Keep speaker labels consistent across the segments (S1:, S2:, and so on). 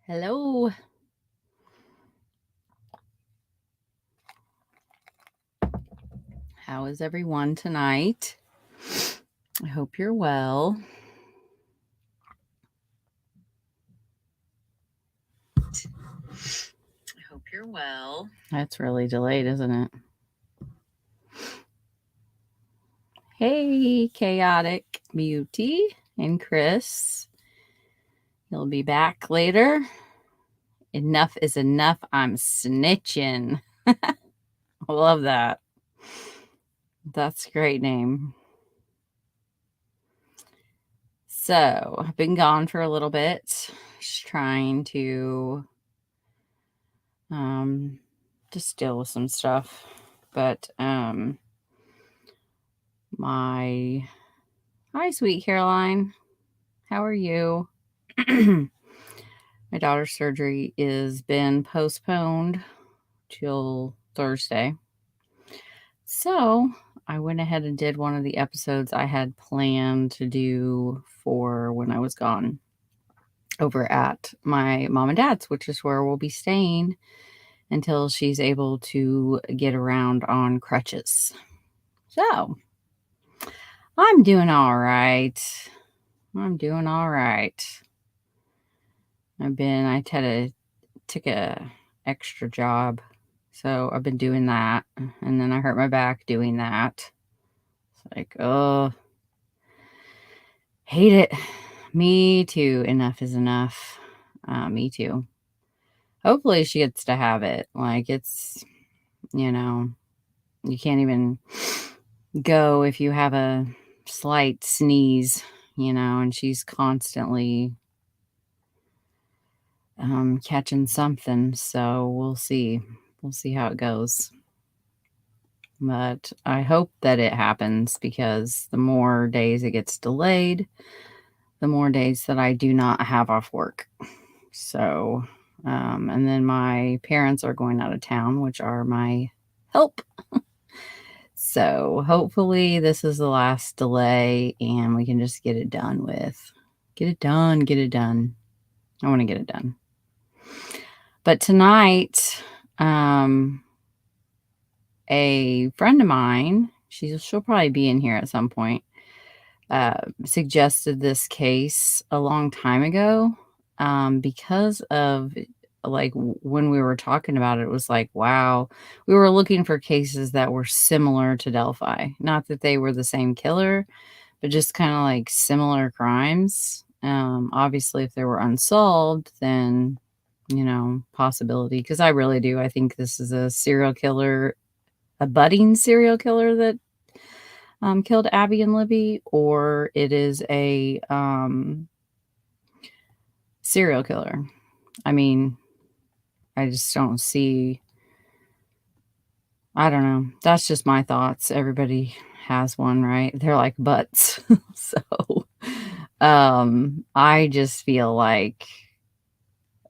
S1: Hello. How is everyone tonight? I hope you're well. That's really delayed, isn't it? Hey, Chaotic Beauty and Chris. You'll be back later. Enough is enough. I'm snitching. I love that. That's a great name. So, I've been gone for a little bit, just trying to just deal with some stuff. But hi, sweet Caroline. How are you? My daughter's surgery is been postponed till Thursday. So I went ahead and did one of the episodes I had planned to do for when I was gone over at my mom and dad's, which is where we'll be staying until she's able to get around on crutches. So I'm doing all right. I took a extra job. So I've been doing that. And then I hurt my back doing that. It's like, oh, hate it. Me too. Enough is enough. Me too. Hopefully she gets to have it. Like it's, you can't even go if you have a slight sneeze, and she's constantly catching something. So we'll see how it goes. But I hope that it happens, because the more days it gets delayed, the more days that I do not have off work. So, and then my parents are going out of town, which are my help. So hopefully this is the last delay and we can just get it done with. Get it done. I want to get it done. But tonight, a friend of mine, she'll probably be in here at some point, suggested this case a long time ago, because of like when we were talking about it, it was like, wow, we were looking for cases that were similar to Delphi. Not that they were the same killer, but just kind of like similar crimes. Obviously, if they were unsolved, then, possibility. Because I really do. I think this is a serial killer, a budding serial killer that killed Abby and Libby, or it is a serial killer. I mean, I just don't see, I don't know. That's just my thoughts. Everybody has one, right? They're like butts. So, I just feel like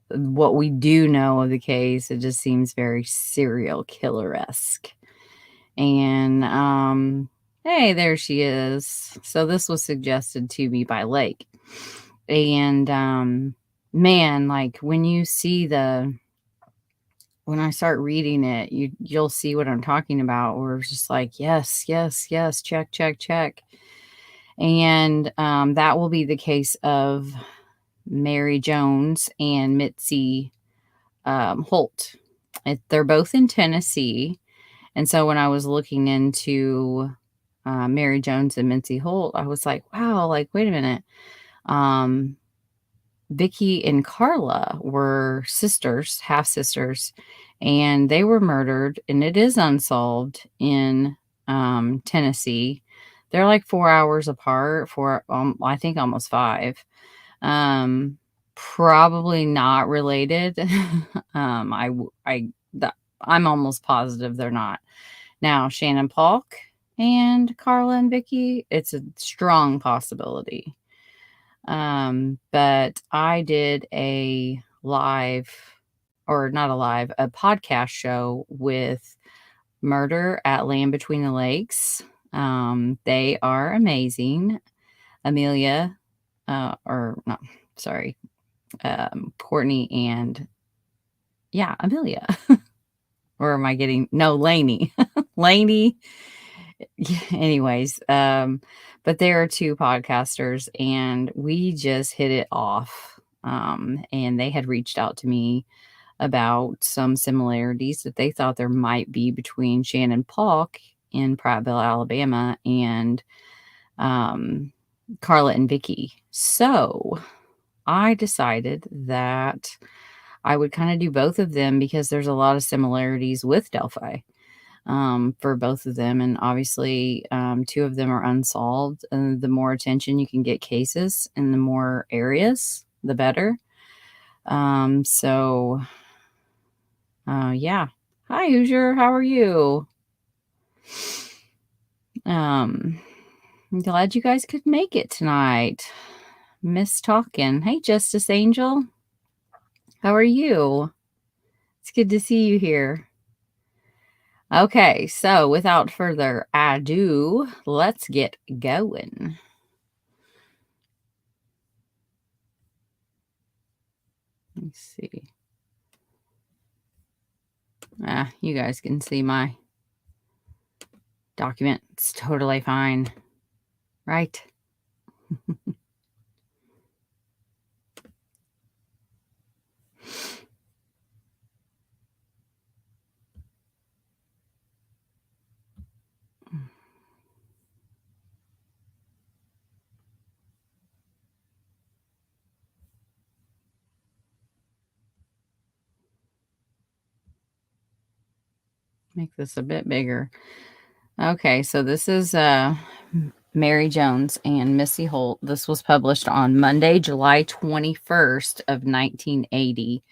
S1: what we do know of the case, it just seems very serial killer-esque. And, hey, there she is. So this was suggested to me by Lake. And, man, like when you see when I start reading it, you'll see what I'm talking about. We're just like, yes, check. And that will be the case of Mary Jones and Mitzi Holt. They're both in Tennessee. And so when I was looking into Mary Jones and Mitzi Holt, I was like, wow, like, wait a minute. Vickie and Carla were sisters, half sisters, and they were murdered, and it is unsolved in Tennessee. They're like 4 hours apart, I think almost 5. Probably not related. I'm almost positive they're not. Now, Shannon Polk and Carla and Vickie, it's a strong possibility. But I did a podcast show with Murder at Land Between the Lakes. They are amazing. Courtney and Amelia. Or am I getting Laney. Laney. Anyways, but there are two podcasters and we just hit it off. And they had reached out to me about some similarities that they thought there might be between Shannon Polk in Prattville, Alabama, and Carla and Vicky. So I decided that I would kind of do both of them because there's a lot of similarities with Delphi for both of them. And obviously, two of them are unsolved. And the more attention you can get cases in the more areas, the better. Yeah. Hi, Hoosier. How are you? I'm glad you guys could make it tonight. Miss Talkin'. Hey, Justice Angel. How are you? It's good to see you here. Okay, so without further ado, let's get going. Let's see. You guys can see my document. It's totally fine, right? Make this a bit bigger. Okay, so this is Mary Jones and Mitzi Holt. This was published on Monday, July 21st of 1980.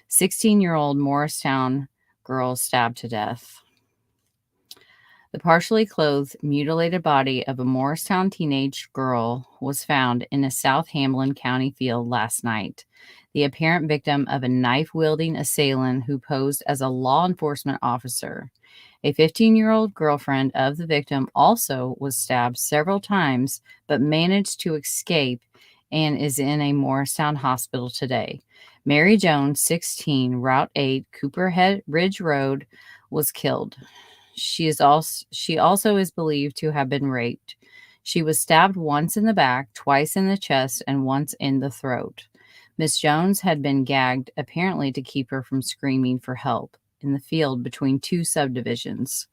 S1: 16-year-old Morristown girl stabbed to death. The partially clothed, mutilated body of a Morristown teenage girl was found in a South Hamlin County field last night. The apparent victim of a knife-wielding assailant who posed as a law enforcement officer. A 15-year-old girlfriend of the victim also was stabbed several times, but managed to escape and is in a Morristown hospital today. Mary Jones, 16, Route 8, Cooperhead Ridge Road, was killed. She also is believed to have been raped. She was stabbed once in the back, twice in the chest, and once in the throat. Miss Jones had been gagged, apparently to keep her from screaming for help, in the field between two subdivisions.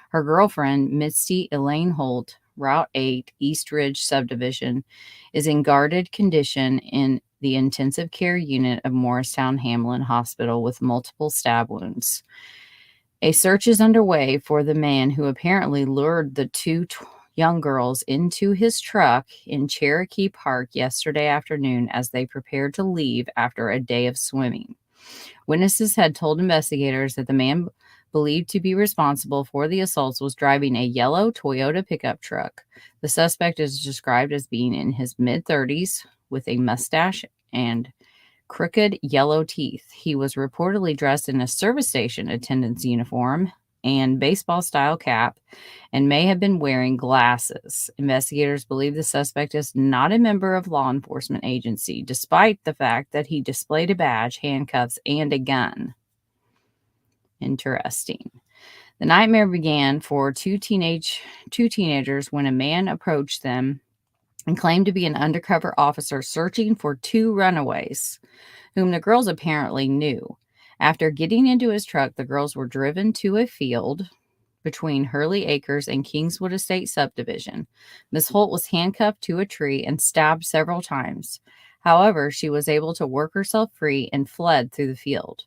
S1: Her girlfriend, Misty Elaine Holt, Route 8, East Ridge subdivision, is in guarded condition in the intensive care unit of Morristown Hamlin Hospital with multiple stab wounds. A search is underway for the man who apparently lured the two young girls into his truck in Cherokee Park yesterday afternoon as they prepared to leave after a day of swimming. Witnesses had told investigators that the man believed to be responsible for the assaults was driving a yellow Toyota pickup truck. The suspect is described as being in his mid-30s with a mustache and crooked yellow teeth. He was reportedly dressed in a service station attendant's uniform and baseball-style cap and may have been wearing glasses. Investigators believe the suspect is not a member of law enforcement agency, despite the fact that he displayed a badge, handcuffs, and a gun. Interesting. The nightmare began for two teenagers when a man approached them and claimed to be an undercover officer searching for two runaways, whom the girls apparently knew. After getting into his truck, the girls were driven to a field between Hurley Acres and Kingswood Estate subdivision. Miss Holt was handcuffed to a tree and stabbed several times. However, she was able to work herself free and fled through the field.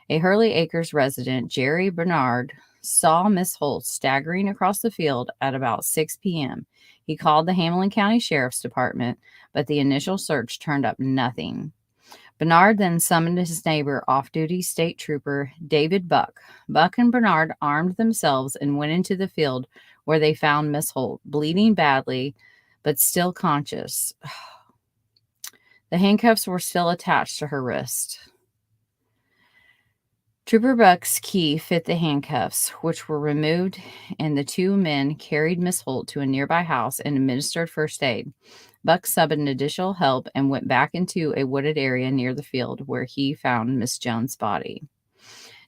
S1: A Hurley Acres resident, Jerry Bernard, saw Miss Holt staggering across the field at about 6 p.m. He called the Hamlin County Sheriff's Department, but the initial search turned up nothing. Bernard then summoned his neighbor, off-duty state trooper David Buck. Buck and Bernard armed themselves and went into the field where they found Miss Holt, bleeding badly, but still conscious. The handcuffs were still attached to her wrist. Trooper Buck's key fit the handcuffs, which were removed, and the two men carried Miss Holt to a nearby house and administered first aid. Buck summoned additional help and went back into a wooded area near the field where he found Miss Jones' body.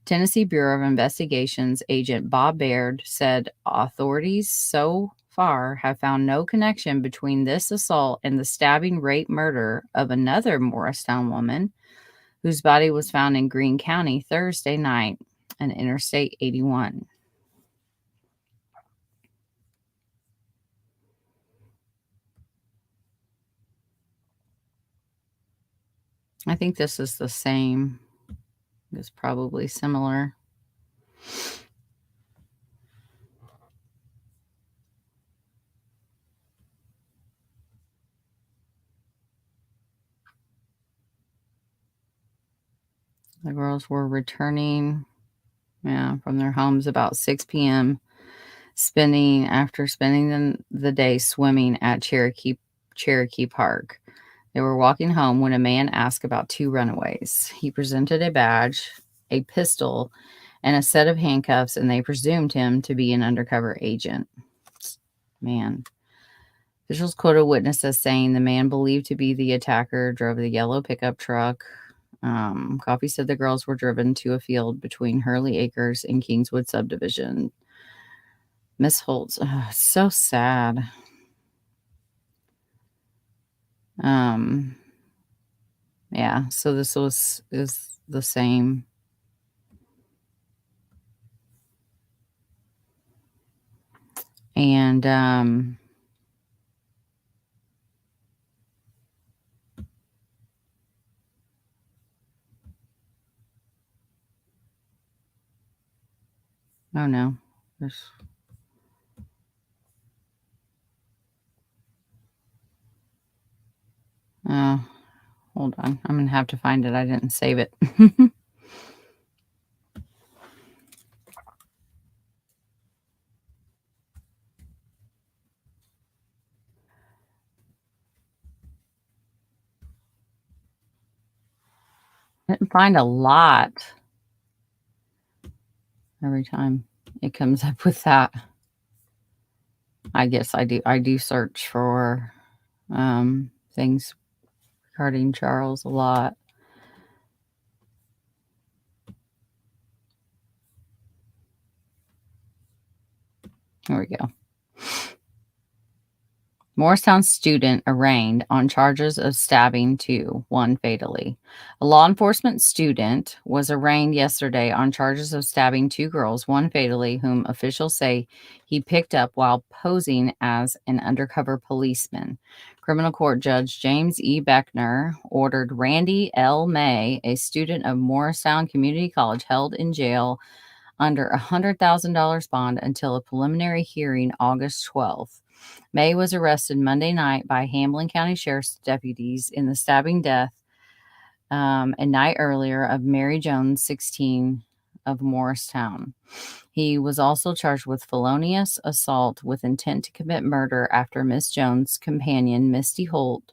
S1: Tennessee Bureau of Investigations agent Bob Baird said authorities so far have found no connection between this assault and the stabbing, rape, murder of another Morristown woman whose body was found in Greene County Thursday night on Interstate 81. I think this is the same. It's probably similar. The girls were returning from their homes about 6 p.m., after spending the day swimming at Cherokee Park. They were walking home when a man asked about two runaways. He presented a badge, a pistol, and a set of handcuffs, and they presumed him to be an undercover agent. Man. Officials quoted witnesses saying the man believed to be the attacker drove the yellow pickup truck. Coffey said the girls were driven to a field between Hurley Acres and Kingswood subdivision. Miss Holt, so sad. So this is the same. And oh no, hold on. I'm gonna have to find it. I didn't save it. I didn't find a lot. Every time it comes up with that. I guess I do search for things regarding Charles a lot. Here we go. Morristown student arraigned on charges of stabbing two, one fatally. A law enforcement student was arraigned yesterday on charges of stabbing two girls, one fatally, whom officials say he picked up while posing as an undercover policeman. Criminal Court Judge James E. Beckner ordered Randy L. May, a student of Morristown Community College, held in jail under a $100,000 bond until a preliminary hearing August 12th. May was arrested Monday night by Hamlin County Sheriff's deputies in the stabbing death a night earlier of Mary Jones, 16, of Morristown. He was also charged with felonious assault with intent to commit murder after Miss Jones' companion, Mitzi Holt,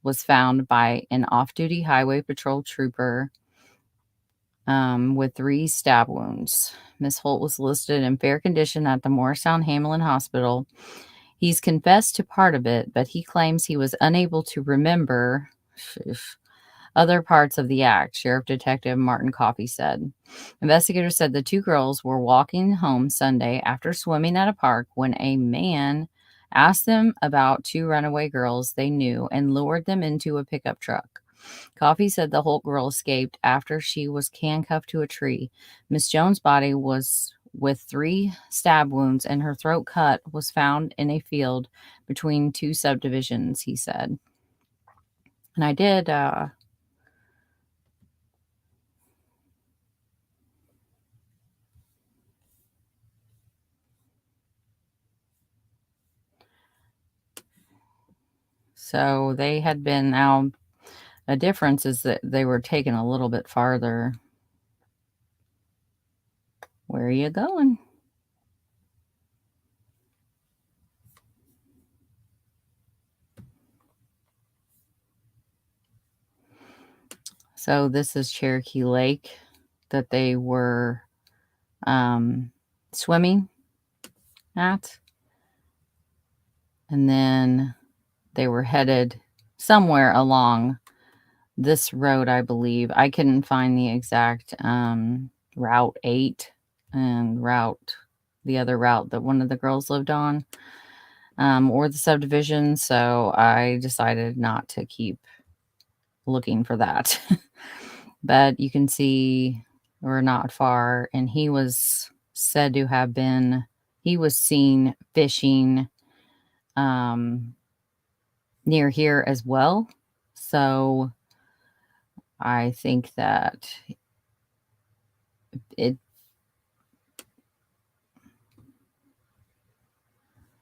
S1: was found by an off-duty highway patrol trooper with 3 stab wounds. Miss Holt was listed in fair condition at the Morristown Hamlin Hospital. He's confessed to part of it, but he claims he was unable to remember other parts of the act, Sheriff Detective Martin Coffey said. Investigators said the two girls were walking home Sunday after swimming at a park when a man asked them about 2 runaway girls they knew and lured them into a pickup truck. Coffey said the Holt girl escaped after she was handcuffed to a tree. Miss Jones' body was with 3 stab wounds and her throat cut was found in a field between 2 subdivisions, he said. And I did so they had been now. A difference is that they were taken a little bit farther. Where are you going? So this is Cherokee Lake that they were swimming at. And then they were headed somewhere along this road, I believe. I couldn't find the exact Route 8 and the other route that one of the girls lived on, or the subdivision. So I decided not to keep looking for that. But you can see we're not far, and he was said to have been, he was seen fishing near here as well. So I think that it,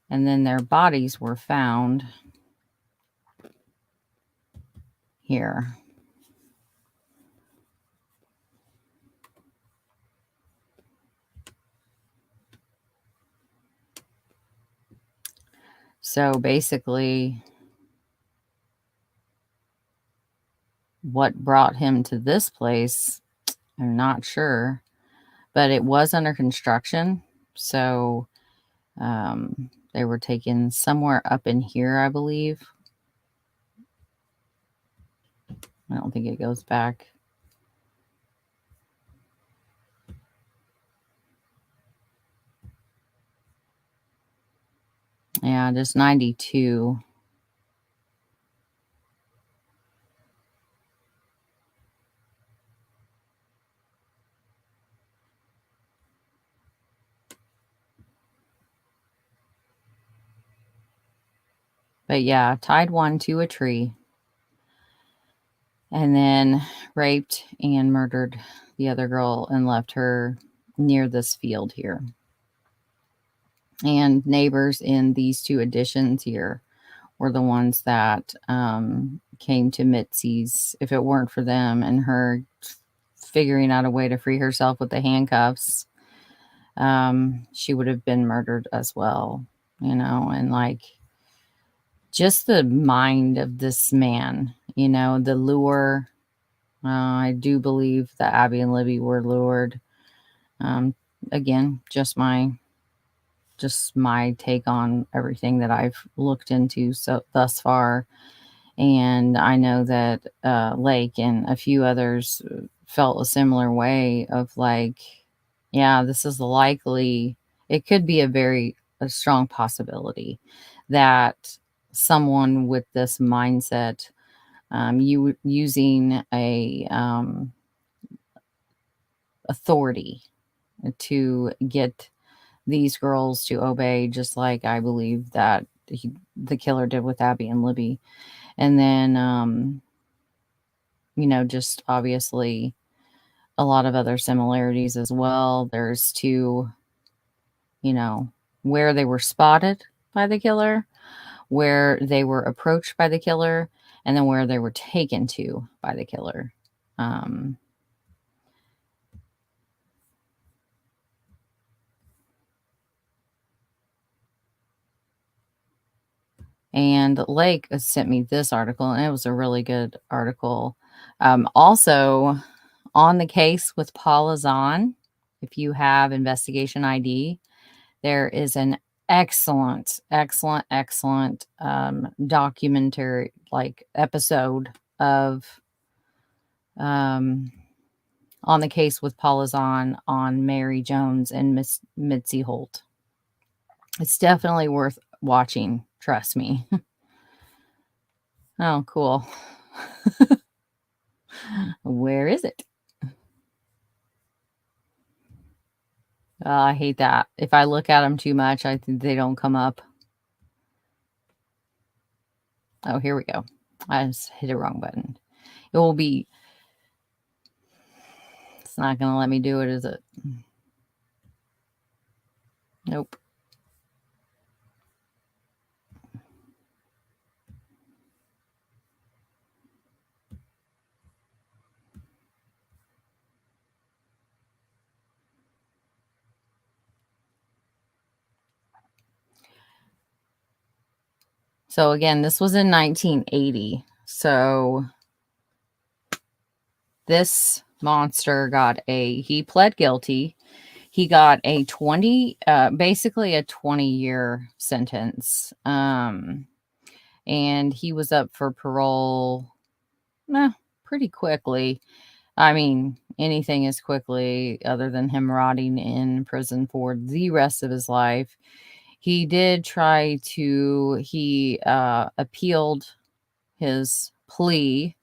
S1: and then their bodies were found here. So basically, what brought him to this place, I'm not sure, but it was under construction. So they were taken somewhere up in here, I believe. I don't think it goes back. Yeah, just 92. But yeah, tied one to a tree and then raped and murdered the other girl and left her near this field here. And neighbors in these two additions here were the ones that came to Mitzi's. If it weren't for them and her figuring out a way to free herself with the handcuffs, she would have been murdered as well, you know. And like, just the mind of this man, you know, the lure. I do believe that Abby and Libby were lured. Again, just my take on everything that I've looked into thus far. And I know that Lake and a few others felt a similar way of like, yeah, this is likely, it could be a strong possibility that someone with this mindset, using a authority to get these girls to obey, just like I believe that the killer did with Abby and Libby. And then, you know, just obviously a lot of other similarities as well. There's two, you know, where they were spotted by the killer, where they were approached by the killer, and then where they were taken to by the killer. And Lake sent me this article, and it was a really good article. Also, on the case with Paula Zahn, if you have investigation ID, there is an excellent documentary, like, episode of on the case with Paula Zahn on Mary Jones and Mitzi Holt. It's definitely worth watching. Trust me. Oh, cool. Where is it? I hate that. If I look at them too much, I think they don't come up. Oh, here we go. I just hit a wrong button. It will be... It's not going to let me do it, is it? Nope. So again, this was in 1980. So this monster he pled guilty. He got a basically a 20-year sentence. And and he was up for parole pretty quickly. I mean, anything as quickly other than him rotting in prison for the rest of his life. He did try to, he appealed his plea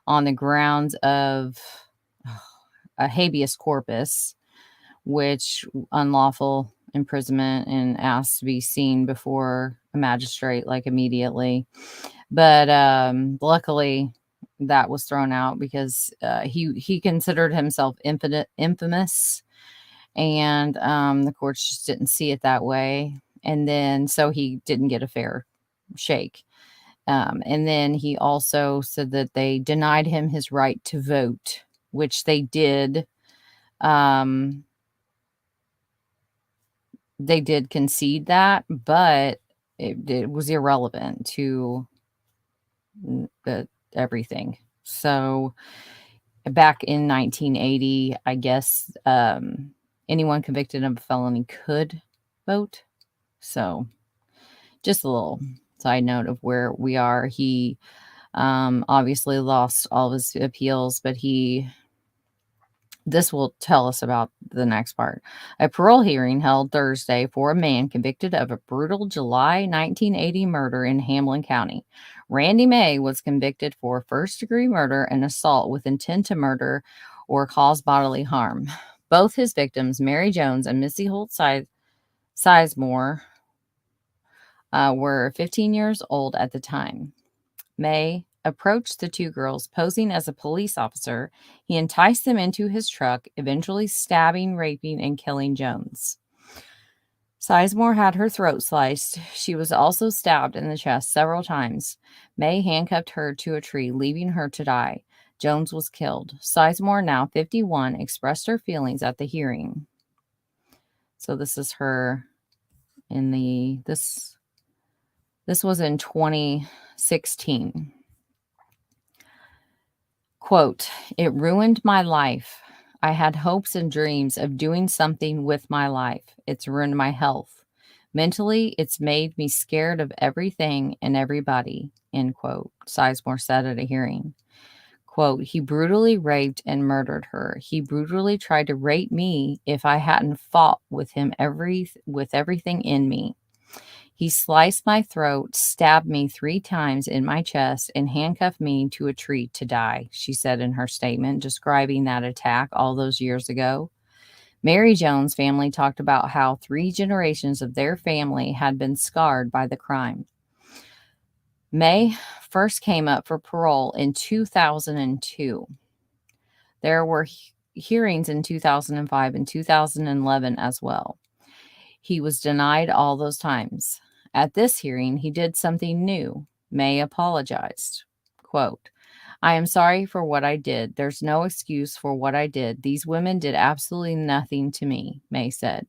S1: on the grounds of a habeas corpus, which unlawful imprisonment, and asked to be seen before a magistrate like immediately. But luckily that was thrown out because he considered himself infamous, and the courts just didn't see it that way. And then so he didn't get a fair shake. And then he also said that they denied him his right to vote, which they did. They did concede that, but it was irrelevant to everything. So back in 1980, I guess anyone convicted of a felony could vote. So just a little side note of where we are. He obviously lost all of his appeals, but this will tell us about the next part. A parole hearing held Thursday for a man convicted of a brutal July 1980 murder in Hamlin County. Randy May was convicted for first-degree murder and assault with intent to murder or cause bodily harm. Both his victims, Mary Jones and Mitzi Holt Sizemore, were 15 years old at the time. May approached the two girls posing as a police officer. He enticed them into his truck, eventually stabbing, raping, and killing Jones. Sizemore had her throat sliced. She was also stabbed in the chest several times. May handcuffed her to a tree, leaving her to die. Jones was killed. Sizemore, now 51, expressed her feelings at the hearing. So this is her in this was in 2016. Quote, "It ruined my life. I had hopes and dreams of doing something with my life. It's ruined my health. Mentally, it's made me scared of everything and everybody," end quote, Sizemore said at a hearing. Quote, "He brutally raped and murdered her. He brutally tried to rape me if I hadn't fought with him with everything in me. He sliced my throat, stabbed me 3 times in my chest, and handcuffed me to a tree to die," she said in her statement, describing that attack all those years ago. Mary Jones' family talked about how 3 generations of their family had been scarred by the crime. May first came up for parole in 2002. There were hearings in 2005 and 2011 as well. He was denied all those times. At this hearing, he did something new. May apologized. Quote, "I am sorry for what I did. There's no excuse for what I did. These women did absolutely nothing to me," May said.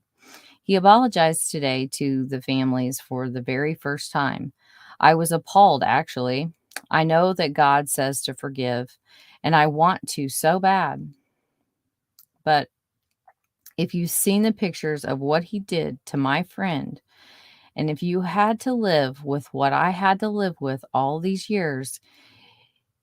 S1: He apologized today to the families for the very first time. "I was appalled, actually. I know that God says to forgive, and I want to so bad. But if you've seen the pictures of what he did to my friend, and if you had to live with what I had to live with all these years,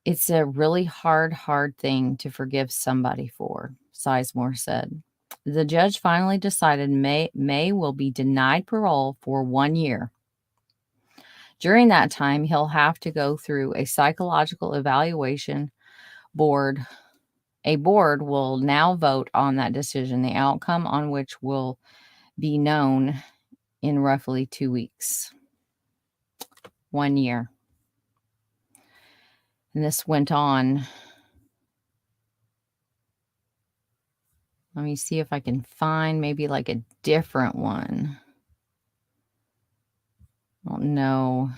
S1: it's a really hard thing to forgive somebody for," Sizemore said. The judge finally decided May will be denied parole for 1 year. During that time, he'll have to go through a psychological evaluation board. A board will now vote on that decision, the outcome on which will be known in roughly 2 weeks. 1 year. And this went on. Let me see if I can find maybe like a different one. I don't know.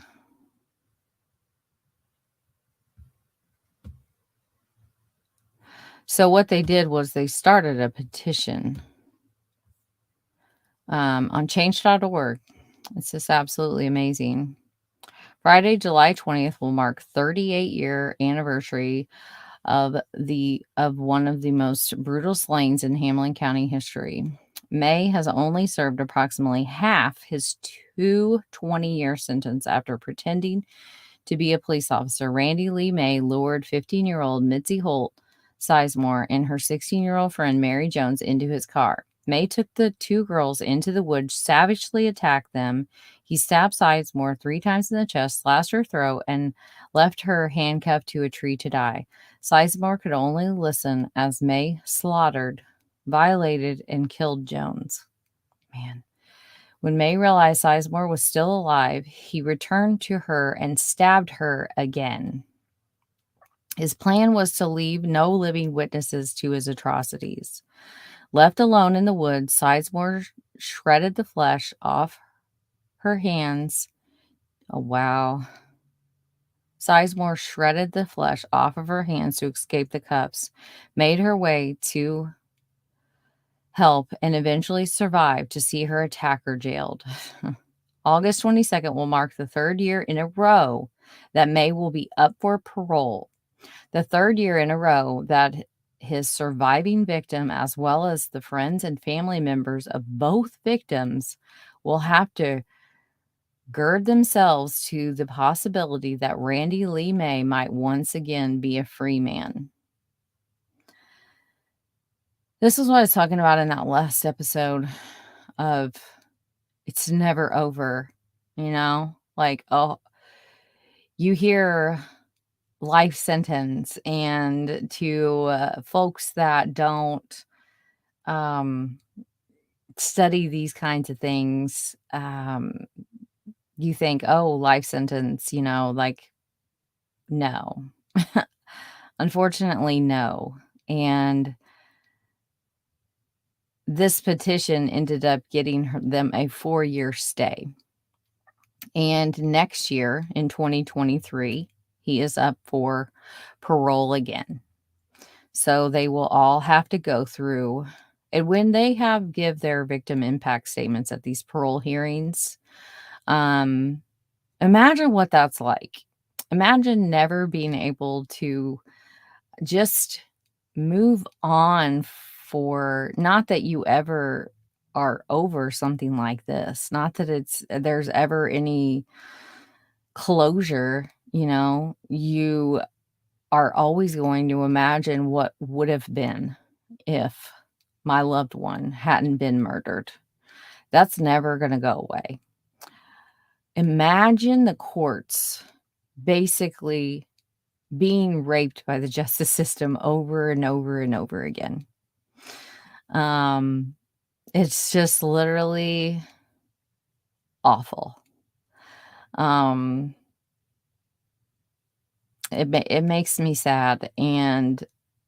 S1: So what they did was they started a petition on change.org. It's just absolutely amazing. Friday, July 20th will mark 38-year anniversary of one of the most brutal slayings in Hamlin County history. May has only served approximately half his two 20-year sentences after pretending to be a police officer. Randy Lee May lured 15-year-old Mitzi Holt Sizemore and her 16-year-old friend Mary Jones into his car. May took the two girls into the woods, savagely attacked them. He stabbed Sizemore 3 times in the chest, slashed her throat, and left her handcuffed to a tree to die. Sizemore could only listen as May slaughtered, violated, and killed Jones. Man. When May realized Sizemore was still alive, he returned to her and stabbed her again. His plan was to leave no living witnesses to his atrocities. Left alone in the woods, Sizemore shredded the flesh off her hands. Oh, wow. Sizemore shredded the flesh off of her hands to escape the cuffs, made her way to help, and eventually survived to see her attacker jailed. August 22nd will mark the 3rd year in a row that May will be up for parole. The 3rd year in a row that his surviving victim, as well as the friends and family members of both victims, will have to gird themselves to the possibility that Randy Lee May might once again be a free man. This is what I was talking about in that last episode of it's never over, like, oh, you hear life sentence, and to folks that don't study these kinds of things, you think, oh, life sentence, like, no. Unfortunately, no. And this petition ended up getting them a 4-year stay. And next year, in 2023, he is up for parole again. So they will all have to go through, and when they give their victim impact statements at these parole hearings, imagine what that's like. Imagine never being able to just move on, for not that you ever are over something like this, not that there's ever any closure. You are always going to imagine what would have been if my loved one hadn't been murdered. That's never going to go away. Imagine the courts basically being raped by the justice system over and over and over again. It's just literally awful. It makes me sad. And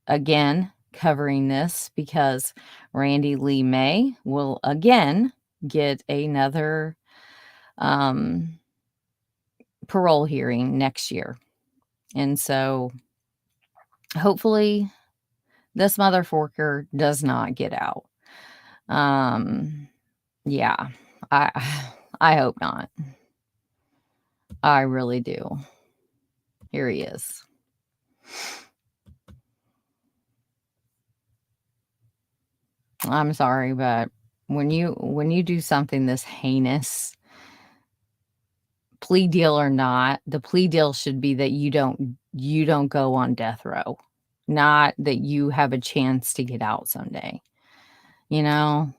S1: again, covering this because Randy Lee May will again get another parole hearing next year. And so hopefully this motherfucker does not get out. Yeah, I hope not. I really do. Here he is. I'm sorry, but when you do something this heinous, plea deal or not, the plea deal should be that you don't go on death row, not that you have a chance to get out someday.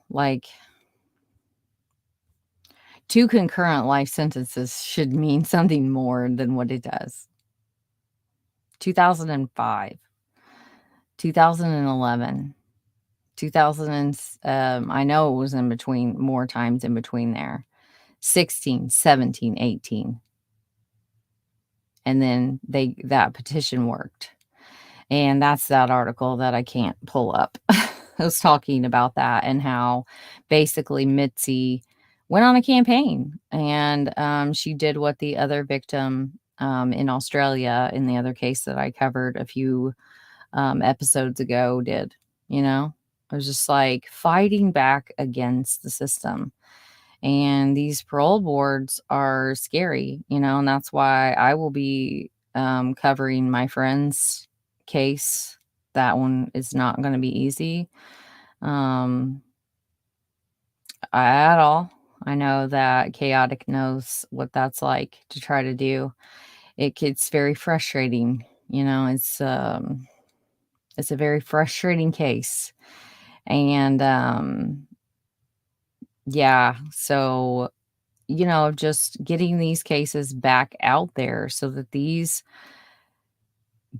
S1: Like 2 concurrent life sentences should mean something more than what it does. 2005, 2011, 2000, I know it was in between, more times in between there, 16, 17, 18. And then that petition worked. And that's that article that I can't pull up. I was talking about that and how basically Mitzi went on a campaign, and she did what the other victim in Australia, in the other case that I covered a few episodes ago, did. It was just like fighting back against the system. And these parole boards are scary, and that's why I will be covering my friend's case. That one is not going to be easy at all. I know that Chaotic knows what that's like to try to do. It gets very frustrating. It's a very frustrating case. And yeah, so just getting these cases back out there so that these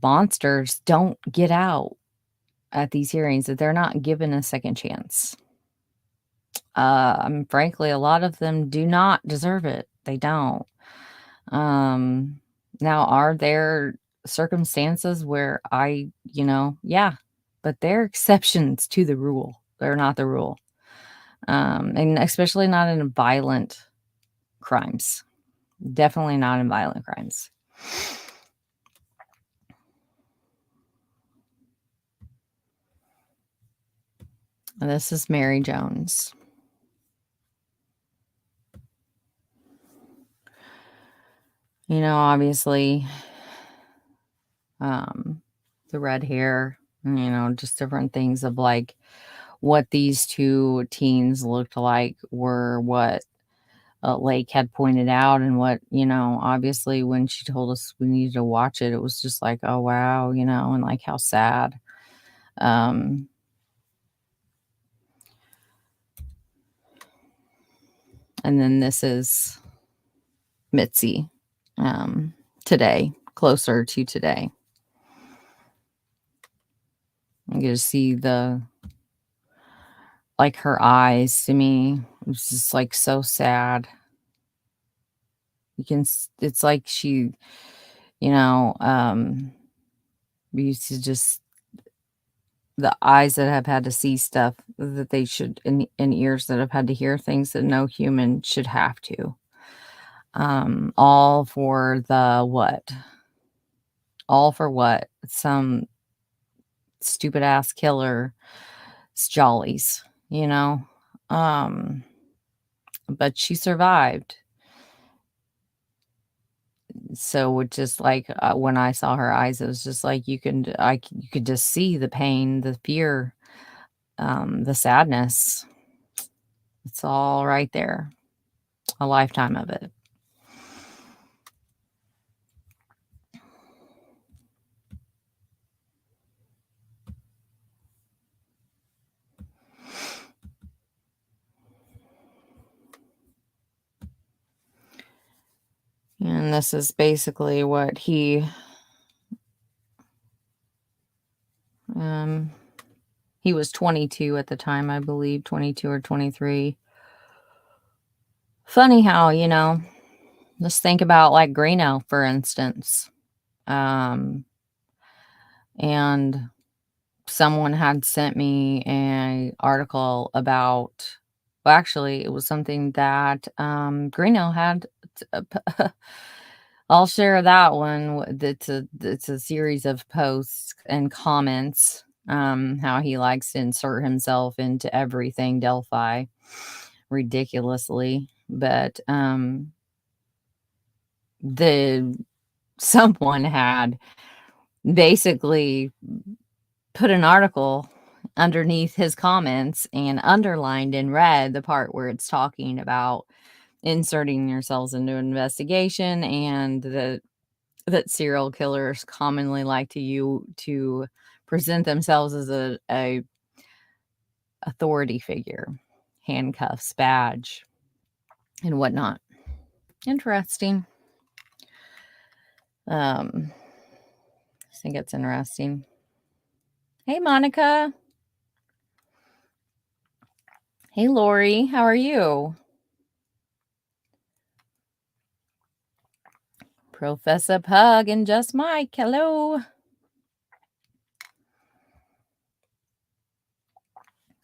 S1: monsters don't get out at these hearings, that they're not given a second chance. Frankly, a lot of them do not deserve it. They don't. Now, are there circumstances where yeah, but they're exceptions to the rule. They're not the rule. And especially not in violent crimes. Definitely not in violent crimes. And this is Mary Jones. Obviously, the red hair, just different things of like what these two teens looked like were what Lake had pointed out, and what, obviously when she told us we needed to watch it, it was just like, oh, wow, and like how sad. And then this is Mitzi today, closer to today. You get to see her eyes. To me, it was just like so sad. It's like she, used to just, the eyes that have had to see stuff that they should, and ears that have had to hear things that no human should have to. All for the what? All for what? Some stupid ass killer jollies, but she survived. So it just like when I saw her eyes, it was just like you could just see the pain, the fear, the sadness. It's all right there. A lifetime of it. And this is basically what he was 22 at the time, I believe, 22 or 23. Funny how, just think about like Greeno, for instance. And someone had sent me an article about, well, actually, it was something that Greeno had. I'll share that one. It's a series of posts and comments. How he likes to insert himself into everything Delphi, ridiculously. But someone had basically put an article underneath his comments and underlined in red the part where it's talking about inserting yourselves into an investigation, and that serial killers commonly like to present themselves as a authority figure, handcuffs, badge, and whatnot. Interesting. I think it's interesting. Hey, Monica. Hey, Lori. How are you? Professor Pug and Just Mike. Hello.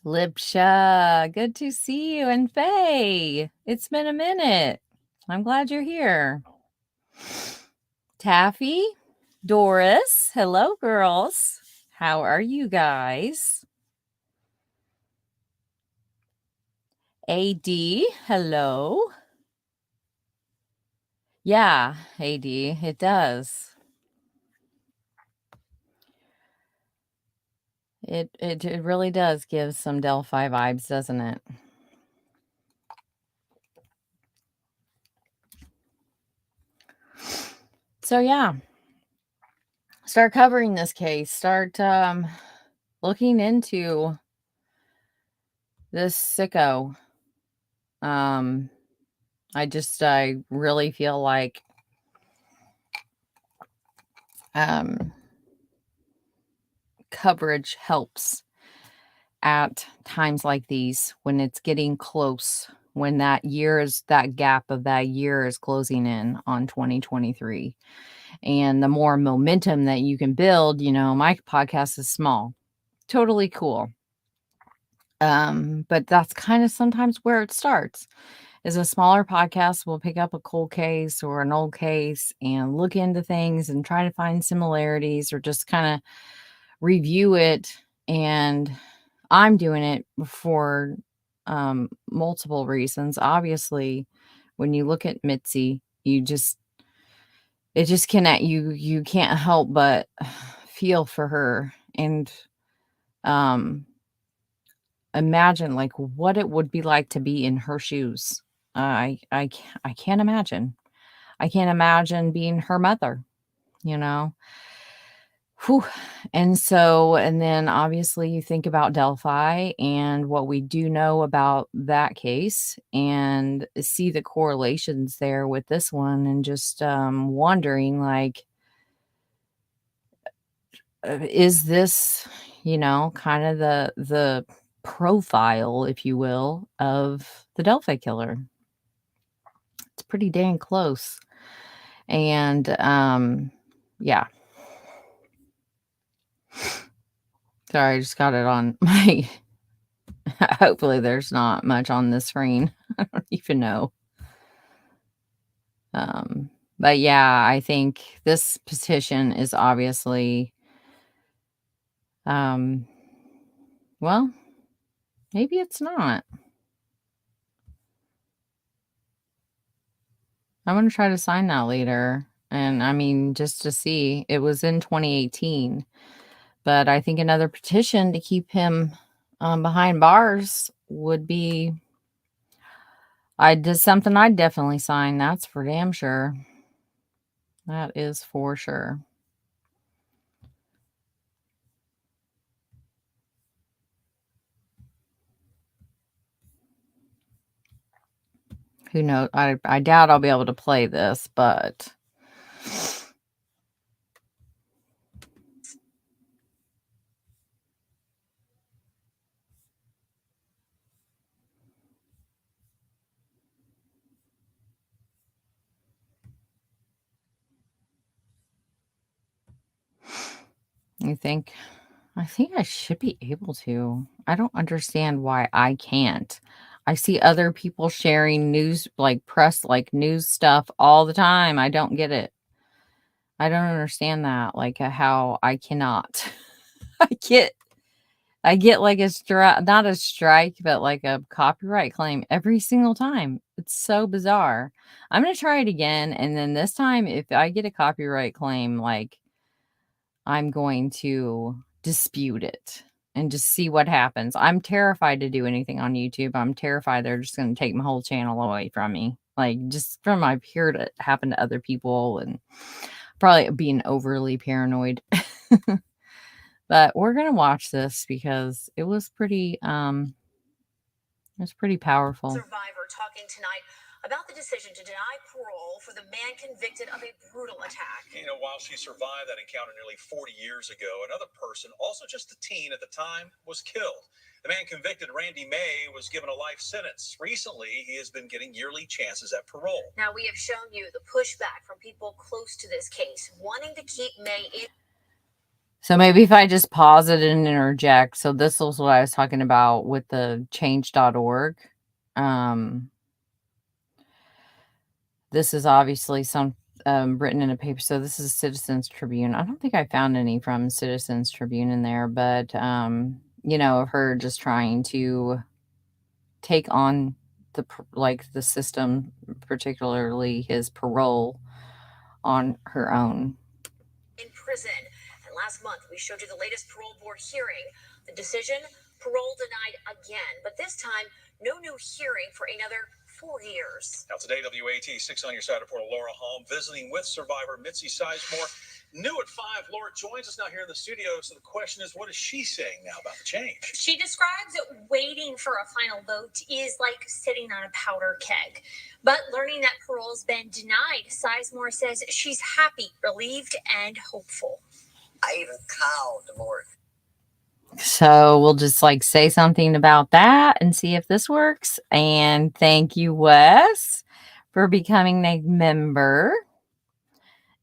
S1: Lipsha. Good to see you. And Faye. It's been a minute. I'm glad you're here. Taffy. Doris. Hello, girls. How are you guys? AD. Hello. Yeah, AD. It does. It really does give some Delphi vibes, doesn't it? So yeah, start covering this case. Start looking into this sicko. I really feel like coverage helps at times like these when it's getting close, when that gap of that year is closing in on 2023. And the more momentum that you can build, my podcast is small, totally cool. But that's kind of sometimes where it starts. Is a smaller podcast will pick up a cold case or an old case and look into things and try to find similarities or just kind of review it. And I'm doing it for multiple reasons. Obviously, when you look at Mitzi, you can't help but feel for her and imagine like what it would be like to be in her shoes. I can't imagine. I can't imagine being her mother, Whew. And then obviously you think about Delphi and what we do know about that case and see the correlations there with this one and just wondering like, is this, kind of the profile, if you will, of the Delphi killer? It's pretty dang close. And yeah. Sorry, I just got it on my hopefully there's not much on the screen. I don't even know. But yeah, I think this petition is obviously well, maybe it's not. I'm going to try to sign that later. And I mean, just to see, it was in 2018. But I think another petition to keep him behind bars would be, something I'd definitely sign. That's for damn sure. That is for sure. Who knows? I doubt I'll be able to play this, but I think I should be able to. I don't understand why I can't. I see other people sharing news, like press, like news stuff all the time. I don't get it. I don't understand that. Like how I cannot. I get like a strike, not a strike, but like a copyright claim every single time. It's so bizarre. I'm going to try it again. And then this time, if I get a copyright claim, like I'm going to dispute it and just see what happens. I'm terrified to do anything on YouTube. I'm terrified they're just going to take my whole channel away from me. Like just from my peer to happen to other people and probably being overly paranoid. But we're going to watch this because it was pretty powerful.
S2: Survivor talking tonight about the decision to deny parole for the man convicted of a brutal attack.
S3: While she survived that encounter nearly 40 years ago, another person, also just a teen at the time, was killed. The man convicted, Randy May, was given a life sentence. Recently, he has been getting yearly chances at parole.
S2: Now, we have shown you the pushback from people close to this case, wanting to keep May in.
S1: So maybe if I just pause it and interject. So this was what I was talking about with the change.org. This is obviously some written in a paper. So this is Citizens Tribune. I don't think I found any from Citizens Tribune in there, but, of her just trying to take on the system, particularly his parole, on her own.
S2: In prison. And last month, we showed you the latest parole board hearing. The decision, parole denied again. But this time, no new hearing for another 4 years.
S3: Now today, WAT 6 on your side reporter Laura Holm visiting with survivor Mitzi Sizemore. New at 5, Laura joins us now here in the studio. So the question is, what is she saying now about the change?
S2: She describes waiting for a final vote is like sitting on a powder keg. But learning that parole's been denied, Sizemore says she's happy, relieved, and hopeful.
S4: I even called the board.
S1: So we'll just like say something about that and see if this works. And thank you, Wes, for becoming a member.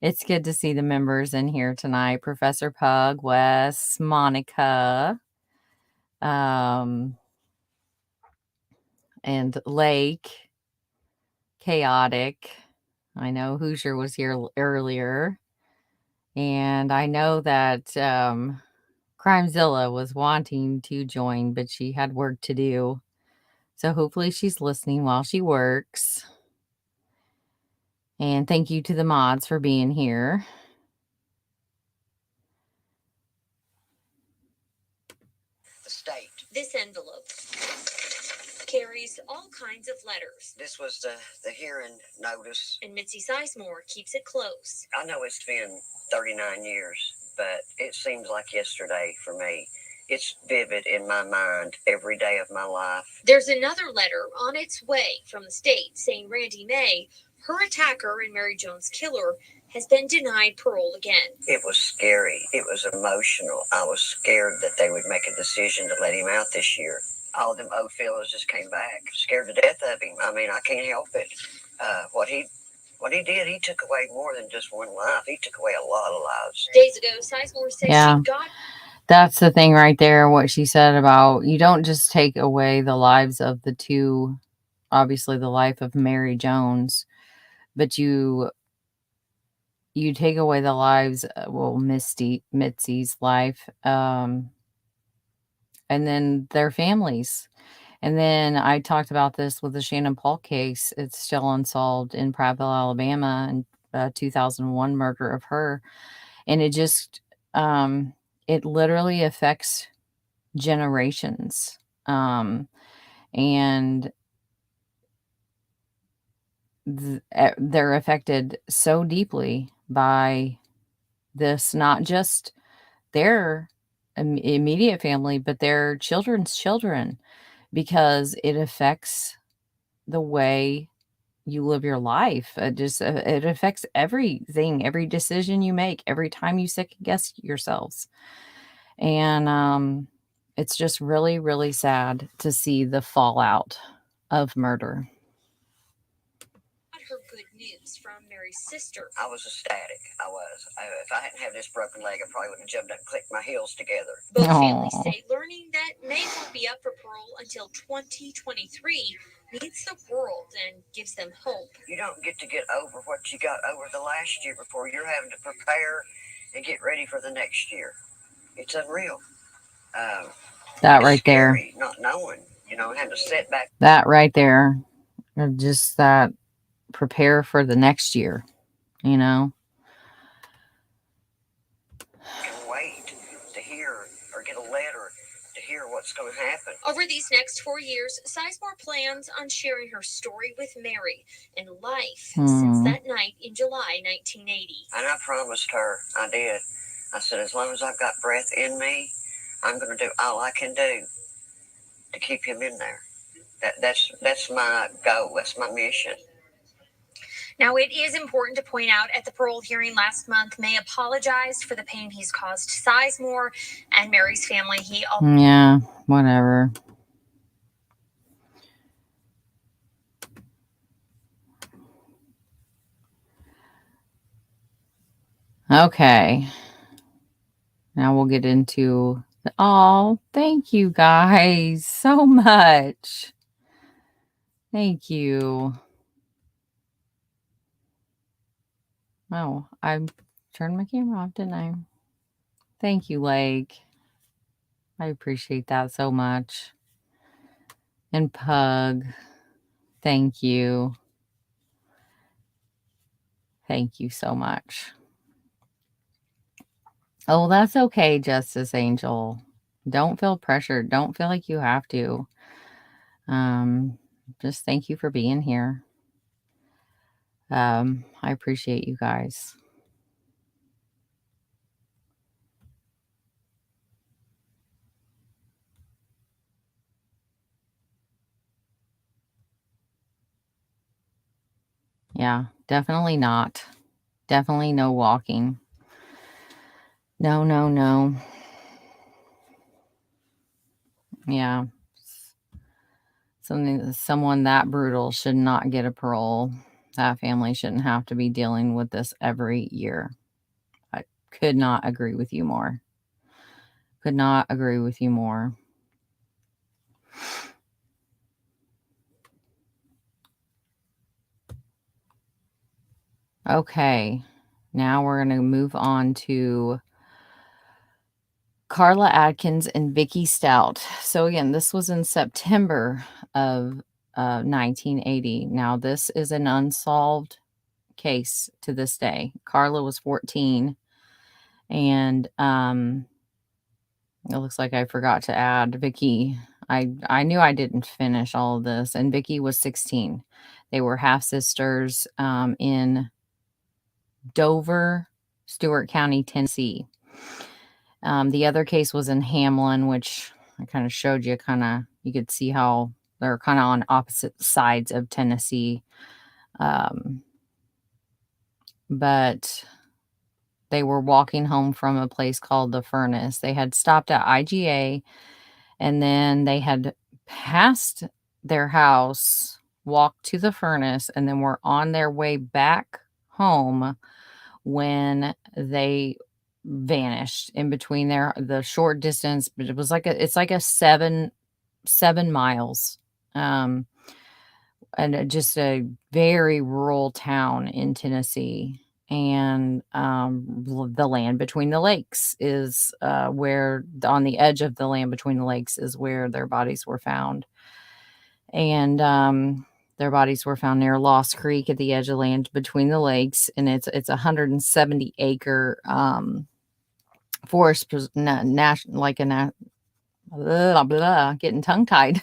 S1: It's good to see the members in here tonight. Professor Pug, Wes, Monica, and Lake, Chaotic. I know Hoosier was here earlier. And I know that Crimezilla was wanting to join, but she had work to do. So hopefully she's listening while she works. And thank you to the mods for being here.
S4: The state.
S2: This envelope carries all kinds of letters.
S4: This was the hearing notice.
S2: And Mitzi Sizemore keeps it close.
S4: I know it's been 39 years, but it seems like yesterday for me. It's vivid in my mind every day of my life.
S2: There's another letter on its way from the state saying Randy May, her attacker and Mary Jones' killer, has been denied parole again.
S4: It was scary. It was emotional. I was scared that they would make a decision to let him out this year. All them old fellows just came back, scared to death of him. I mean, I can't help it. What he did, he took away more than just one life. He took away a lot of lives.
S2: Days ago, Sizemore said she got...
S1: That's the thing right there, what she said about you don't just take away the lives of the two, obviously the life of Mary Jones, but you take away the lives, Mitzi's life, and then their families. And then I talked about this with the Shannon Paul case. It's still unsolved in Prattville, Alabama, and 2001 murder of her. And it just, it literally affects generations. And they're affected so deeply by this, not just their immediate family, but their children's children, because it affects the way you live your life. It affects everything, every decision you make, every time you second guess yourselves. And it's just really, really sad to see the fallout of murder.
S2: Her good news from Mary's sister.
S4: I was ecstatic. I was. If I hadn't had this broken leg, I probably would have jumped up and clicked my heels together.
S2: Both families say learning that May won't be up for parole until 2023 meets the world and gives them hope.
S4: You don't get to get over what you got over the last year before you're having to prepare and get ready for the next year. It's unreal.
S1: That right
S4: scary,
S1: there.
S4: Not knowing, having to sit back.
S1: That right there. Just that. Prepare for the next year,
S4: And wait to hear or get a letter to hear what's going to happen.
S2: Over these next 4 years, Sizemore plans on sharing her story with Mary and life since that night in July 1980.
S4: And I promised her, I did. I said, as long as I've got breath in me, I'm going to do all I can do to keep him in there. That's my goal. That's my mission.
S2: Now, it is important to point out at the parole hearing last month, May apologized for the pain he's caused Sizemore and Mary's family.
S1: Yeah, whatever. Okay. Now we'll get into thank you guys so much. Thank you. Oh, I turned my camera off, didn't I? Thank you, Lake. I appreciate that so much. And Pug, thank you. Thank you so much. Oh, that's okay, Justice Angel. Don't feel pressured. Don't feel like you have to. just thank you for being here. I appreciate you guys. Yeah, definitely not. Definitely no walking. No, no, no. Yeah. Someone that brutal should not get a parole. That family shouldn't have to be dealing with this every year. I could not agree with you more. Could not agree with you more. Okay, now we're going to move on to Carla Atkins and Vickie Stout. So again, this was in September of 1980. Now, this is an unsolved case to this day. Carla was 14, and it looks like I forgot to add Vicky. I knew I didn't finish all of this, and Vicky was 16. They were half sisters in Dover, Stewart County, Tennessee. The other case was in Hamlin, which I kind of showed you. You could see how they're kind of on opposite sides of Tennessee. But they were walking home from a place called the Furnace. They had stopped at IGA, and then they had passed their house, walked to the Furnace, and then were on their way back home when they vanished in between the short distance. But it was it's like a 7 miles, and just a very rural town in Tennessee. And the land between the lakes is where, on the edge of the land between the lakes, is where their bodies were found. And their bodies were found near Lost Creek at the edge of land between the lakes. And it's 170 acre forest, like a blah, blah, getting tongue tied,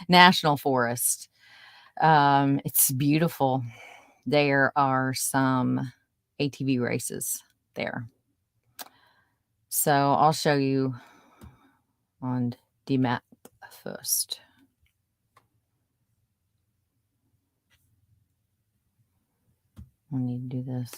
S1: national forest. It's beautiful. There are some ATV races there. So I'll show you on the map first. I need to do this.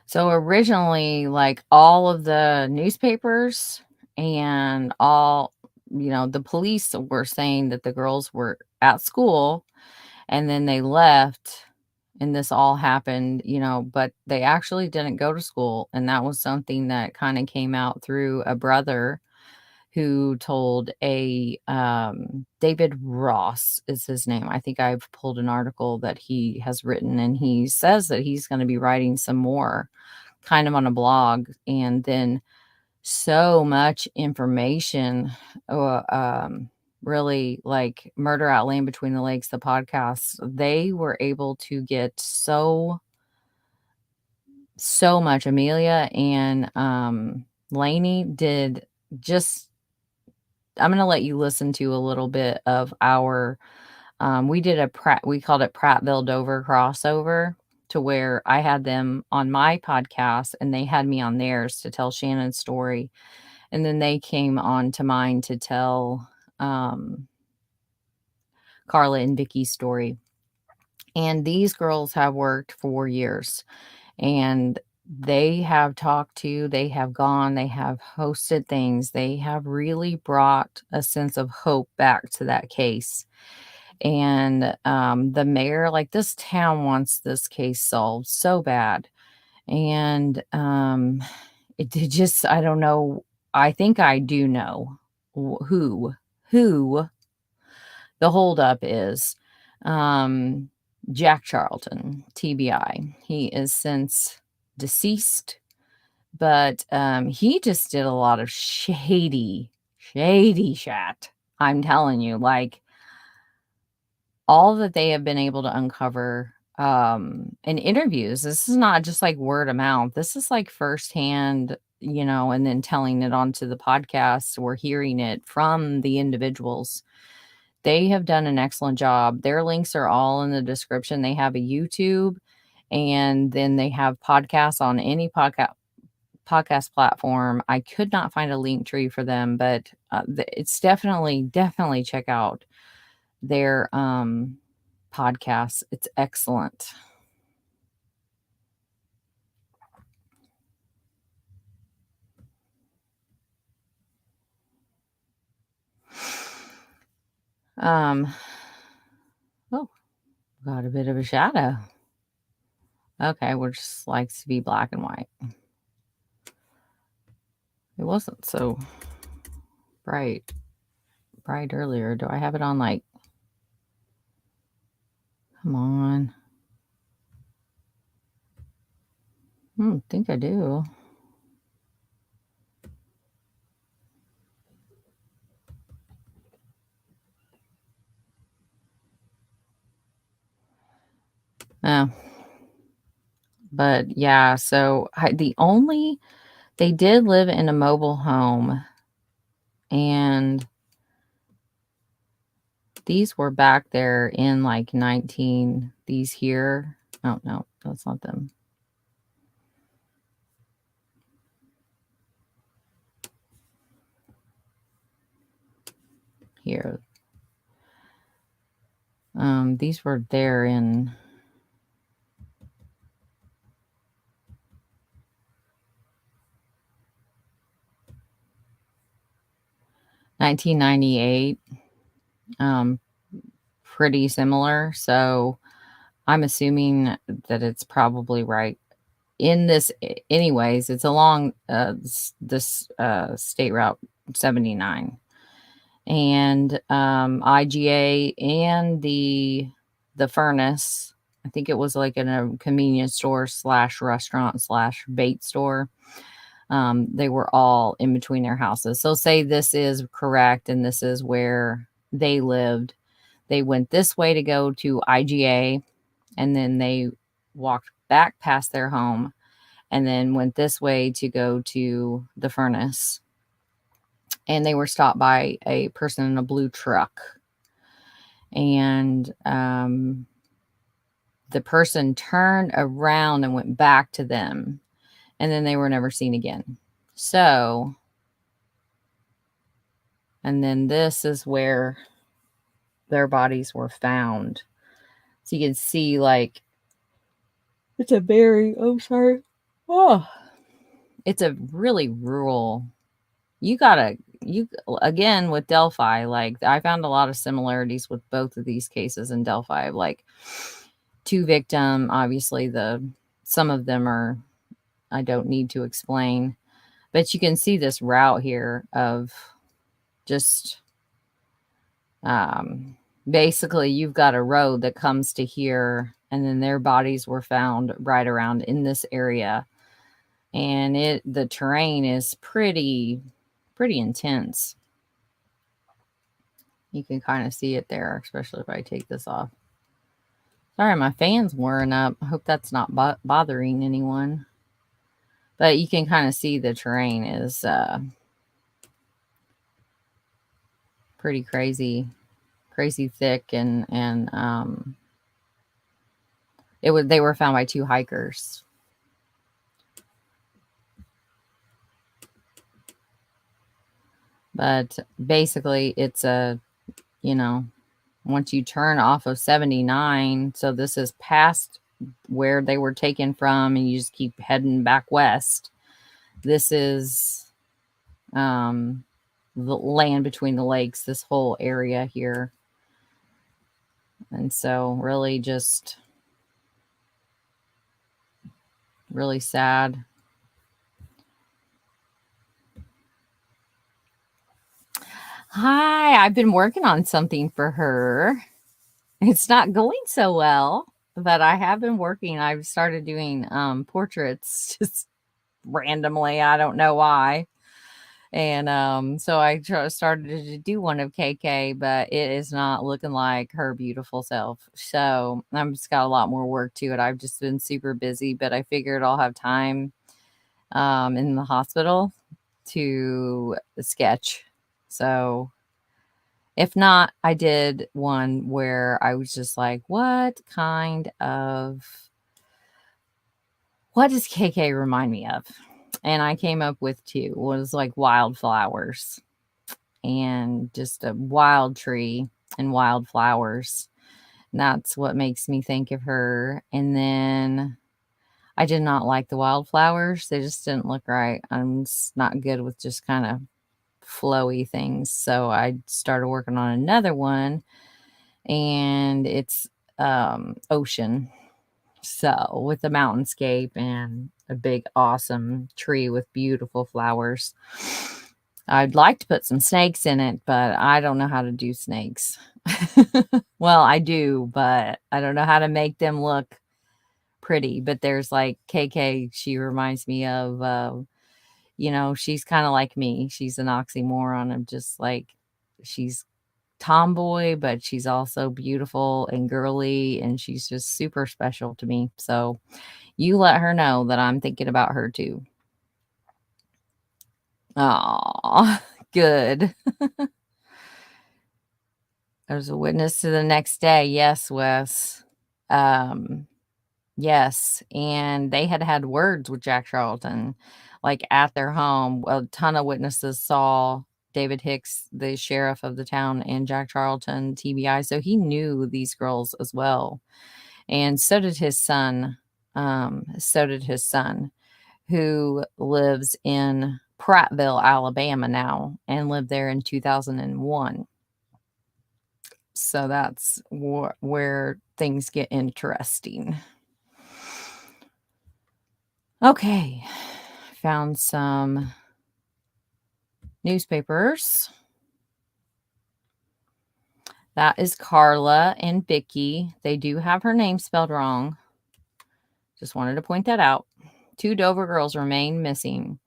S1: So originally, like, all of the newspapers and all, the police were saying that the girls were at school and then they left, and this all happened, but they actually didn't go to school. And that was something that kind of came out through a brother who told David Ross is his name. I think I've pulled an article that he has written, and he says that he's going to be writing some more kind of on a blog. And then so much information, really, like Murder Out Land Between the Lakes, the podcast, they were able to get so much. Amelia and Lainey did just, I'm going to let you listen to a little bit of our, we did we called it Prattville Dover crossover, to where I had them on my podcast and they had me on theirs to tell Shannon's story. And then they came on to mine to tell Carla and Vicky's story. And these girls have worked for years, and they have talked to, they have gone, they have hosted things. They have really brought a sense of hope back to that case. And the mayor, like, this town wants this case solved so bad. And it just, I don't know. I think I do know who the holdup is. Jack Charlton, TBI. He is since deceased, but he just did a lot of shady shit. I'm telling you, like, all that they have been able to uncover and interviews. This is not just like word of mouth. This is like firsthand, and then telling it onto the podcast or hearing it from the individuals. They have done an excellent job. Their links are all in the description. They have a YouTube, and then they have podcasts on any podcast platform. I could not find a link tree for them, but it's definitely check out their podcasts. It's excellent. Oh, got a bit of a shadow. Okay, we're just likes to be black and white. It wasn't so bright earlier. Do I have it on like, come on. I think I do. But yeah, so they did live in a mobile home, and these were back there in like these here. Oh, no, that's not them. Here. These were there in 1998. Pretty similar. So I'm assuming that it's probably right in this. Anyways, it's along this State Route 79. And IGA and the furnace, I think it was like in a convenience store / restaurant / bait store. They were all in between their houses. So say this is correct and this is where they lived. They went this way to go to IGA, and then they walked back past their home and then went this way to go to the furnace. And they were stopped by a person in a blue truck. And the person turned around and went back to them. And then they were never seen again. So, and then this is where their bodies were found. So you can see, like, it's a very, it's a really rural, again, with Delphi, like, I found a lot of similarities with both of these cases in Delphi. Like, 2 victim, obviously some of them are, I don't need to explain, but you can see this route here of just, basically you've got a road that comes to here, and then their bodies were found right around in this area. And the terrain is pretty intense. You can kind of see it there, especially if I take this off. Sorry, my fan's whirring up. I hope that's not bothering anyone. But you can kind of see the terrain is pretty crazy thick, and they were found by 2 hikers. But basically it's once you turn off of 79, so this is past where they were taken from, and you just keep heading back west. This is the land between the lakes, this whole area here. And so really just really sad. Hi, I've been working on something for her. It's not going so well, but I have been working. I've started doing portraits just randomly. I don't know why. And so I started to do one of KK, but it is not looking like her beautiful self. So I've just got a lot more work to it. I've just been super busy, but I figured I'll have time in the hospital to sketch. So if not, I did one where I was just like, what does KK remind me of? And I came up with two. It was like wildflowers and just a wild tree and wildflowers. And that's what makes me think of her. And then I did not like the wildflowers. They just didn't look right. I'm just not good with just kind of flowy things. So I started working on another one, and it's ocean. So with the mountainscape and a big awesome tree with beautiful flowers. I'd like to put some snakes in it, but I don't know how to do snakes. Well, I do, but I don't know how to make them look pretty. But there's like KK, she reminds me of she's kind of like me. She's an oxymoron of just like, she's tomboy, but she's also beautiful and girly, and she's just super special to me. So you let her know that I'm thinking about her too. Aw, good. There's a witness to the next day. Yes, Wes. Yes. And they had words with Jack Charlton, like at their home. A ton of witnesses saw David Hicks, the sheriff of the town, and Jack Charlton, TBI. So he knew these girls as well. And so did his son. Who lives in Prattville, Alabama now, and lived there in 2001. So that's where things get interesting. Okay, found some newspapers. That is Carla and Vicky. They do have her name spelled wrong. Just wanted to point that out. 2 Dover girls remain missing.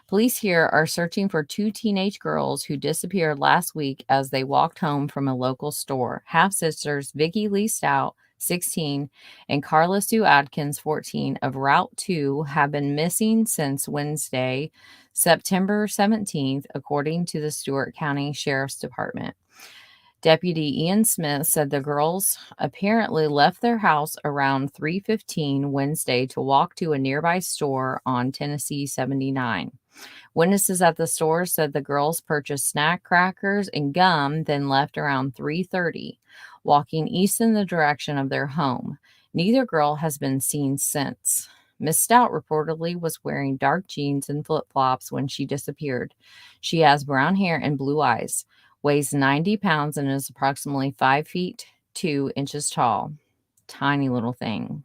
S1: Police here are searching for 2 teenage girls who disappeared last week as they walked home from a local store. Half-sisters Vickie Stout, 16, and Carla Sue Atkins, 14, of Route 2 have been missing since Wednesday, September 17th, according to the Stewart County Sheriff's Department. Deputy Ian Smith said the girls apparently left their house around 3:15 Wednesday to walk to a nearby store on Tennessee 79. Witnesses at the store said the girls purchased snack crackers and gum, then left around 3:30, walking east in the direction of their home. Neither girl has been seen since. Miss Stout reportedly was wearing dark jeans and flip-flops when she disappeared. She has brown hair and blue eyes, weighs 90 pounds, and is approximately 5 feet 2 inches tall. Tiny little thing.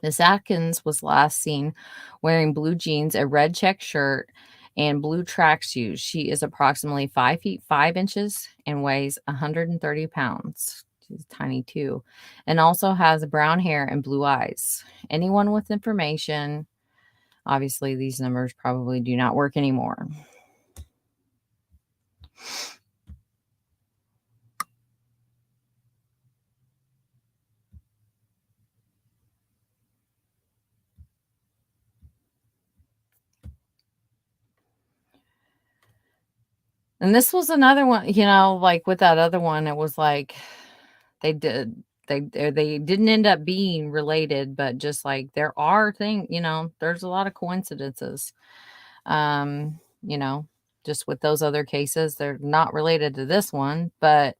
S1: Miss Atkins was last seen wearing blue jeans, a red check shirt, and blue track shoes. She is approximately 5 feet 5 inches and weighs 130 pounds. She's tiny too. And also has brown hair and blue eyes. Anyone with information, obviously these numbers probably do not work anymore. And this was another one, like with that other one, it was like they didn't end up being related, but just like there are things, there's a lot of coincidences. Just with those other cases, they're not related to this one, but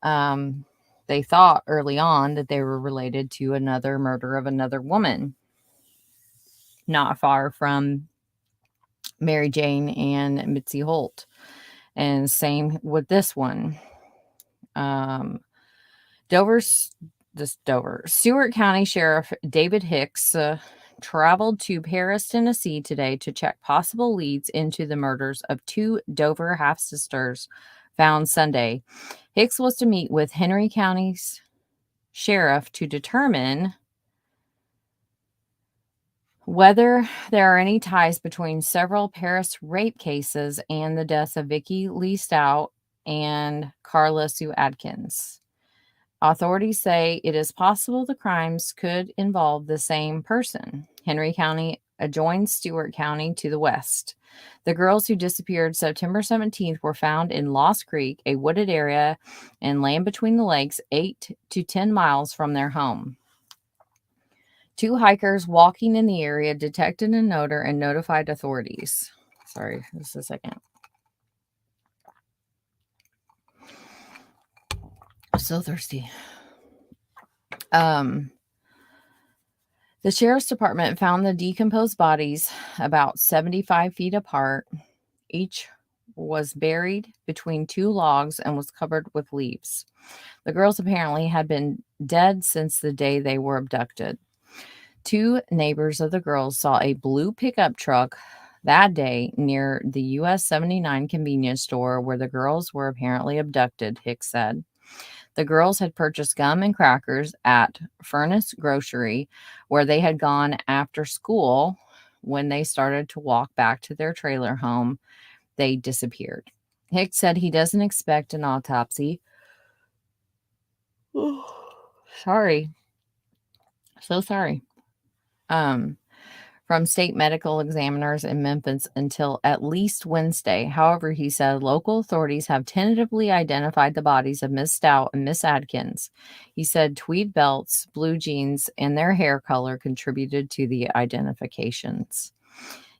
S1: they thought early on that they were related to another murder of another woman, not far from Mary Jane and Mitzi Holt. And same with this one. Stewart County Sheriff David Hicks traveled to Paris, Tennessee today to check possible leads into the murders of 2 Dover half-sisters found Sunday. Hicks was to meet with Henry County's sheriff to determine Whether there are any ties between several Paris rape cases and the deaths of Vickie Stout and Carla Sue Atkins. Authorities say it is possible the crimes could involve the same person. Henry County adjoins Stewart County to the west. The girls who disappeared September 17th were found in Lost Creek, a wooded area and land between the lakes, 8 to 10 miles from their home. 2 hikers walking in the area detected an odor and notified authorities. Sorry, just a second. I'm so thirsty. The sheriff's department found the decomposed bodies about 75 feet apart. Each was buried between 2 logs and was covered with leaves. The girls apparently had been dead since the day they were abducted. 2 neighbors of the girls saw a blue pickup truck that day near the US 79 convenience store where the girls were apparently abducted, Hicks said. The girls had purchased gum and crackers at Furnace Grocery, where they had gone after school. When they started to walk back to their trailer home, they disappeared. Hicks said he doesn't expect an autopsy. Sorry. So sorry. From state medical examiners in Memphis until at least Wednesday. However, he said local authorities have tentatively identified the bodies of Miss Stout and Miss Adkins. He said tweed belts, blue jeans, and their hair color contributed to the identifications.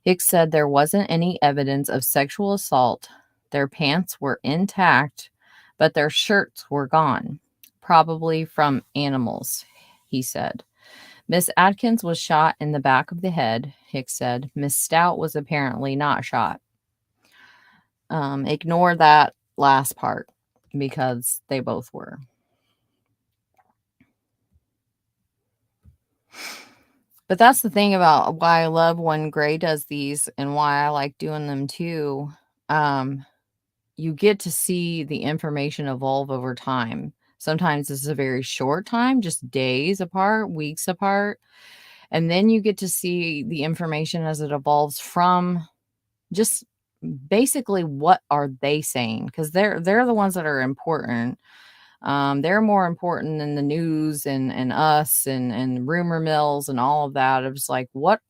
S1: Hicks said there wasn't any evidence of sexual assault. Their pants were intact, but their shirts were gone, probably from animals, he said. Miss Atkins was shot in the back of the head, Hicks said. Miss Stout was apparently not shot. Ignore that last part because they both were. But that's the thing about why I love when Gray does these and why I like doing them too. You get to see the information evolve over time. Sometimes this is a very short time, just days apart, weeks apart. And then you get to see the information as it evolves from just basically what are they saying? Because they're the ones that are important. They're more important than the news and us and rumor mills and all of that. It's like what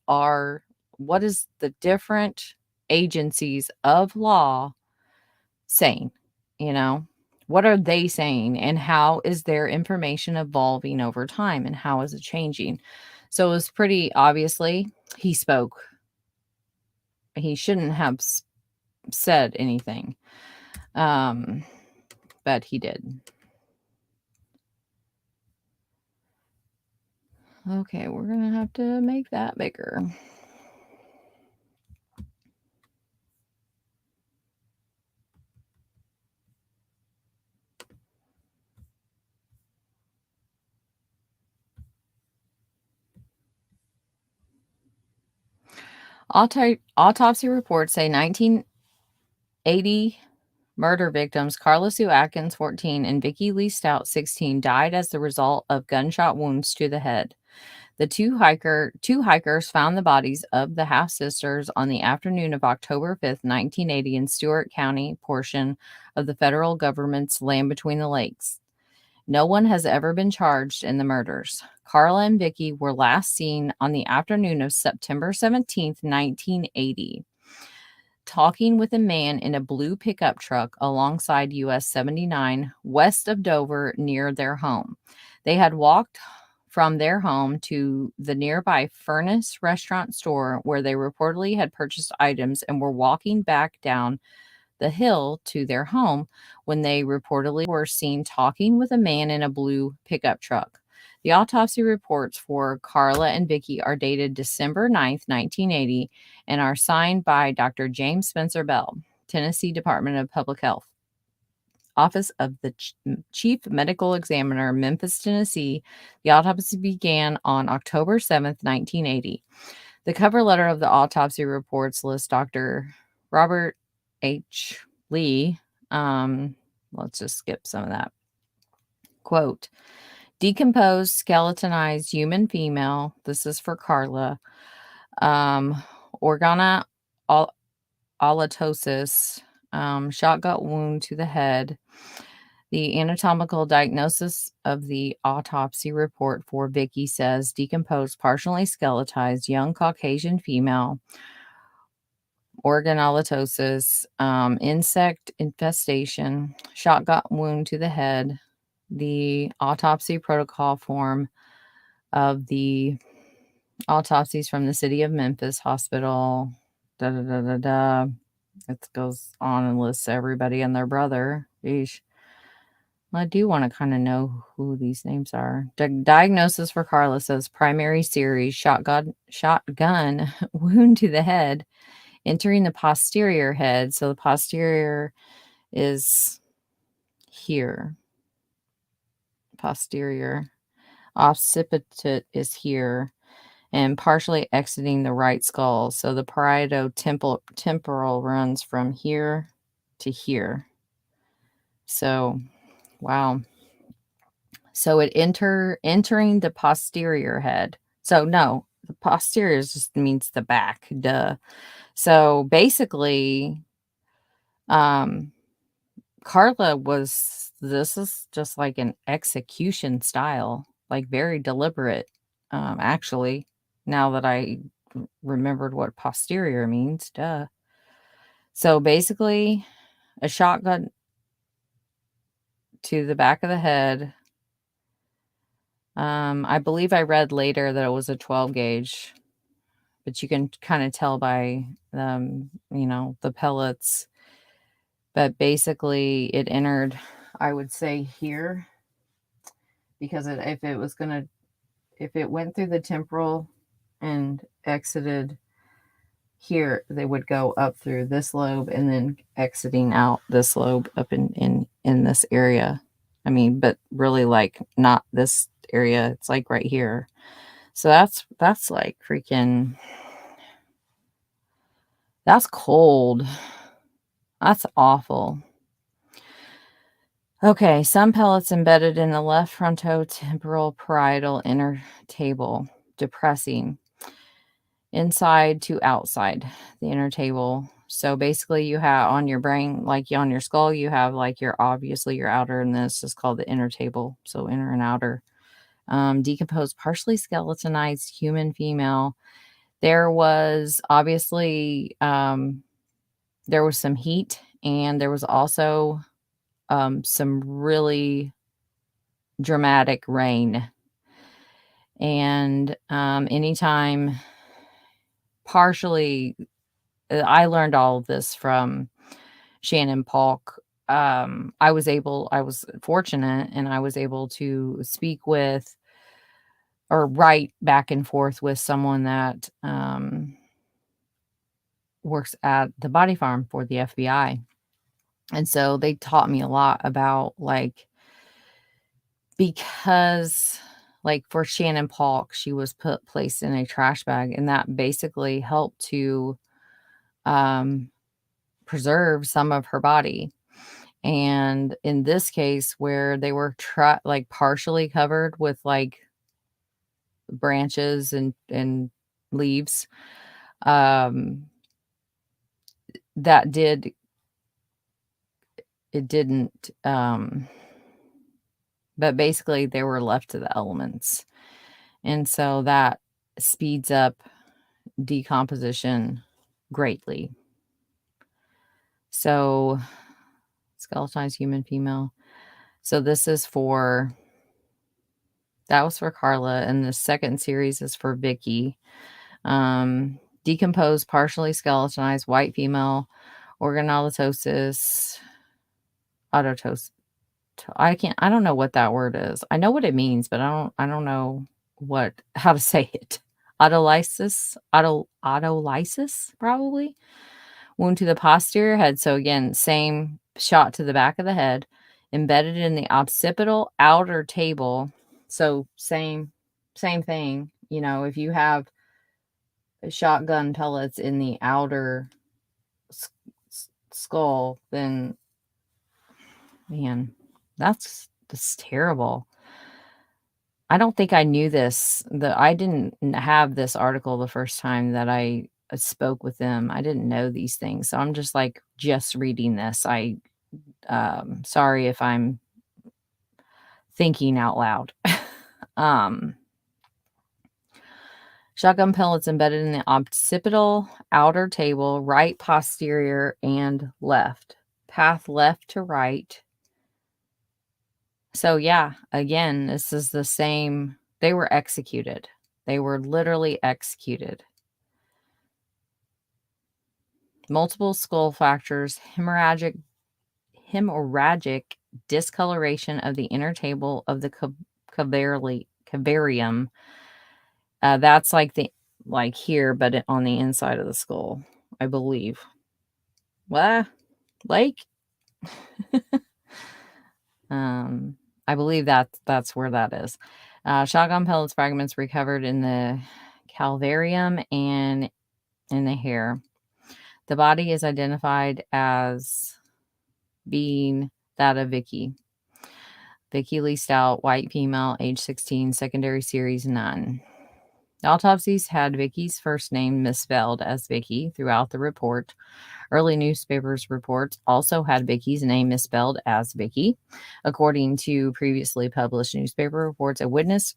S1: is the different agencies of law saying? You know, what are they saying and how is their information evolving over time and how is it changing? So it was pretty obviously he spoke. He shouldn't have said anything, but he did. Okay, we're going to have to make that bigger. Autopsy reports say 1980 murder victims Carla Sue Atkins, 14, and Vickie Stout, 16, died as the result of gunshot wounds to the head. The two hikers found the bodies of the half-sisters on the afternoon of October 5th, 1980 in Stewart County portion of the federal government's land between the lakes. No one has ever been charged in the murders. Carla and Vickie were last seen on the afternoon of September 17th, 1980, talking with a man in a blue pickup truck alongside US 79 west of Dover near their home. They had walked from their home to the nearby Furnace restaurant store where they reportedly had purchased items and were walking back down the hill to their home when they reportedly were seen talking with a man in a blue pickup truck. The autopsy reports for Carla and Vickie are dated December 9th, 1980, and are signed by Dr. James Spencer Bell, Tennessee Department of Public Health, Office of the Chief Medical Examiner, Memphis, Tennessee. The autopsy began on October 7th, 1980. The cover letter of the autopsy reports lists Dr. Robert H. Lee. Let's just skip some of that. Quote, decomposed, skeletonized human female. This is for Carla. Organa alitosis, shotgun wound to the head. The anatomical diagnosis of the autopsy report for Vicky says decomposed, partially skeletized young Caucasian female, organolitosis, insect infestation, shotgun wound to the head. The autopsy protocol form of the autopsies from the city of Memphis hospital. It goes on and lists everybody and their brother. Yeesh. I do want to kind of know who these names are. Diagnosis for Carla says primary series shotgun wound to the head, entering the posterior head. So the posterior is here. Posterior. Occipital is here. And partially exiting the right skull. So the parieto temporal runs from here to here. So, wow. So it entering the posterior head. So no, the posterior just means the back. Duh. So basically, Carla this is just like an execution style, like very deliberate, actually, now that I remembered what posterior means. Duh. So basically, a shotgun to the back of the head. I believe I read later that it was a 12 gauge, but you can kind of tell by, the pellets. But basically, it entered, I would say, here, because if it went through the temporal and exited here, they would go up through this lobe and then exiting out this lobe up in this area. I mean, but really like not this area. It's like right here. So that's like freaking, that's cold. That's awful. Okay, some pellets embedded in the left frontotemporal parietal inner table, depressing inside to outside the inner table. So basically you have on your brain, like on your skull, you have like obviously your outer, and this is called the inner table. So inner and outer. Decomposed, partially skeletonized human female. There was obviously, there was some heat, and there was also some really dramatic rain. And anytime partially, I learned all of this from Shannon Polk. I was fortunate, and I was able to speak with or write back and forth with someone that works at the body farm for the FBI. And so they taught me a lot about because for Shannon Polk, she was placed in a trash bag, and that basically helped to preserve some of her body. And in this case, where they were partially covered with branches and leaves, that didn't but basically they were left to the elements, and so that speeds up decomposition greatly. So skeletonized human female. So that was for Carla, and the second series is for Vicky. Decomposed, partially skeletonized white female, organolitosis, autopsy. I don't know what that word is. I know what it means, but I don't know how to say it. Autolysis, probably. Wound to the posterior head. So again, same shot to the back of the head, embedded in the occipital outer table. So same thing. If you have shotgun pellets in the outer skull, then man, that's terrible. I don't think I knew this. I didn't have this article the first time that I spoke with them. I didn't know these things. So I'm just like, just reading this. Sorry if I'm thinking out loud. Shotgun pellets embedded in the occipital, outer table, right posterior, and left. Path left to right. So yeah, again, this is the same. They were executed. They were literally executed. Multiple skull fractures, hemorrhagic discoloration of the inner table of the cavarium. That's like here, but on the inside of the skull, I believe. What? Like? I believe that's where that is. Shotgun pellets fragments recovered in the calvarium and in the hair. The body is identified as being that of Vickie Lee Stout, white female, age 16, secondary series none. The autopsies had Vickie's first name misspelled as Vicky throughout the report. Early newspapers reports also had Vickie's name misspelled as Vicky. According to previously published newspaper reports, a witness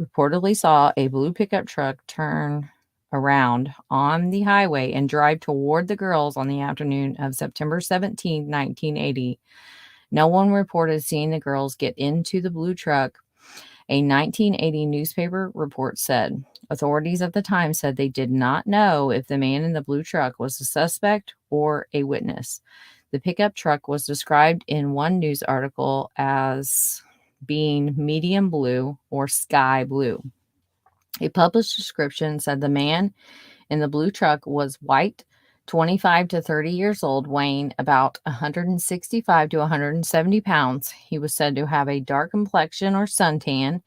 S1: reportedly saw a blue pickup truck turn around on the highway and drive toward the girls on the afternoon of September 17, 1980. No one reported seeing the girls get into the blue truck. A 1980 newspaper report said authorities at the time said they did not know if the man in the blue truck was a suspect or a witness. The pickup truck was described in one news article as being medium blue or sky blue. A published description said the man in the blue truck was white, 25 to 30 years old, weighing about 165 to 170 pounds. He was said to have a dark complexion or suntan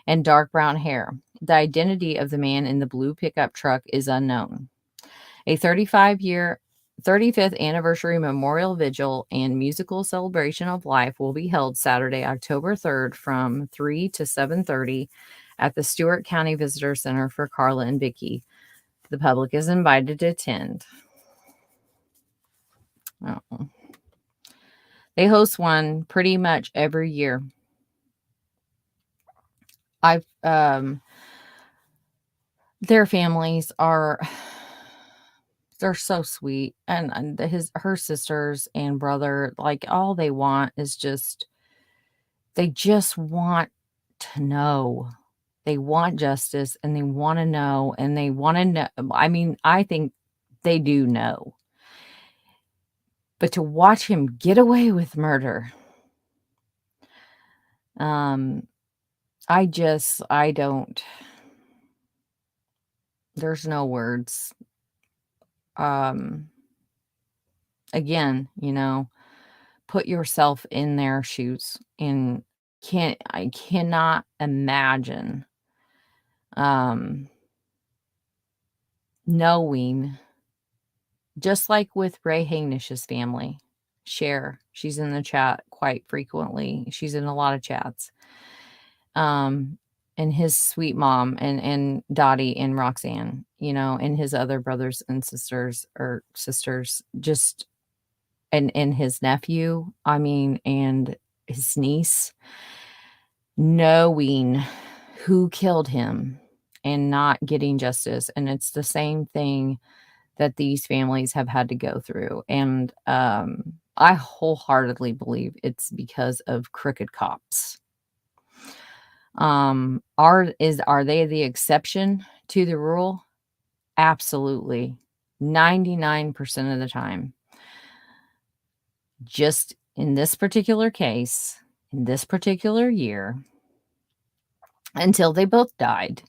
S1: and dark brown hair. The identity of the man in the blue pickup truck is unknown. A 35th anniversary memorial vigil and musical celebration of life will be held Saturday, October 3rd from 3 to 7:30 at the Stewart County Visitor Center for Carla and Vicky. The public is invited to attend. Oh. They host one pretty much every year. Their families they're so sweet, and her sisters and brother, like, all they want is they just want to know. They want justice, and they want to know, and they want to know. I mean, I think they do know. But to watch him get away with murder, I don't, there's no words. Again, put yourself in their shoes, and I cannot imagine, knowing, just like with Ray Hagnish's family, Cher, she's in the chat quite frequently. She's in a lot of chats. And his sweet mom and Dottie and Roxanne, and his other brothers and sisters, just, and his nephew, and his niece, knowing who killed him and not getting justice. And it's the same thing that these families have had to go through. And I wholeheartedly believe it's because of crooked cops. Are they the exception to the rule? Absolutely. 99% of the time. Just in this particular case, in this particular year, until they both died,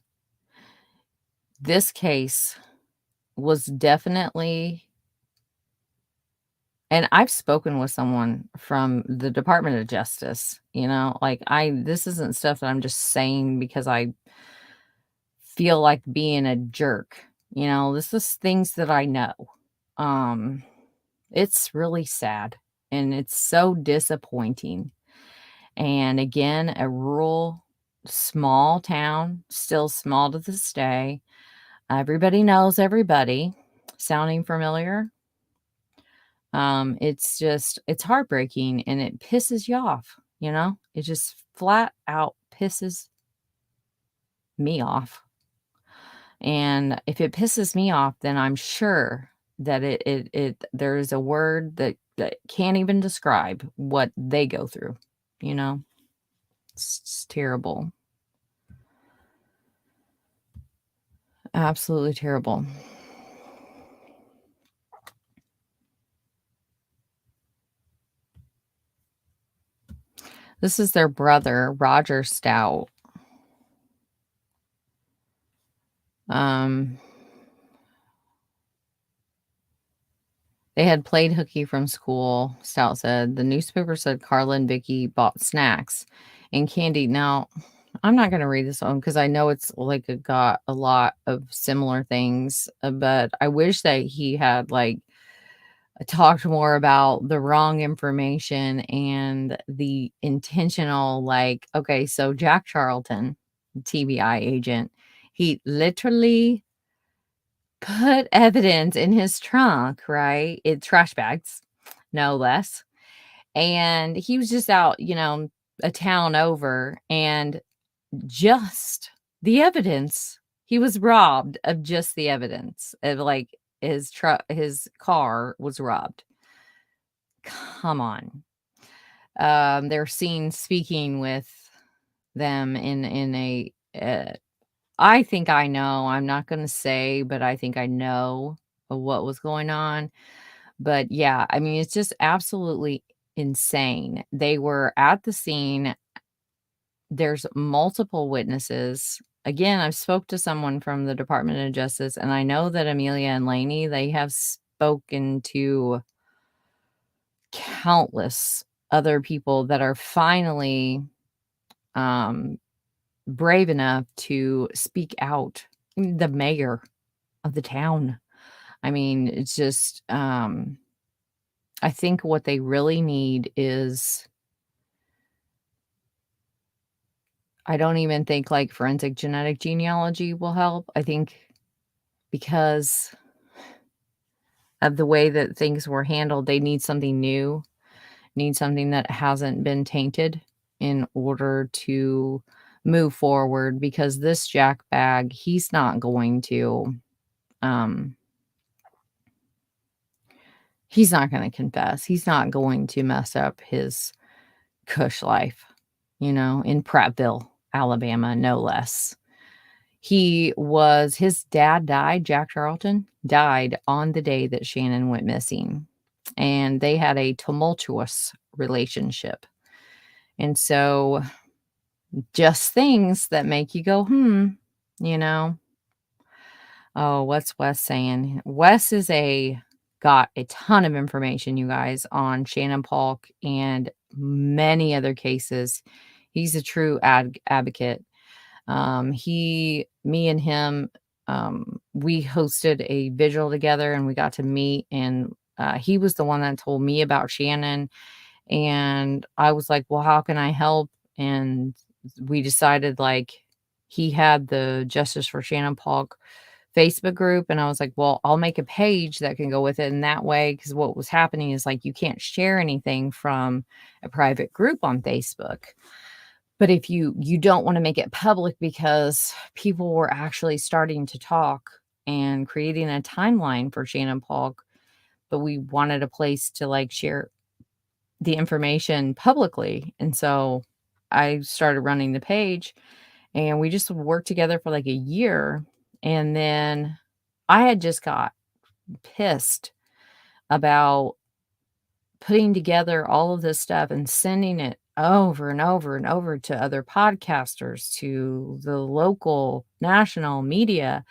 S1: this case was definitely, and I've spoken with someone from the Department of Justice, this isn't stuff that I'm just saying because I feel like being a jerk. This is things that I know. It's really sad, and it's so disappointing. And again, a rural small town, still small to this day. Everybody knows everybody. Sounding familiar? It's heartbreaking and it pisses you off, you know? It just flat out pisses me off. And if it pisses me off, then I'm sure that there is a word that can't even describe what they go through, you know? It's terrible. Absolutely terrible. This is their brother, Roger Stout. They had played hooky from school, Stout said. The newspaper said Carla and Vicky bought snacks and candy. Now, I'm not going to read this one because I know it's like it got a lot of similar things, but I wish that he had like talked more about the wrong information and the intentional, like, okay, so Jack Charlton, TBI agent, he literally put evidence in his trunk, right? Trash bags, no less. And he was just out, you know, a town over, and just the evidence, he was robbed of just the evidence of like his car was robbed. Come on. They're seen speaking with them in a I think I know. I'm not going to say, but I think I know of what was going on. But yeah, I mean, it's just absolutely insane. They were at the scene. There's multiple witnesses. Again, I've spoke to someone from the Department of Justice, and I know that Amelia and Lainey, they have spoken to countless other people that are finally brave enough to speak out. The mayor of the town. I mean, it's just, I think what they really need is, I don't even think like forensic genetic genealogy will help. I think because of the way that things were handled, they need something new, need something that hasn't been tainted in order to move forward, because this Jack bag, he's not going to, he's not going to confess. He's not going to mess up his cush life, you know, in Prattville, Alabama, no less. His dad died, Jack Charlton, died on the day that Shannon went missing. And they had a tumultuous relationship. And so just things that make you go, you know. Oh, what's Wes saying? Wes got a ton of information, you guys, on Shannon Polk and many other cases. He's a true advocate. Me and him, we hosted a vigil together and we got to meet, and he was the one that told me about Shannon, and I was like, well, how can I help? And we decided, like, he had the Justice for Shannon Polk Facebook group, and I was like, well, I'll make a page that can go with it. And that way, because what was happening is, like, you can't share anything from a private group on Facebook. But if you don't want to make it public, because people were actually starting to talk and creating a timeline for Shannon Polk, but we wanted a place to like share the information publicly. And so I started running the page, and we just worked together for like a year. And then I had just got pissed about putting together all of this stuff and sending it over and over and over to other podcasters, to the local national media,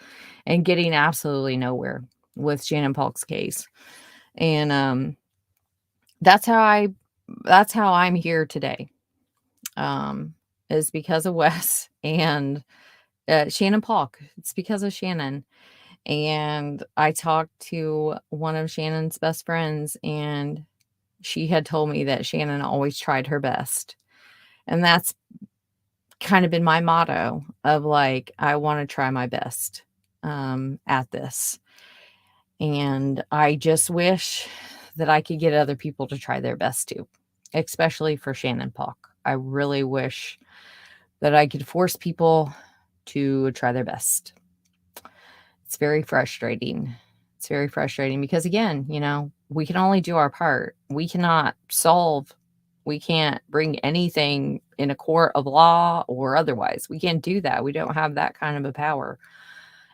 S1: and getting absolutely nowhere with Shannon Polk's case. And that's how I'm here today. Is because of Wes and Shannon Polk. It's because of Shannon. And I talked to one of Shannon's best friends, and she had told me that Shannon always tried her best. And that's kind of been my motto of like, I want to try my best at this. And I just wish that I could get other people to try their best too, especially for Shannon Polk. I really wish that I could force people to try their best. It's very frustrating. It's very frustrating because, again, you know, we can only do our part. We cannot we can't bring anything in a court of law or otherwise. We can't do that. We don't have that kind of a power.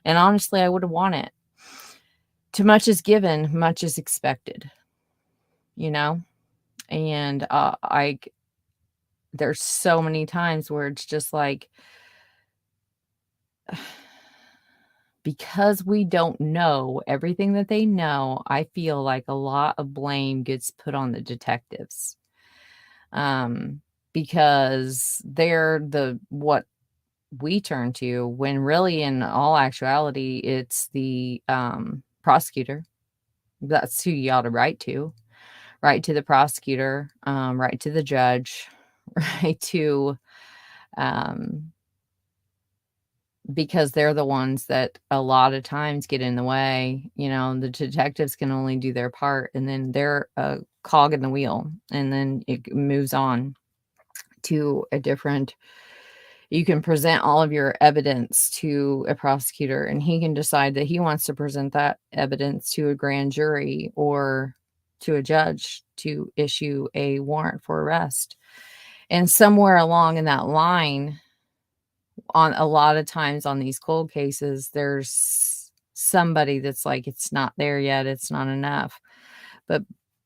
S1: And honestly, I would have wanted it. Too much is given, much is expected, you know? And there's so many times where it's just like, because we don't know everything that they know, I feel like a lot of blame gets put on the detectives. Because they're what we turn to, when really in all actuality, it's the prosecutor. That's who you ought to write to. Write to the prosecutor, write to the judge, write to because they're the ones that a lot of times get in the way. You know, the detectives can only do their part, and then they're a cog in the wheel, and then it moves on to a different. You can present all of your evidence to a prosecutor, and he can decide that he wants to present that evidence to a grand jury or to a judge to issue a warrant for arrest. And somewhere along in that line, on a lot of times on these cold cases, there's somebody that's like, it's not there yet, it's not enough. But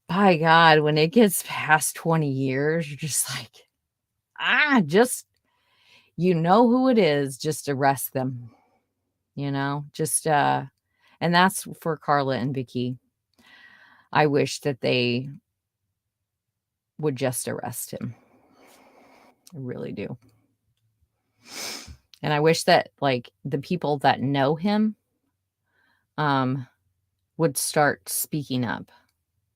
S1: by God, when it gets past 20 years, you're just like, just, you know who it is, just arrest them, you know, just, and that's for Carla and Vicky. I wish that they would just arrest him. I really do. And I wish that, like, the people that know him would start speaking up.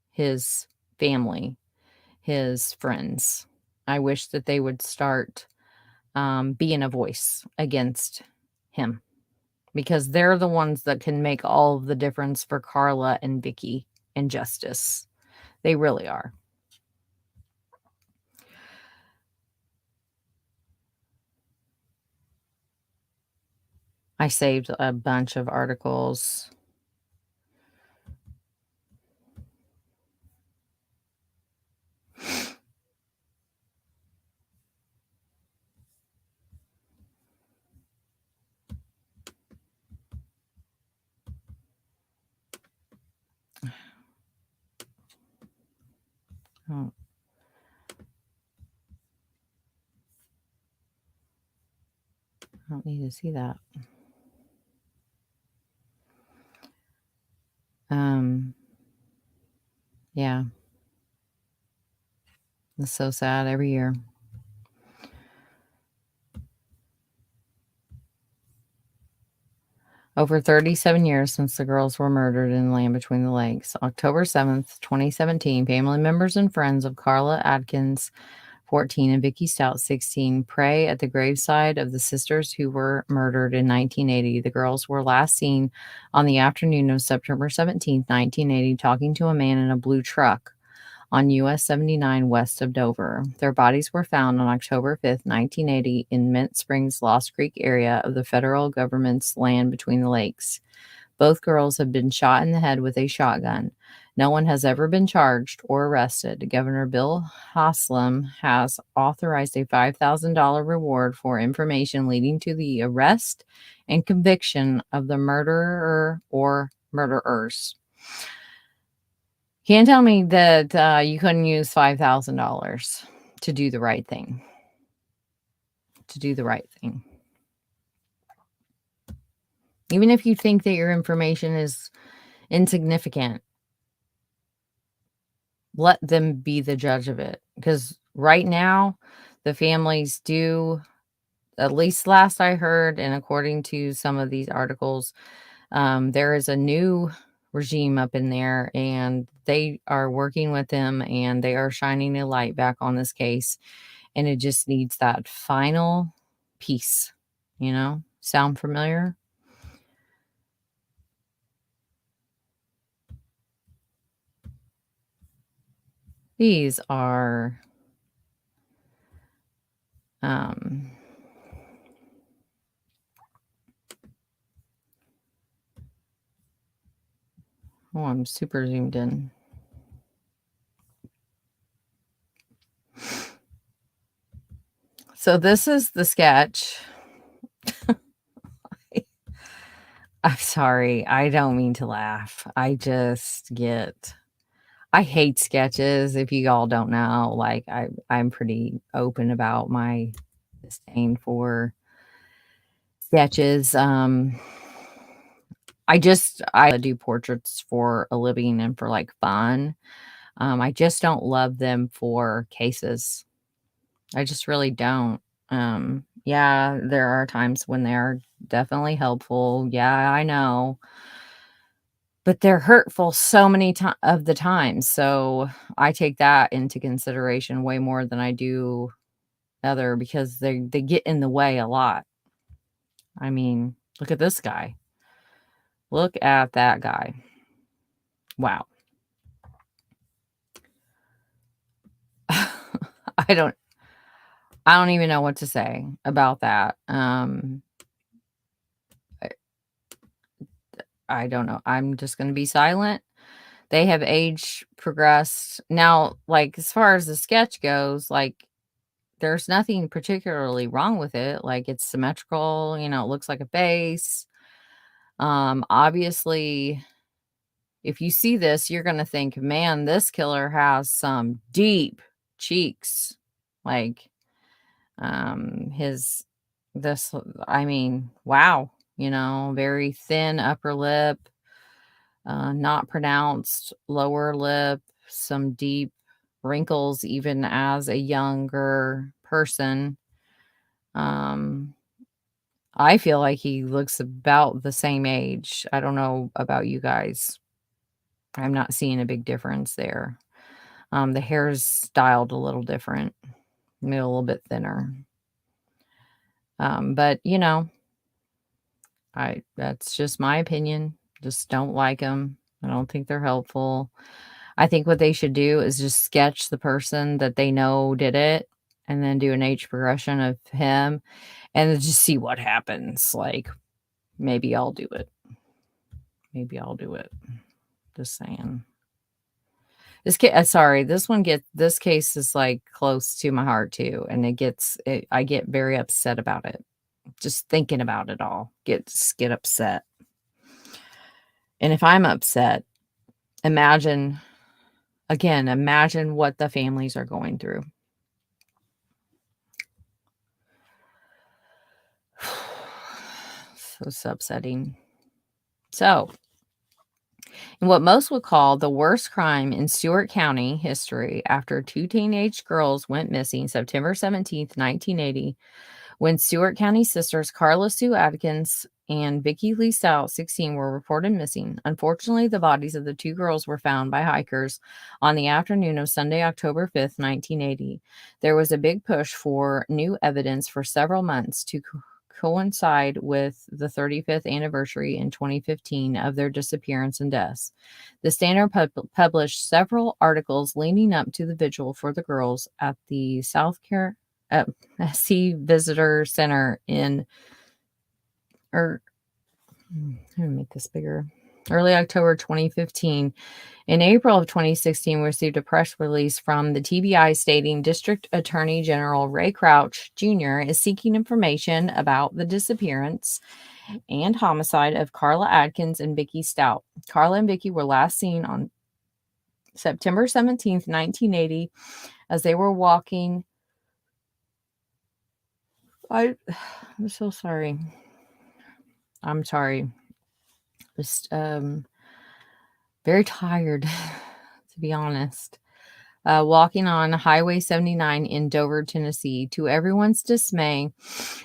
S1: His family, his friends. I wish that they would start being a voice against him, because they're the ones that can make all of the difference for Carla and Vicky in justice. They really are. I saved a bunch of articles. Oh. I don't need to see that. Yeah. It's so sad every year. Over 37 years since the girls were murdered in the land between the lakes. October 7th, 2017, family members and friends of Carla Atkins, 14, and Vickie Stout, 16, pray at the graveside of the sisters who were murdered in 1980. The girls were last seen on the afternoon of September 17th, 1980, talking to a man in a blue truck on US 79 west of Dover. Their bodies were found on October 5th, 1980 in Mint Springs, Lost Creek area of the federal government's land between the lakes. Both girls have been shot in the head with a shotgun. No one has ever been charged or arrested. Governor Bill Haslam has authorized a $5,000 reward for information leading to the arrest and conviction of the murderer or murderers. Can't tell me that you couldn't use $5,000 to do the right thing. To do the right thing. Even if you think that your information is insignificant, let them be the judge of it. Because right now, the families do, at least last I heard, and according to some of these articles, there is a new regime up in there, and they are working with them, and they are shining a light back on this case. And it just needs that final peace. You know, sound familiar? These are oh, I'm super zoomed in. So this is the sketch. I'm sorry. I don't mean to laugh. I hate sketches. If you all don't know, like I'm pretty open about my disdain for sketches. I do portraits for a living and for like fun. I just don't love them for cases. I just really don't. Yeah, there are times when they are definitely helpful. Yeah, I know. But they're hurtful so many of the times. So I take that into consideration way more than I do other, because they get in the way a lot. I mean, look at this guy. Look at that guy. Wow. I don't even know what to say about that. I don't know. I'm just going to be silent. They have age progressed. Now, like, as far as the sketch goes, like, there's nothing particularly wrong with it. Like, it's symmetrical, you know, it looks like a face. Obviously, if you see this, you're going to think, man, this killer has some deep cheeks. Like, wow, you know, very thin upper lip, not pronounced lower lip, some deep wrinkles, even as a younger person. I feel like he looks about the same age. I don't know about you guys. I'm not seeing a big difference there. The hair is styled a little different, maybe a little bit thinner. But you know, that's just my opinion. Just don't like them. I don't think they're helpful. I think what they should do is just sketch the person that they know did it, and then do an age progression of him, and then just see what happens. Like, maybe I'll do it. Maybe I'll do it. Just saying. This case is like close to my heart too, and I get very upset about it. Just thinking about it all, get upset. And if I'm upset, imagine what the families are going through. So it's upsetting. So, in what most would call the worst crime in Stewart County history, after two teenage girls went missing September 17th, 1980, when Stewart County sisters Carla Sue Atkins and Vickie Stout, 16, were reported missing. Unfortunately, the bodies of the two girls were found by hikers on the afternoon of Sunday, October 5th, 1980. There was a big push for new evidence for several months to coincide with the 35th anniversary in 2015 of their disappearance and deaths. The Standard published several articles leading up to the vigil for the girls at the Sea Visitor Center let me make this bigger. Early October 2015. In April of 2016, we received a press release from the TBI stating District Attorney General Ray Crouch Jr. is seeking information about the disappearance and homicide of Carla Atkins and Vickie Stout. Carla and Vickie were last seen on September 17th, 1980, as they were walking. I'm so sorry. I'm sorry. Just very tired, to be honest. Walking on Highway 79 in Dover, Tennessee. To everyone's dismay,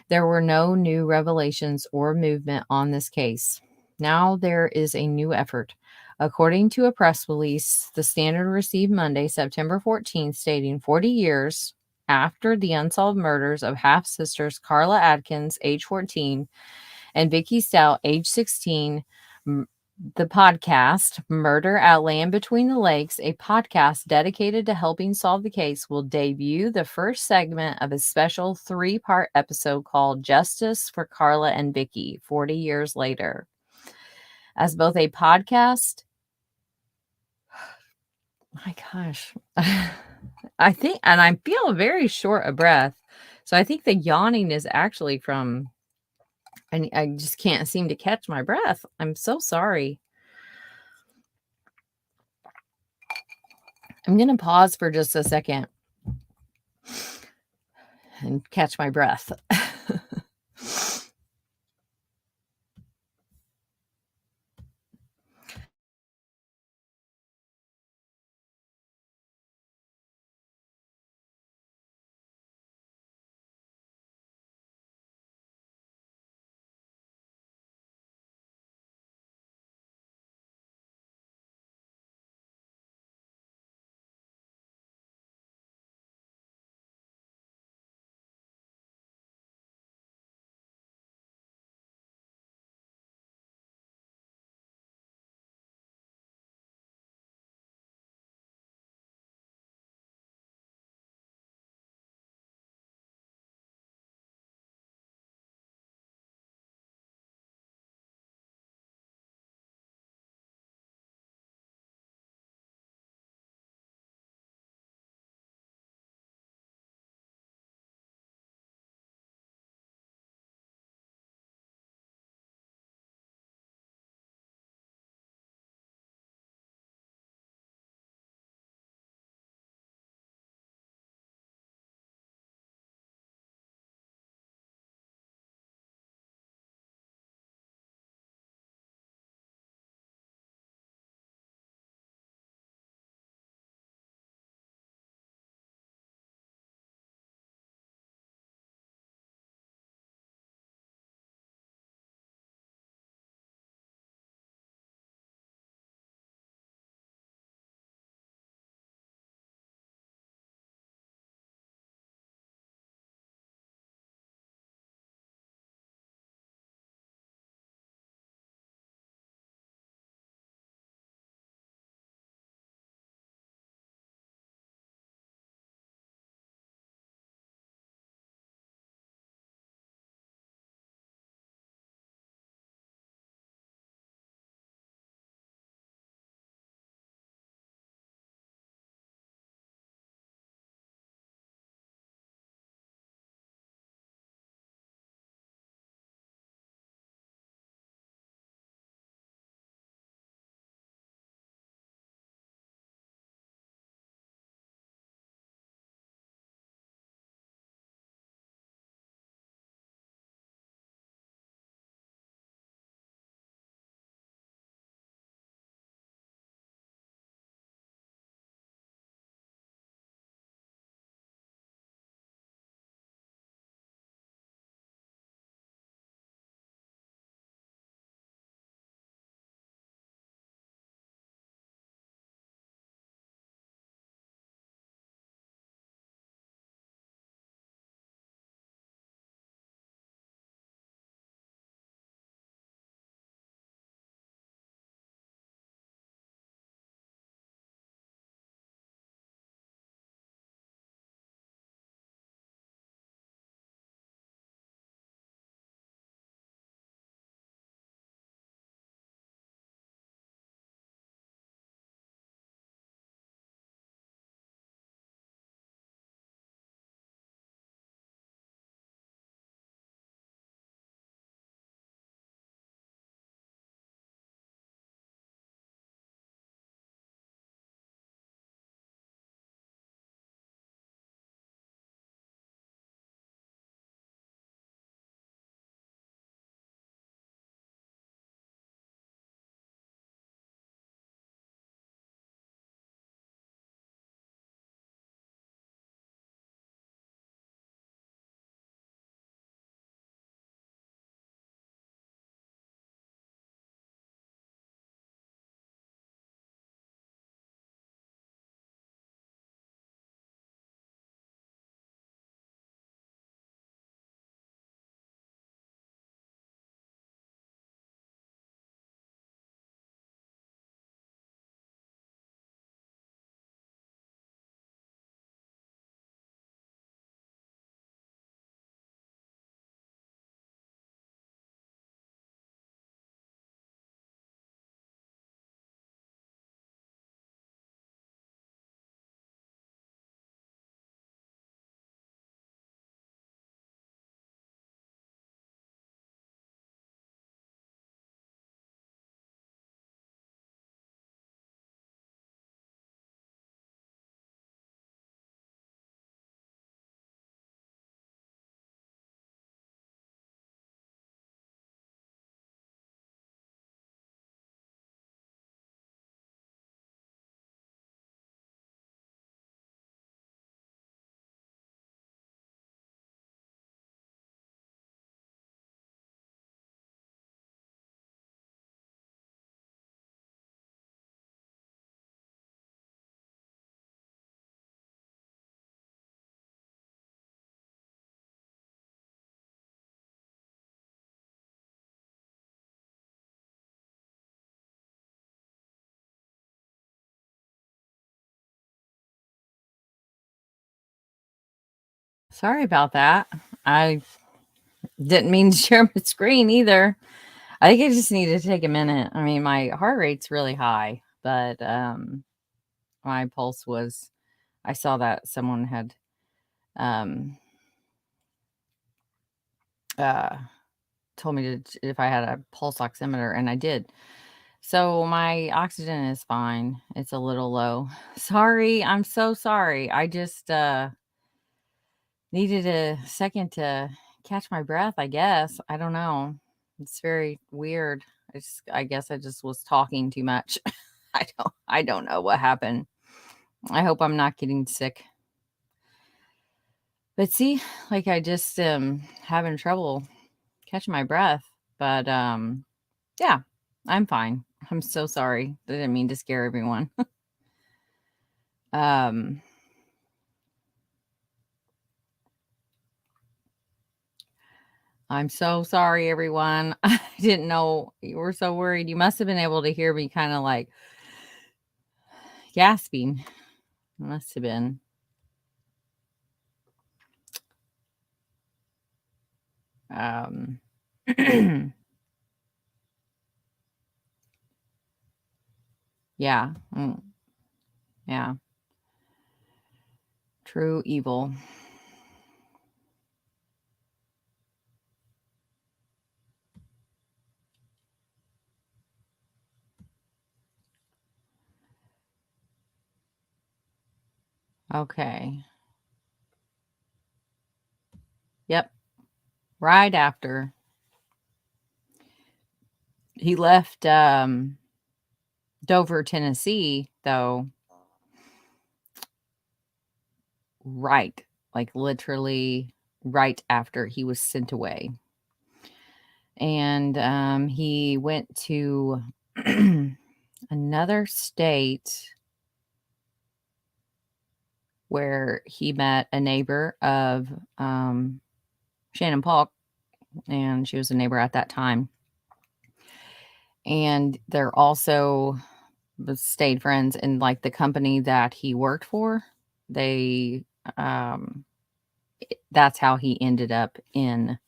S1: there were no new revelations or movement on this case. Now there is a new effort. According to a press release, the Standard received Monday, September 14th, stating 40 years after the unsolved murders of half-sisters Carla Atkins, age 14, and Vickie Stout, age 16, the podcast Murder at Land Between the Lakes, a podcast dedicated to helping solve the case, will debut the first segment of a special 3-part episode called Justice for Carla and Vickie, 40 years later. As both a podcast, my gosh, I think, and I feel very short of breath, so I think the yawning is actually from, and I just can't seem to catch my breath. I'm so sorry. I'm going to pause for just a second and catch my breath. Sorry about that. I didn't mean to share my screen either. I think I just need to take a minute. I mean, my heart rate's really high, but my pulse was, I saw that someone had told me to, if I had a pulse oximeter, and I did. So my oxygen is fine. It's a little low. Sorry. I'm so sorry. I just needed a second to catch my breath, I guess. I don't know. It's very weird. I guess I just was talking too much. I don't know what happened. I hope I'm not getting sick. But see, like I just having trouble catching my breath. But yeah, I'm fine. I'm so sorry. I didn't mean to scare everyone. I'm so sorry, everyone. I didn't know you were so worried. You must have been able to hear me kind of like gasping. Must have been. Yeah. Yeah. True evil. Okay. Yep. Right after he left Dover, Tennessee, though, right, like literally right after he was sent away. And he went to another state where he met a neighbor of Shannon Polk, and she was a neighbor at that time. And they're also stayed friends, and like the company that he worked for, they that's how he ended up in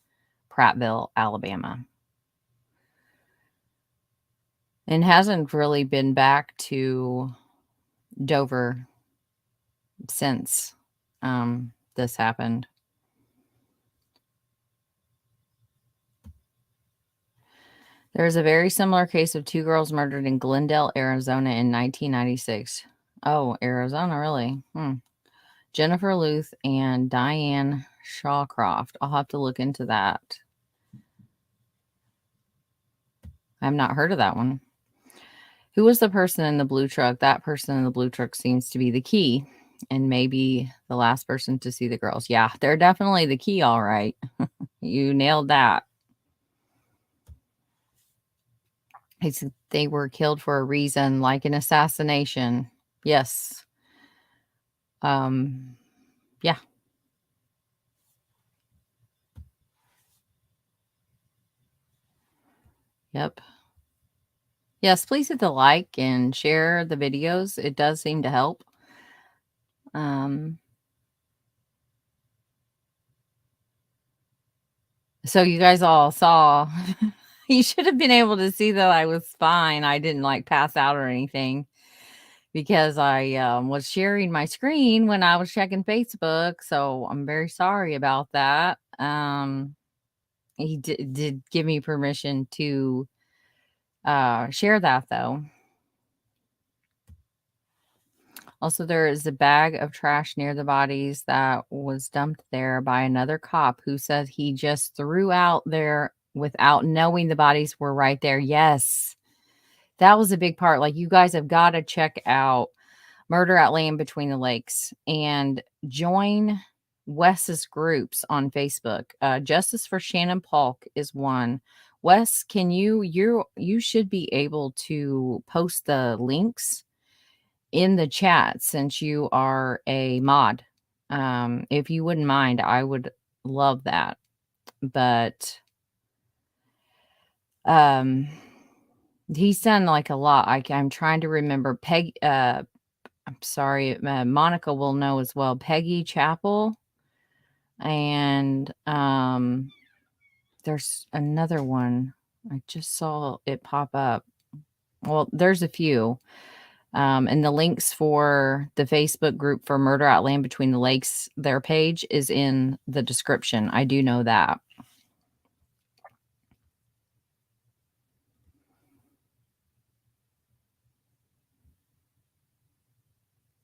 S1: Prattville, Alabama, and hasn't really been back to Dover since this happened. There's a very similar case of 2 girls murdered in Glendale, Arizona in 1996. Oh, Arizona, really? Jennifer Luth and Diane Shawcroft. I'll have to look into that. I've not heard of that one. Who was the person in the blue truck? That person in the blue truck seems to be the key, and maybe the last person to see the girls. Yeah, they're definitely the key, all right. You nailed that. They were killed for a reason, like an assassination. Yes. Yeah. Yep. Yes, please hit the like and share the videos. It does seem to help. So you guys all saw, you should have been able to see that I was fine. I didn't like pass out or anything, because I was sharing my screen when I was checking Facebook. So I'm very sorry about that. He did give me permission to share that, though. Also, there is a bag of trash near the bodies that was dumped there by another cop who said he just threw out there without knowing the bodies were right there. Yes, that was a big part. Like, you guys have got to check out Murder at Land Between the Lakes and join Wes's groups on Facebook. Justice for Shannon Polk is one. Wes, can you should be able to post the links in the chat, since you are a mod. If you wouldn't mind, I would love that. But he's done like a lot. I'm trying to remember. I'm sorry, Monica will know as well. Peggy Chapel. And there's another one. I just saw it pop up. Well, there's a few. And the links for the Facebook group for Murder Out Land Between the Lakes, their page is in the description. I do know that.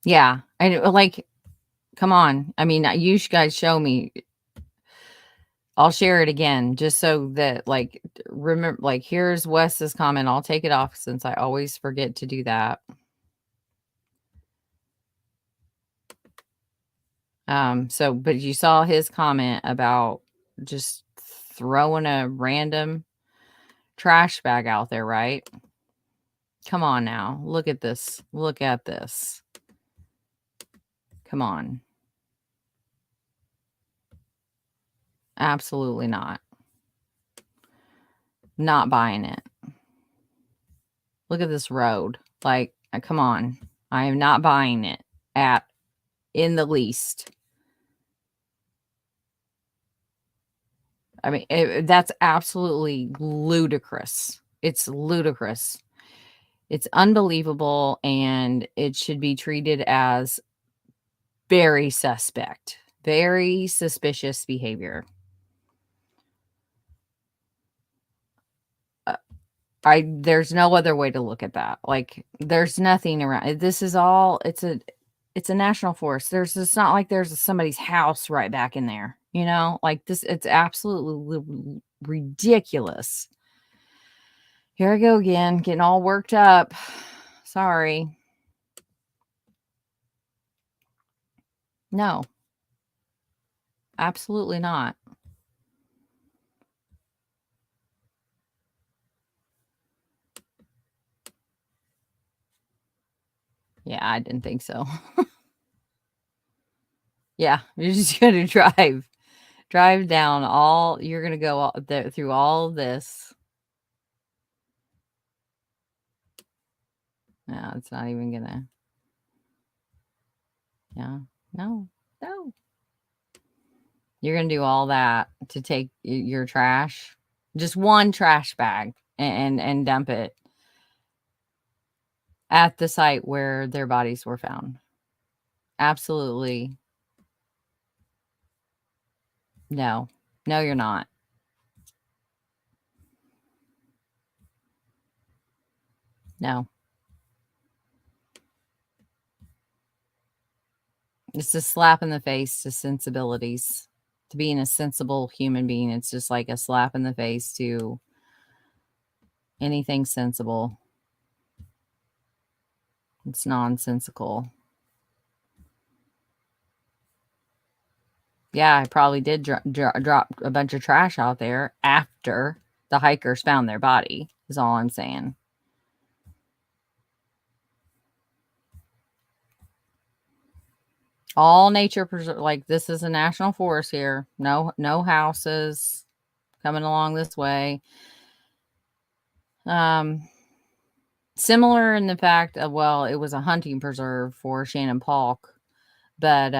S1: Yeah. I like, come on. I mean, you guys show me. I'll share it again just so that, like, remember, like, here's Wes's comment. I'll take it off since I always forget to do that. So, but you saw his comment about just throwing a random trash bag out there, right? Come on now. Look at this. Look at this. Come on. Absolutely not. Not buying it. Look at this road. Like, come on. I am not buying it in the least. I mean, that's absolutely ludicrous. It's ludicrous. It's unbelievable, and it should be treated as very suspect, very suspicious behavior. There's no other way to look at that. Like, there's nothing around. This is all, it's a national forest. It's not like there's somebody's house right back in there, you know, like this. It's absolutely ridiculous. Here I go again, getting all worked up. Sorry. No. Absolutely not. Yeah, I didn't think so. Yeah, you're just going to drive down all, you're going to go through all of this. No, it's not even going to. Yeah, no. You're going to do all that to take your trash, just one trash bag, and dump it at the site where their bodies were found. Absolutely. No, you're not. No. It's a slap in the face to sensibilities, to being a sensible human being. It's just like a slap in the face to anything sensible. It's nonsensical. Yeah, I probably did drop a bunch of trash out there after the hikers found their body, is all I'm saying. All nature preserve, like, this is a national forest here. No houses coming along this way. Similar in the fact of, well, it was a hunting preserve for Shannon Polk, but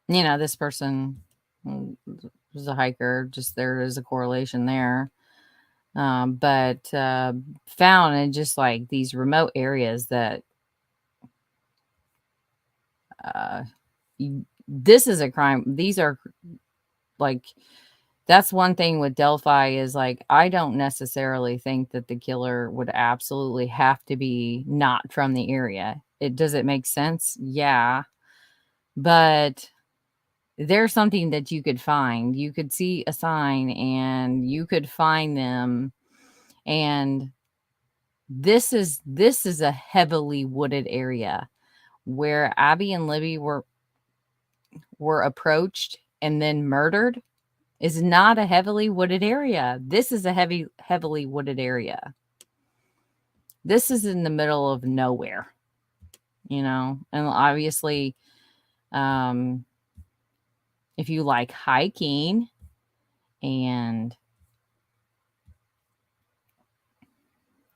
S1: you know, this person was a hiker. Just there is a correlation there. But found in just like these remote areas that this is a crime. These are like, that's one thing with Delphi is, like, I don't necessarily think that the killer would absolutely have to be not from the area. Does it make sense? Yeah. But there's something that you could find. You could see a sign and you could find them. And this is a heavily wooded area where Abby and Libby were approached and then murdered. Is not a heavily wooded area. This is a heavily wooded area. This is in the middle of nowhere, you know, and obviously, if you like hiking and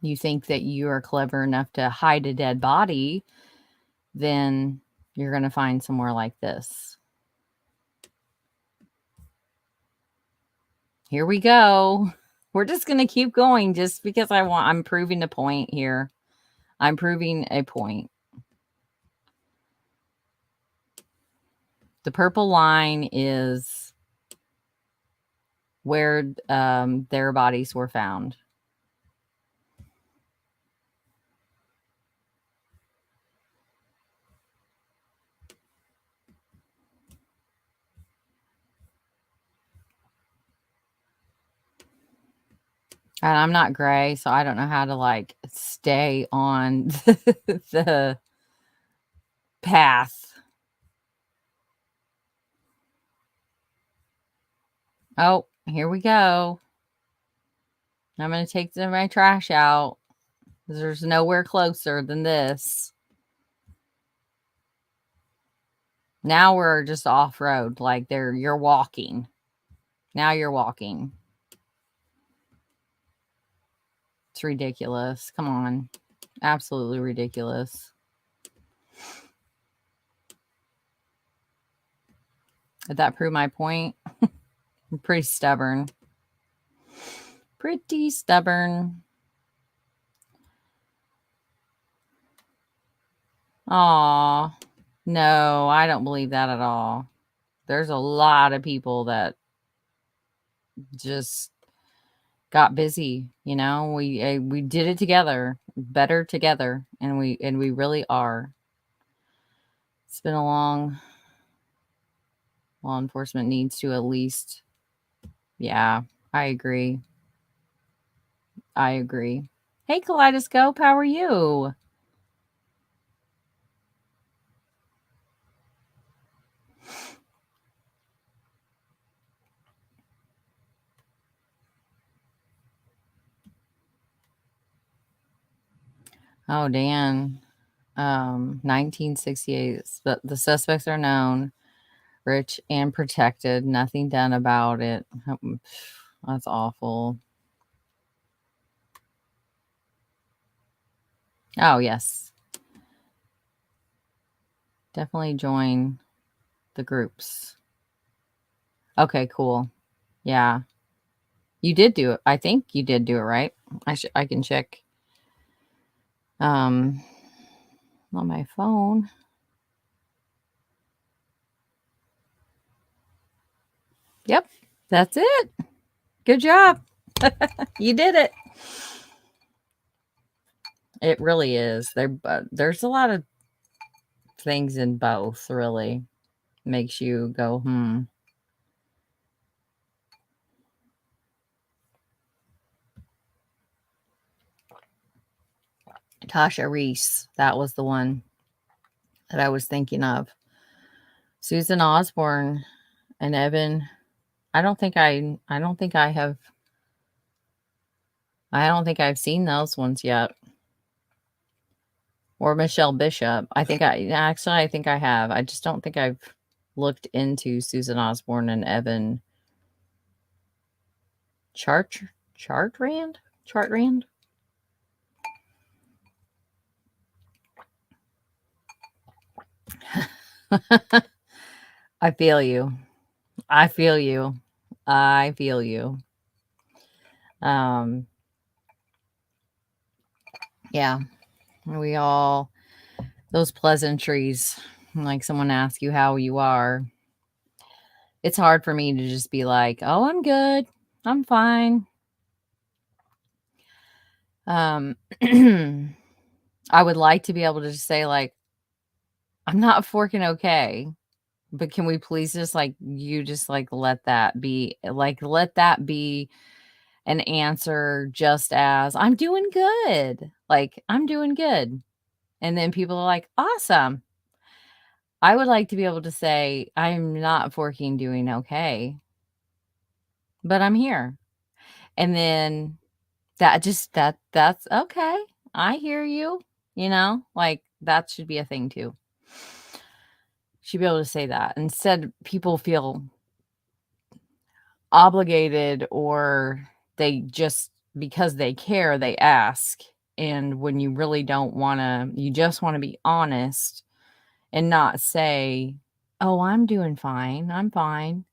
S1: you think that you are clever enough to hide a dead body, then you're going to find somewhere like this. Here we go. We're just going to keep going just because I'm proving a point here. I'm proving a point. The purple line is where their bodies were found. And I'm not gray, so I don't know how to like stay on the path. Oh, here we go. I'm going to take my trash out. There's nowhere closer than this. Now we're just off-road. Like you're walking. Now you're walking. It's ridiculous. Come on. Absolutely ridiculous. Did that prove my point? I'm pretty stubborn. Pretty stubborn. Aw. No, I don't believe that at all. There's a lot of people that just got busy, you know. We did it together, better together, and we really are. It's been a long. Law enforcement needs to at least. Yeah, I agree. I agree. Hey, Kaleidoscope, how are you? Oh, Dan. 1968. The suspects are known, rich and protected. Nothing done about it. That's awful. Oh, yes. Definitely join the groups. Okay, cool. Yeah. You did do it. I think you did do it, right? I can check. On my phone. Yep, that's it. Good job. You did it. It really is. There's a lot of things in both, really. Makes you go, Tasha Reese. That was the one that I was thinking of. Susan Osborne and Evan. I don't think I've seen those ones yet. Or Michelle Bishop. I think I have. I just don't think I've looked into Susan Osborne and Evan Chartrand. I feel you. Yeah. We all, those pleasantries, like someone asks you how you are. It's hard for me to just be like, oh, I'm good. I'm fine. I would like to be able to just say, like, I'm not forking okay. But can we please just let that be an answer, just as I'm doing good. Like, I'm doing good. And then people are like, awesome. I would like to be able to say, I'm not forking doing okay, but I'm here. And then that's okay. I hear you, like that should be a thing too. Should be able to say that. Instead, people feel obligated, or they just, because they care, they ask. And when you really don't want to, you just want to be honest and not say, oh, I'm doing fine. I'm fine.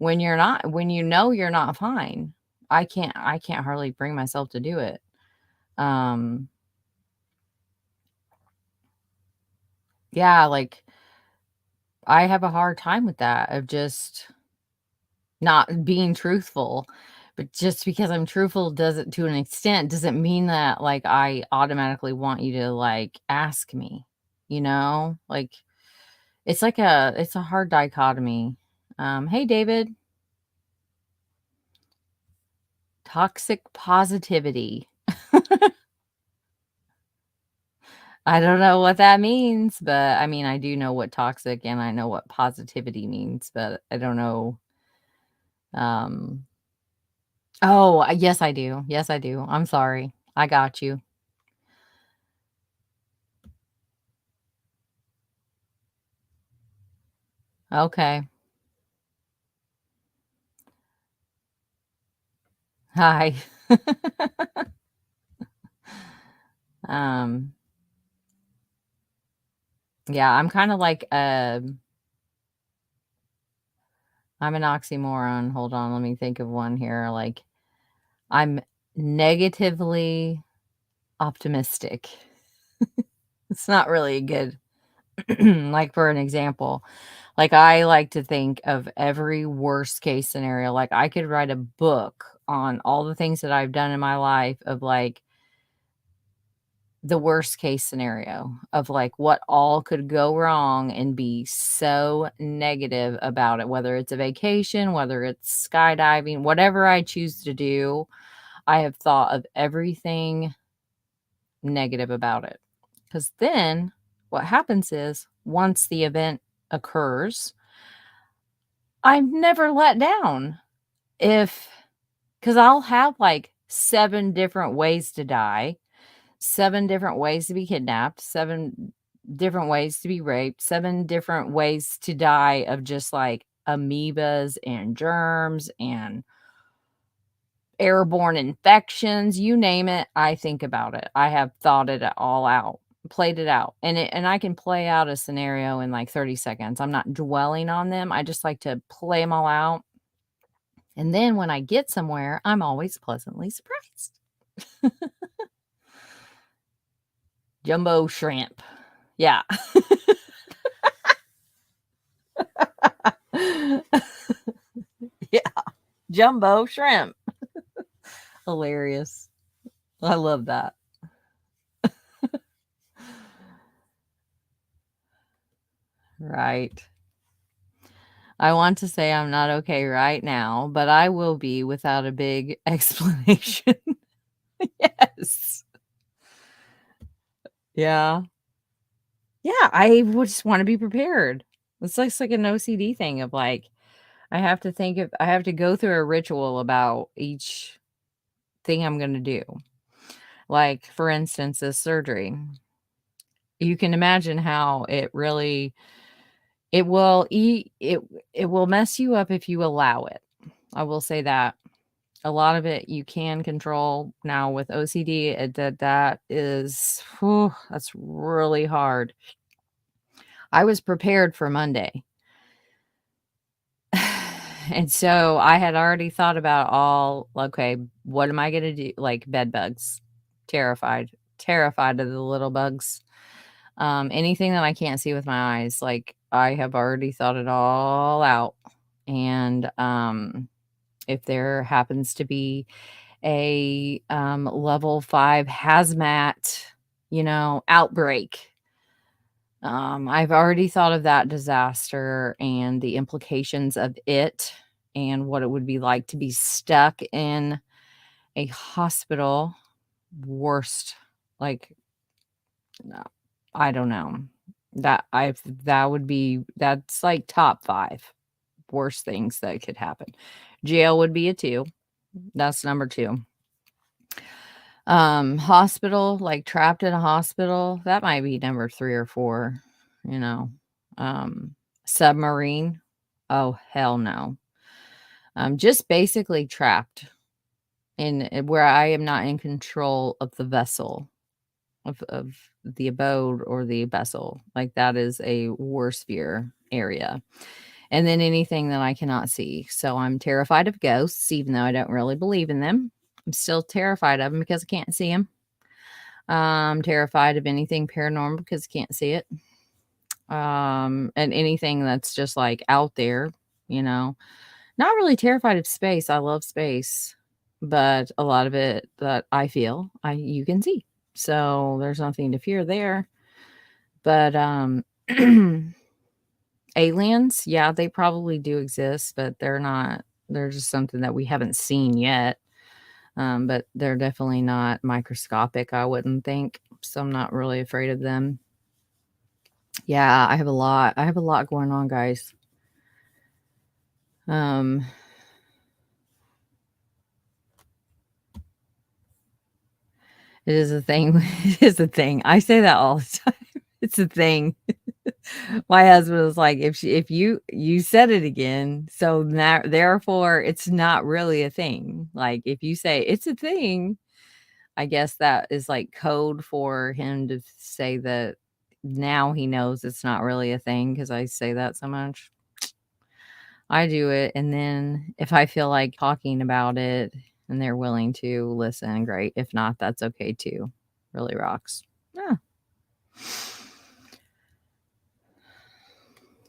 S1: when you're not, when you know you're not fine. I can't hardly bring myself to do it. Yeah, like I have a hard time with that, of just not being truthful. But just because I'm truthful doesn't, to an extent, doesn't mean that like I automatically want you to like ask me, you know? Like it's a hard dichotomy. Hey David. Toxic positivity. I don't know what that means, but I mean, I do know what toxic and I know what positivity means, but I don't know. Oh, yes, I do. Yes, I do. I'm sorry. I got you. Okay. Hi. um, yeah, I'm kind of like, I'm an oxymoron. Hold on. Let me think of one here. Like, I'm negatively optimistic. It's not really a good, like, for an example, like, I like to think of every worst case scenario. Like, I could write a book on all the things that I've done in my life, of like the worst case scenario of like what all could go wrong, and be so negative about it, whether it's a vacation, whether it's skydiving, whatever I choose to do. I have thought of everything negative about it. Because then what happens is, once the event occurs, I'm never let down. Because I'll have like 7 different ways to die, 7 different ways to be kidnapped, 7 different ways to be raped, 7 different ways to die of just like amoebas and germs and airborne infections, you name it. I think about it. I have thought it all out, played it out, and I can play out a scenario in like 30 seconds. I'm not dwelling on them. I just like to play them all out. And then when I get somewhere, I'm always pleasantly surprised. Jumbo shrimp. Yeah. Yeah. Jumbo shrimp. Hilarious. I love that. Right. I want to say I'm not okay right now, but I will be without a big explanation. Yes. Yeah. Yeah, I would just want to be prepared. It's like an OCD thing of like, I have to go through a ritual about each thing I'm going to do. Like, for instance, this surgery. You can imagine how it really, it will mess you up if you allow it. I will say that. A lot of it you can control. Now with OCD, that is, that's really hard. I was prepared for Monday. And so I had already thought about okay, what am I going to do? Like bed bugs, terrified of the little bugs. Anything that I can't see with my eyes, like I have already thought it all out. And, if there happens to be a, level 5 hazmat, outbreak, I've already thought of that disaster and the implications of it, and what it would be like to be stuck in a hospital. Worst, like, no, I don't know. That's like top 5 worst things that could happen. Jail would be a 2. That's number 2. Hospital, like trapped in a hospital, that might be number 3 or 4, you know. Submarine. Oh, hell no. Just basically trapped in where I am not in control of the vessel, of the abode or the vessel. Like that is a worse fear area. And then anything that I cannot see. So I'm terrified of ghosts, even though I don't really believe in them. I'm still terrified of them because I can't see them. I'm terrified of anything paranormal because I can't see it. And anything that's just like out there, you know. Not really terrified of space. I love space, but a lot of it that I feel you can see. So there's nothing to fear there. But aliens, yeah, they probably do exist, but they're just something that we haven't seen yet. But they're definitely not microscopic, I wouldn't think. So I'm not really afraid of them. Yeah, I have a lot going on, guys. It is a thing. It is a thing. I say that all the time. It's a thing. My husband was like, if you said it again, so now therefore it's not really a thing. Like if you say it's a thing, I guess that is like code for him to say that now he knows it's not really a thing because I say that so much. I do it, and then if I feel like talking about it and they're willing to listen, great. If not, that's okay too. Really rocks. Yeah.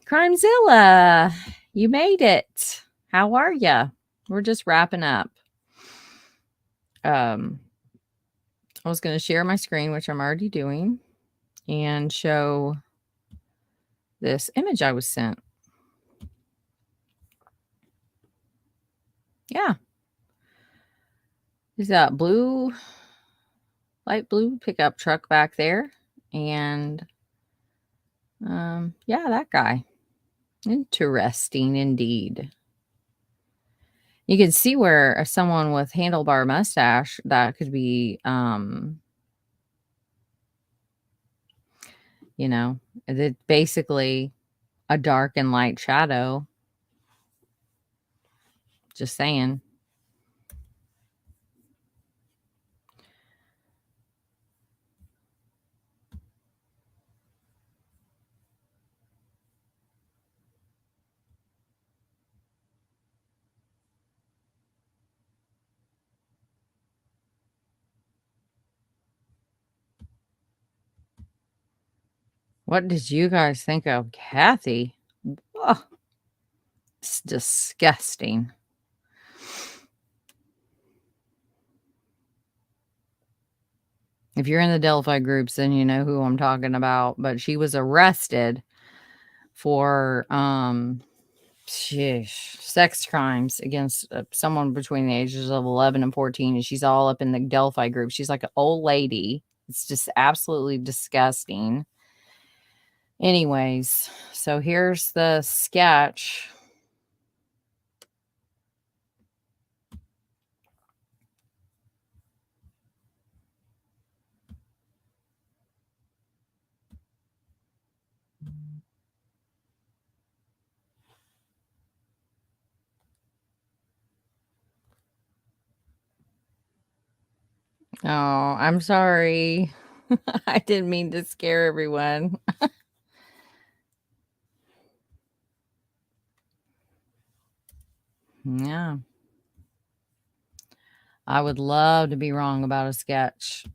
S1: Crimezilla, you made it. How are ya? We're just wrapping up. I was going to share my screen, which I'm already doing, and show this image I was sent. Yeah. There's that light blue pickup truck back there. And yeah, that guy. Interesting indeed. You can see where someone with handlebar mustache, that could be, you know, it's basically a dark and light shadow. Just saying. What did you guys think of Kathy? Oh, it's disgusting. If you're in the Delphi groups, then you know who I'm talking about. But she was arrested for sex crimes against someone between the ages of 11 and 14. And she's all up in the Delphi group. She's like an old lady. It's just absolutely disgusting. Anyways, so here's the sketch. Oh, I'm sorry. I didn't mean to scare everyone. Yeah. I would love to be wrong about a sketch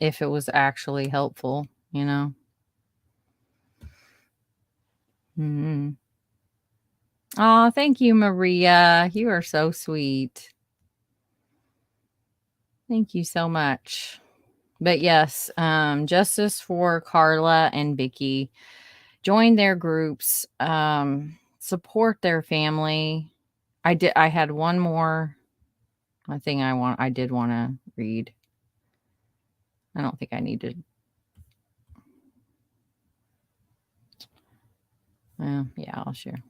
S1: if it was actually helpful, you know? Mm-hmm. Oh, thank you, Maria. You are so sweet. Thank you so much. But yes, justice for Carla and Vicky. Join their groups. Support their family. I had one more thing I did want to read. I don't think I needed. Yeah, I'll share.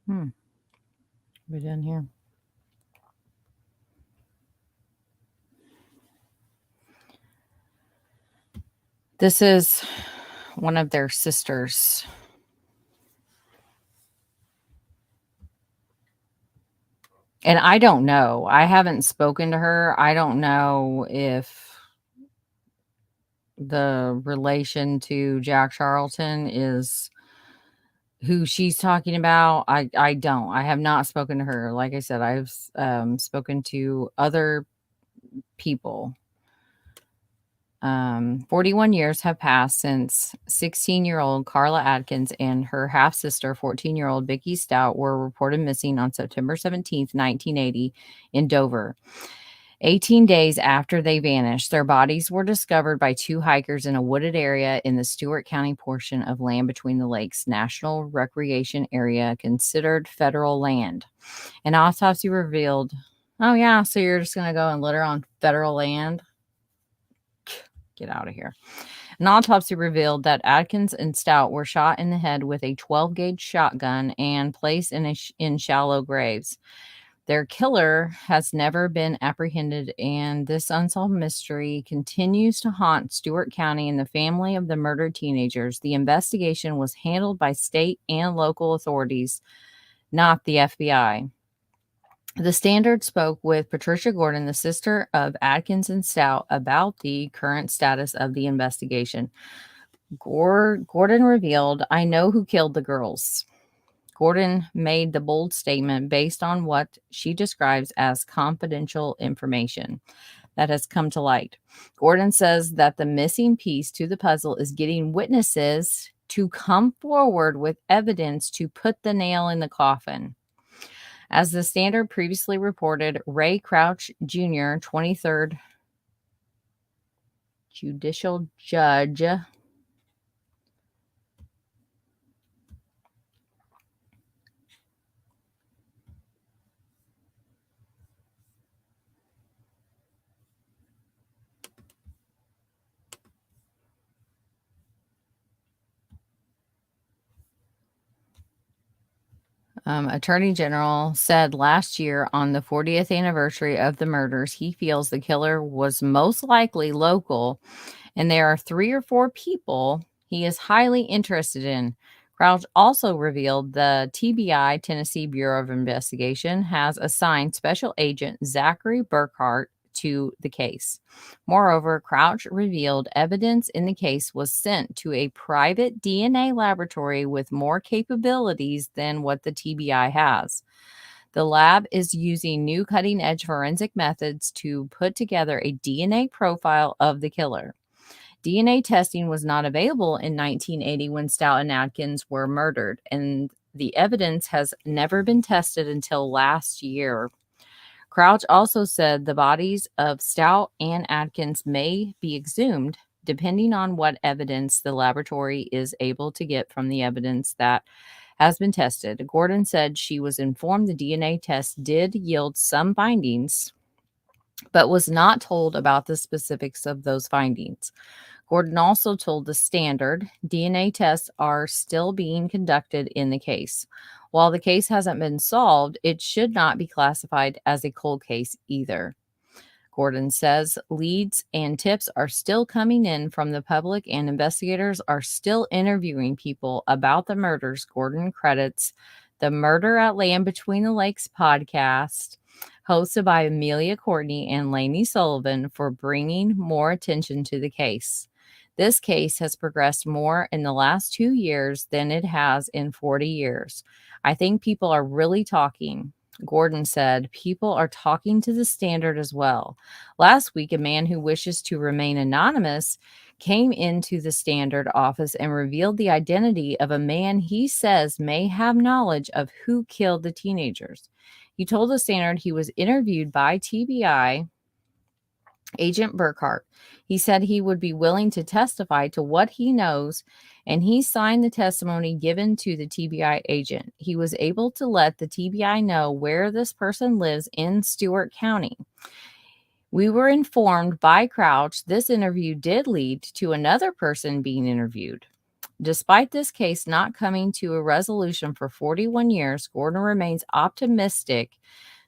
S1: We're done here. This is one of their sisters. And I don't know. I haven't spoken to her. I don't know if the relation to Jack Charlton is who she's talking about. I don't. I have not spoken to her. Like I said, I've spoken to other people. 41 years have passed since 16-year-old Carla Atkins and her half-sister, 14-year-old Vickie Stout, were reported missing on September 17th, 1980 in Dover. 18 days after they vanished, their bodies were discovered by two hikers in a wooded area in the Stewart County portion of Land Between the Lakes National Recreation Area, considered federal land. An autopsy revealed, oh yeah, so you're just going to go and litter on federal land? Get out of here. An autopsy revealed that Adkins and Stout were shot in the head with a 12-gauge shotgun and placed in shallow graves. Their killer has never been apprehended, and this unsolved mystery continues to haunt Stewart County and the family of the murdered teenagers. The investigation was handled by state and local authorities, not the FBI. The Standard spoke with Patricia Gordon, the sister of Adkins and Stout, about the current status of the investigation. Gordon revealed, "I know who killed the girls." Gordon made the bold statement based on what she describes as confidential information that has come to light. Gordon says that the missing piece to the puzzle is getting witnesses to come forward with evidence to put the nail in the coffin. As the Standard previously reported, Ray Crouch Jr., 23rd judicial judge, Attorney General, said last year on the 40th anniversary of the murders, he feels the killer was most likely local, and there are 3 or 4 people he is highly interested in. Crouch also revealed the TBI, Tennessee Bureau of Investigation, has assigned Special Agent Zachary Burkhart to the case. Moreover, Crouch revealed evidence in the case was sent to a private DNA laboratory with more capabilities than what the TBI has. The lab is using new cutting-edge forensic methods to put together a DNA profile of the killer. DNA testing was not available in 1980 when Stout and Adkins were murdered, and the evidence has never been tested until last year. Crouch also said the bodies of Stout and Adkins may be exhumed depending on what evidence the laboratory is able to get from the evidence that has been tested. Gordon said she was informed the DNA test did yield some findings, but was not told about the specifics of those findings. Gordon also told the Standard DNA tests are still being conducted in the case. While the case hasn't been solved, it should not be classified as a cold case either. Gordon says leads and tips are still coming in from the public and investigators are still interviewing people about the murders. Gordon credits the Murder at Land Between the Lakes podcast, hosted by Amelia Courtney and Lainey Sullivan, for bringing more attention to the case. This case has progressed more in the last 2 years than it has in 40 years. I think people are really talking. Gordon said, people are talking to the Standard as well. Last week, a man who wishes to remain anonymous came into the Standard office and revealed the identity of a man he says may have knowledge of who killed the teenagers. He told the Standard he was interviewed by TBI Agent Burkhart. He said he would be willing to testify to what he knows, and he signed the testimony given to the TBI agent. He was able to let the TBI know where this person lives in Stewart County. We were informed by Crouch this interview did lead to another person being interviewed. Despite this case not coming to a resolution for 41 years, Gordon remains optimistic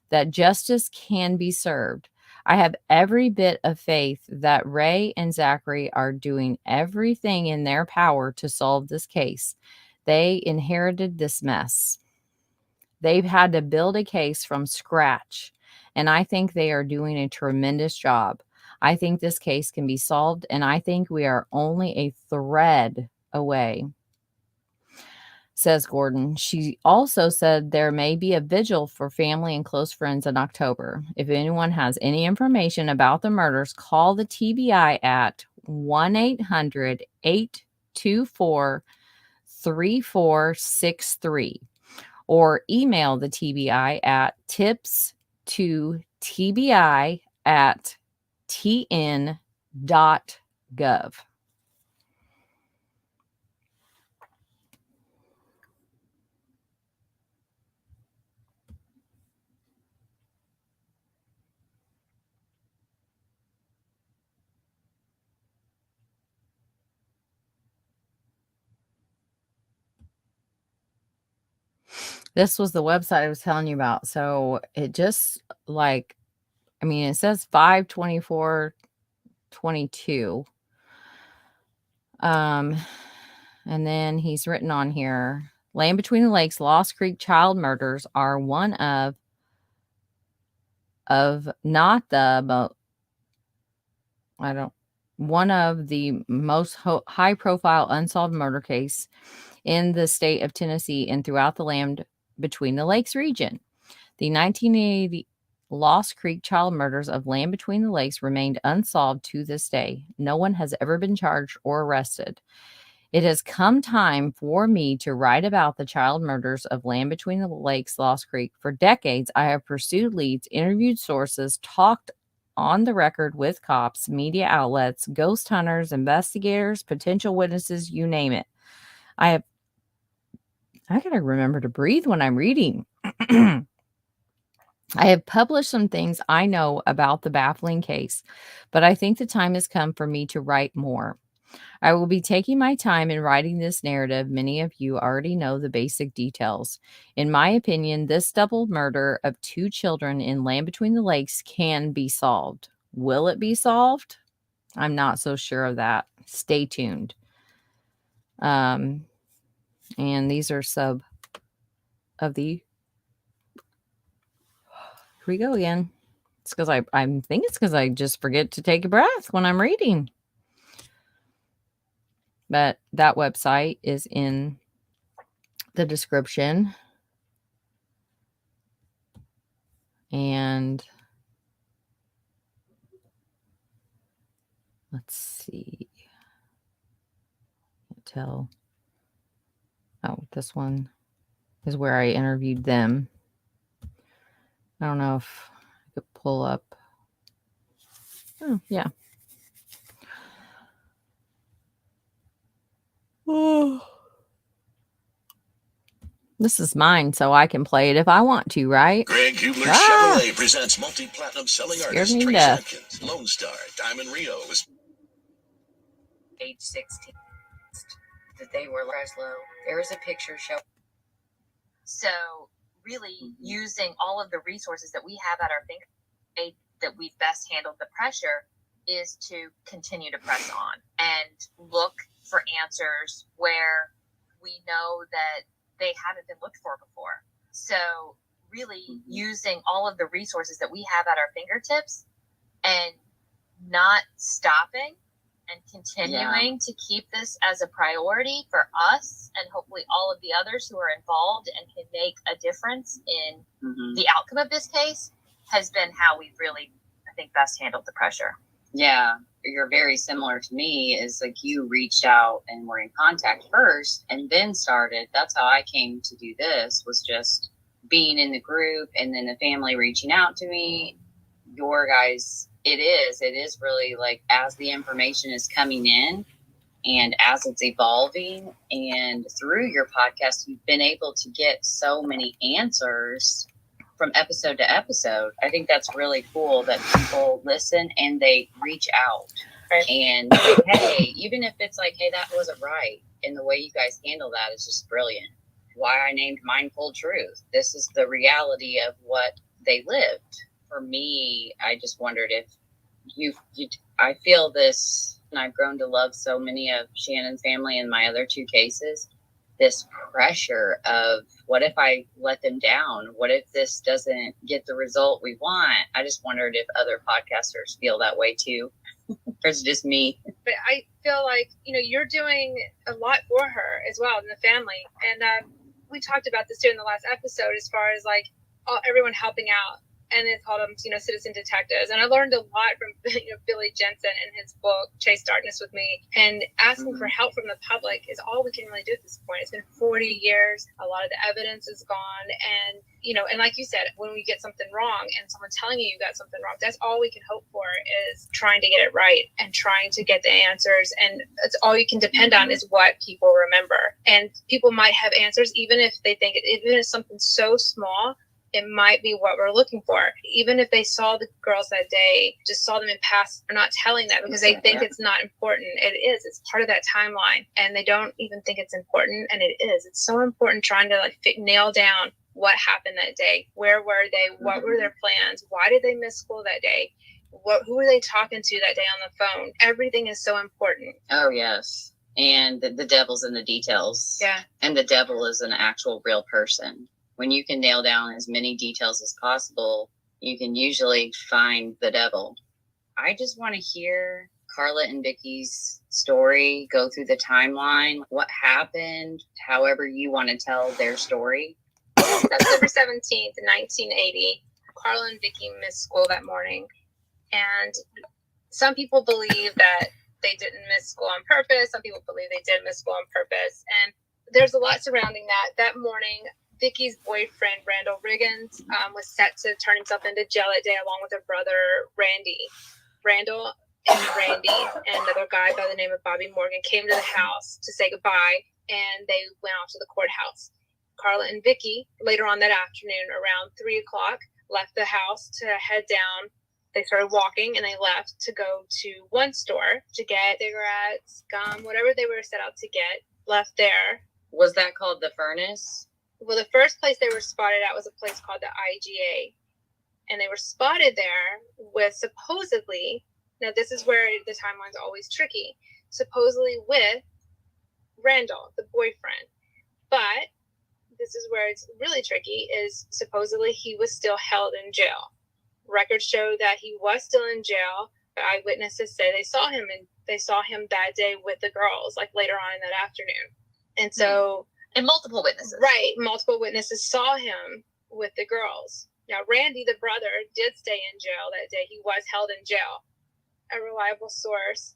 S1: that justice can be served. I have every bit of faith that Ray and Zachary are doing everything in their power to solve this case. They inherited this mess. They've had to build a case from scratch, and I think they are doing a tremendous job. I think this case can be solved, and I think we are only a thread away, says Gordon. She also said there may be a vigil for family and close friends in October. If anyone has any information about the murders, call the TBI at 1-800-824-3463 or email the TBI at tips2TBI@tn.gov. This was the website I was telling you about. So it just like, I mean, it says 5/24/22. And then he's written on here, Land Between the Lakes, Lost Creek child murders are one of not the, but one of the most high profile unsolved murder case in the state of Tennessee and throughout the Land Between the Lakes region. The 1980 Lost Creek child murders of Land Between the Lakes remained unsolved to this day. No one has ever been charged or arrested. It has come time for me to write about the child murders of Land Between the Lakes, Lost Creek. For decades, I have pursued leads, interviewed sources, talked on the record with cops, media outlets, ghost hunters, investigators, potential witnesses, you name it. I gotta remember to breathe when I'm reading. I have published some things I know about the baffling case, but I think the time has come for me to write more. I will be taking my time in writing this narrative. Many of you already know the basic details. In my opinion, this double murder of 2 children in Land Between the Lakes can be solved. Will it be solved? I'm not so sure of that. Stay tuned. And these are sub of the... Here we go again. It's because I think it's because I just forget to take a breath when I'm reading. But that website is in the description. And let's see. Can't tell. Oh, this one is where I interviewed them. I don't know if I could pull up. Oh, yeah. Oh. This is mine, so I can play it if I want to, right?
S5: Greg Hubler Chevrolet presents multi-platinum selling artist Trace Adkins, Lone Star, Diamond Rio.
S6: Age 16. That they were Breslow. There is a picture show.
S2: So really using all of the resources that we have at our fingertips that we've best handled the pressure is to continue to press on and look for answers where we know that they haven't been looked for before. So really using all of the resources that we have at our fingertips and not stopping and continuing to keep this as a priority for us and hopefully all of the others who are involved and can make a difference in the outcome of this case has been how we've really, I think, best handled the pressure.
S6: Yeah, you're very similar to me. Is like you reached out and were in contact first and then started. That's how I came to do this, was just being in the group and then the family reaching out to me. Your guys, it is really like as the information is coming in and as it's evolving, and through your podcast, you've been able to get so many answers from episode to episode. I think that's really cool that people listen and they reach out and say, hey, even if it's like, hey, that wasn't right. And the way you guys handle that is just brilliant. Why I named mine Cold Truth. This is the reality of what they lived. For me, I just wondered if I feel this, and I've grown to love so many of Shannon's family and my other 2 cases. this pressure of, what if I let them down? What if this doesn't get the result we want? I just wondered if other podcasters feel that way too. Or is it just me?
S7: But I feel like, you're doing a lot for her as well in the family. And we talked about this too in the last episode, as far as like everyone helping out. And they called them, citizen detectives. And I learned a lot from, Billy Jensen in his book, Chase Darkness with Me. And asking for help from the public is all we can really do at this point. It's been 40 years. A lot of the evidence is gone. And, and like you said, when we get something wrong and someone's telling you got something wrong, that's all we can hope for, is trying to get it right and trying to get the answers. And that's all you can depend on, is what people remember. And people might have answers, even if they think even if something so small, it might be what we're looking for. Even if they saw the girls that day, just saw them in past, they're not telling that because they think it's not important. It is. It's part of that timeline. And they don't even think it's important. And it is. It's so important trying to nail down what happened that day. Where were they? What were their plans? Why did they miss school that day? Who were they talking to that day on the phone? Everything is so important.
S6: Oh, yes. And the devil's in the details.
S7: Yeah.
S6: And the devil is an actual real person. When you can nail down as many details as possible, you can usually find the devil. I just want to hear Carla and Vicky's story, go through the timeline, what happened, however you want to tell their story.
S7: September 17th, 1980, Carla and Vicky missed school that morning. And some people believe that they didn't miss school on purpose. Some people believe they did miss school on purpose. And there's a lot surrounding that. That morning, Vicky's boyfriend, Randall Riggins, was set to turn himself into jail that day, along with her brother, Randy. Randall and Randy and another guy by the name of Bobby Morgan came to the house to say goodbye, and they went off to the courthouse. Carla and Vicky, later on that afternoon, around 3 o'clock, left the house to head down. They started walking, and they left to go to one store to get cigarettes, gum, whatever they were set out to get, left there.
S6: Was that called the Furnace?
S7: Well, the first place they were spotted at was a place called the IGA. And they were spotted there with supposedly, now this is where the timeline's always tricky, supposedly with Randall, the boyfriend. But this is where it's really tricky, is supposedly he was still held in jail. Records show that he was still in jail. Eyewitnesses say they saw him that day with the girls, like later on in that afternoon. And so...
S6: And multiple witnesses.
S7: Right. Multiple witnesses saw him with the girls. Now, Randy, the brother, did stay in jail that day. He was held in jail. A reliable source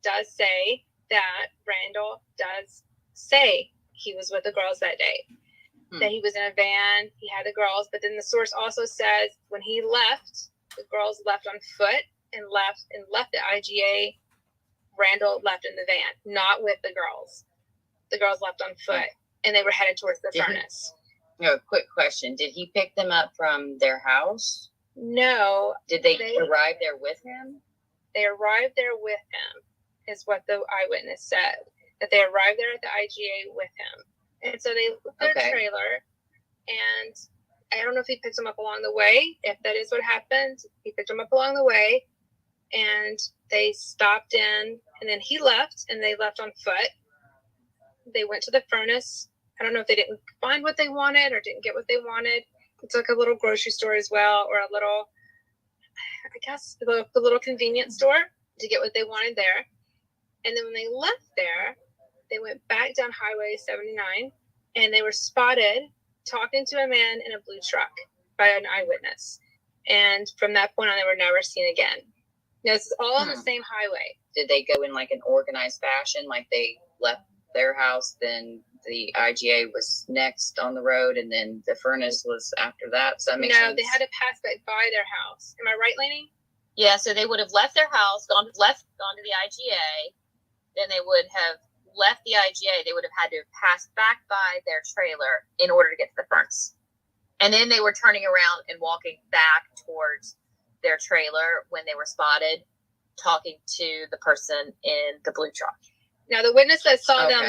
S7: does say that Randall does say he was with the girls that day. That he was in a van, he had the girls. But then the source also says when he left, the girls left on foot and left the IGA. Randall left in the van, not with the girls. The girls left on foot. And they were headed towards the furnace.
S6: Quick question. Did he pick them up from their house?
S7: No.
S6: Did they arrive there with him?
S7: They arrived there with him, is what the eyewitness said. That they arrived there at the IGA with him. And so they left their trailer. And I don't know if he picked them up along the way. If that is what happened, he picked them up along the way. And they stopped in. And then he left. And they left on foot. They went to the furnace. I don't know if they didn't find what they wanted or didn't get what they wanted. It's like a little grocery store as well, or a little, I guess, the little convenience store to get what they wanted there. And then when they left there, they went back down Highway 79, and they were spotted talking to a man in a blue truck by an eyewitness. And from that point on, they were never seen again. Now, this is all on the same highway.
S6: Did they go in like an organized fashion, like they left their house, then the IGA was next on the road, and then the furnace was after that? So that makes sense.
S7: No, they had to pass by their house. Am I right, Lainey?
S8: Yeah, so they would have left their house, gone to the IGA, then they would have left the IGA. They would have had to pass back by their trailer in order to get to the furnace. And then they were turning around and walking back towards their trailer when they were spotted talking to the person in the blue truck.
S7: Now, the witness that saw them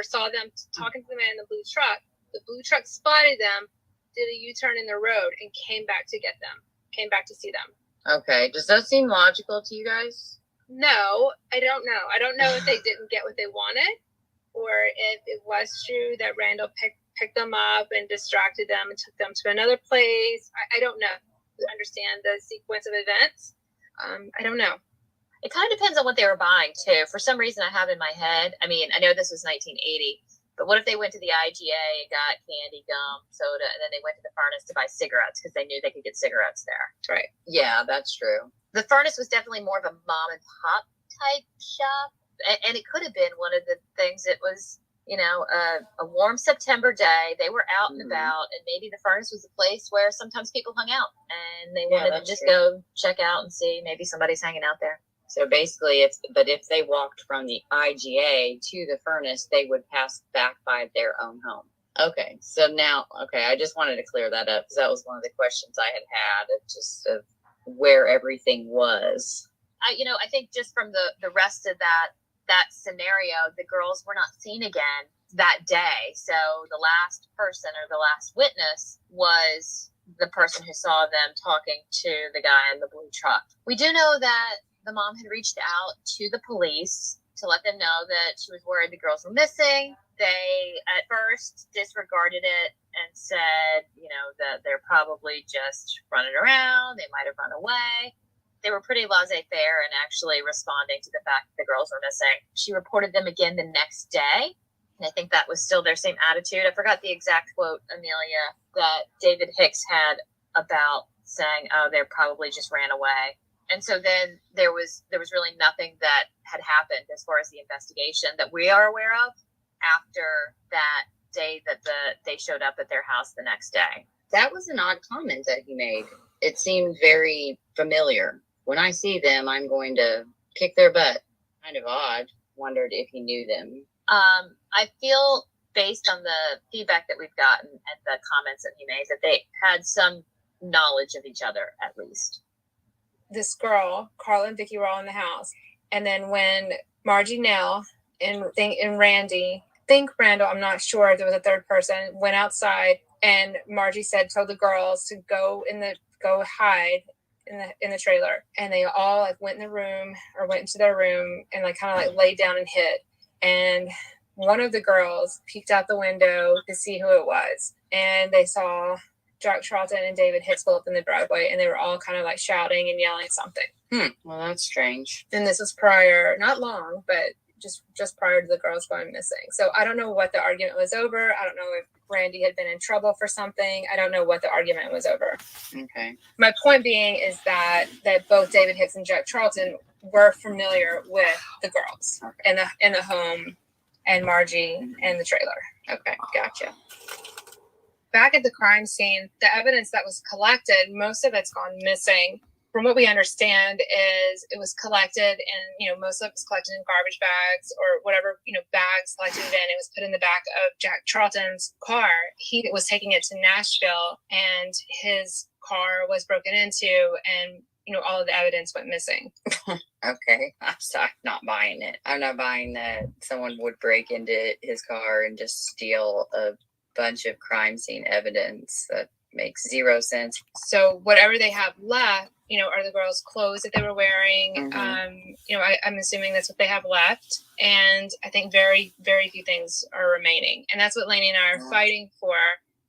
S7: saw them talking to the man in the blue truck spotted them, did a U-turn in the road, and came back to get them, came back to see them.
S6: Okay. Does that seem logical to you guys?
S7: No, I don't know. I don't know if they didn't get what they wanted, or if it was true that Randall picked them up and distracted them and took them to another place. I don't know. I understand the sequence of events. I don't know.
S8: It kind of depends on what they were buying, too. For some reason, I have in my head, I mean, I know this was 1980, but what if they went to the IGA and got candy, gum, soda, and then they went to the furnace to buy cigarettes because they knew they could get cigarettes there?
S7: Right.
S6: Yeah, that's true.
S8: The furnace was definitely more of a mom and pop type shop, and it could have been one of the things. It was, you know, a warm September day. They were out and about, and maybe the furnace was a place where sometimes people hung out, and they wanted to just go check out and see maybe somebody's hanging out there.
S6: So basically, if they walked from the IGA to the furnace, they would pass back by their own home. Okay, so now, I just wanted to clear that up because that was one of the questions I had of where everything was.
S8: I think just from the rest of that scenario, the girls were not seen again that day. So the last person or the last witness was the person who saw them talking to the guy in the blue truck. We do know that the mom had reached out to the police to let them know that she was worried the girls were missing. They at first disregarded it and said, that they're probably just running around. They might have run away. They were pretty laissez-faire and actually responding to the fact that the girls were missing. She reported them again the next day. And I think that was still their same attitude. I forgot the exact quote, Amelia, that David Hicks had about saying, oh, they probably just ran away. And so then there was really nothing that had happened as far as the investigation that we are aware of after that day that they showed up at their house the next day.
S6: That was an odd comment that he made. It seemed very familiar. When I see them, I'm going to kick their butt. Kind of odd. Wondered if he knew them.
S8: I feel based on the feedback that we've gotten and the comments that he made that they had some knowledge of each other at least.
S7: This girl, Carla and Vicky, were all in the house. And then when Margie Nell and Randy, Randall, I'm not sure if there was a third person, went outside, and Margie told the girls to go hide in the trailer. And they all went into their room and kind of laid down and hid. And one of the girls peeked out the window to see who it was. And they saw Jack Charlton and David Hicks pull up in the driveway, and they were all kind of shouting and yelling something.
S6: Well, that's strange.
S7: And this was prior, not long, but just prior to the girls going missing. So I don't know what the argument was over. I don't know if Randy had been in trouble for something. I don't know what the argument was over.
S6: Okay.
S7: My point being is that both David Hicks and Jack Charlton were familiar with the girls in the home and Margie and the trailer.
S6: Okay, gotcha.
S7: Back at the crime scene, the evidence that was collected, most of it's gone missing. From what we understand is it was collected and, most of it was collected in garbage bags or whatever, bags collected it in. It was put in the back of Jack Charlton's car. He was taking it to Nashville and his car was broken into and, all of the evidence went missing.
S6: Okay. I'm not buying it. I'm not buying that someone would break into his car and just steal a bunch of crime scene evidence. That makes zero sense.
S7: So whatever they have left, are the girls' clothes that they were wearing. I'm assuming that's what they have left. And I think very, very few things are remaining. And that's what Lainey and I are fighting for,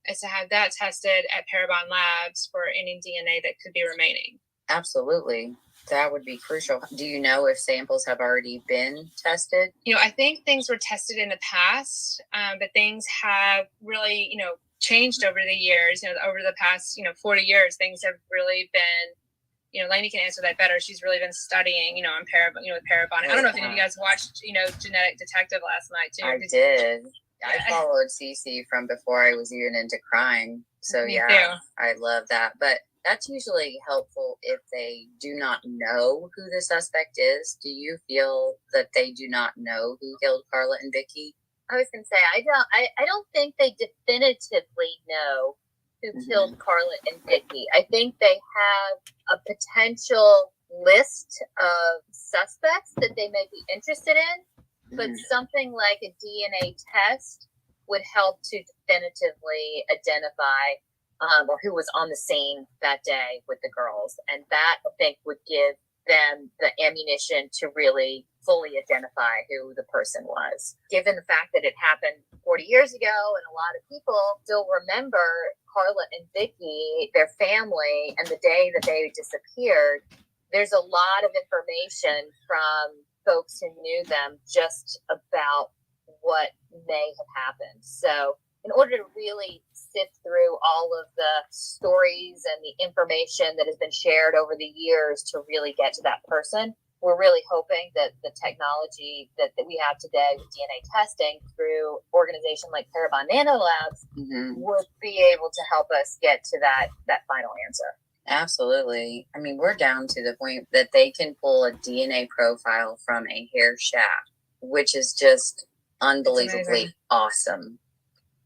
S7: is to have that tested at Parabon Labs for any DNA that could be remaining.
S6: Absolutely. That would be crucial. Do you know if samples have already been tested?
S7: I think things were tested in the past, but things have really, changed over the years. Over the past, 40 years, things have really been, Lainey can answer that better. She's really been studying, on Parabon, with Parabon. I don't know if any of you guys watched, Genetic Detective last night too.
S6: I did. I followed Cece from before I was even into crime. So
S7: Me too.
S6: I love that. But that's usually helpful if they do not know who the suspect is. Do you feel that they do not know who killed Carla and Vicky?
S8: I was going to say, I don't think they definitively know who killed Carla and Vicky. I think they have a potential list of suspects that they may be interested in, but something like a DNA test would help to definitively identify or who was on the scene that day with the girls. And that, I think, would give them the ammunition to really fully identify who the person was. Given the fact that it happened 40 years ago and a lot of people still remember Carla and Vicky, their family, and the day that they disappeared, there's a lot of information from folks who knew them just about what may have happened. So in order to really sift through all of the stories and the information that has been shared over the years to really get to that person, we're really hoping that the technology that we have today with DNA testing through organization like Parabon Nanolabs would be able to help us get to that final answer.
S6: Absolutely. I mean, we're down to the point that they can pull a DNA profile from a hair shaft, which is just unbelievably awesome.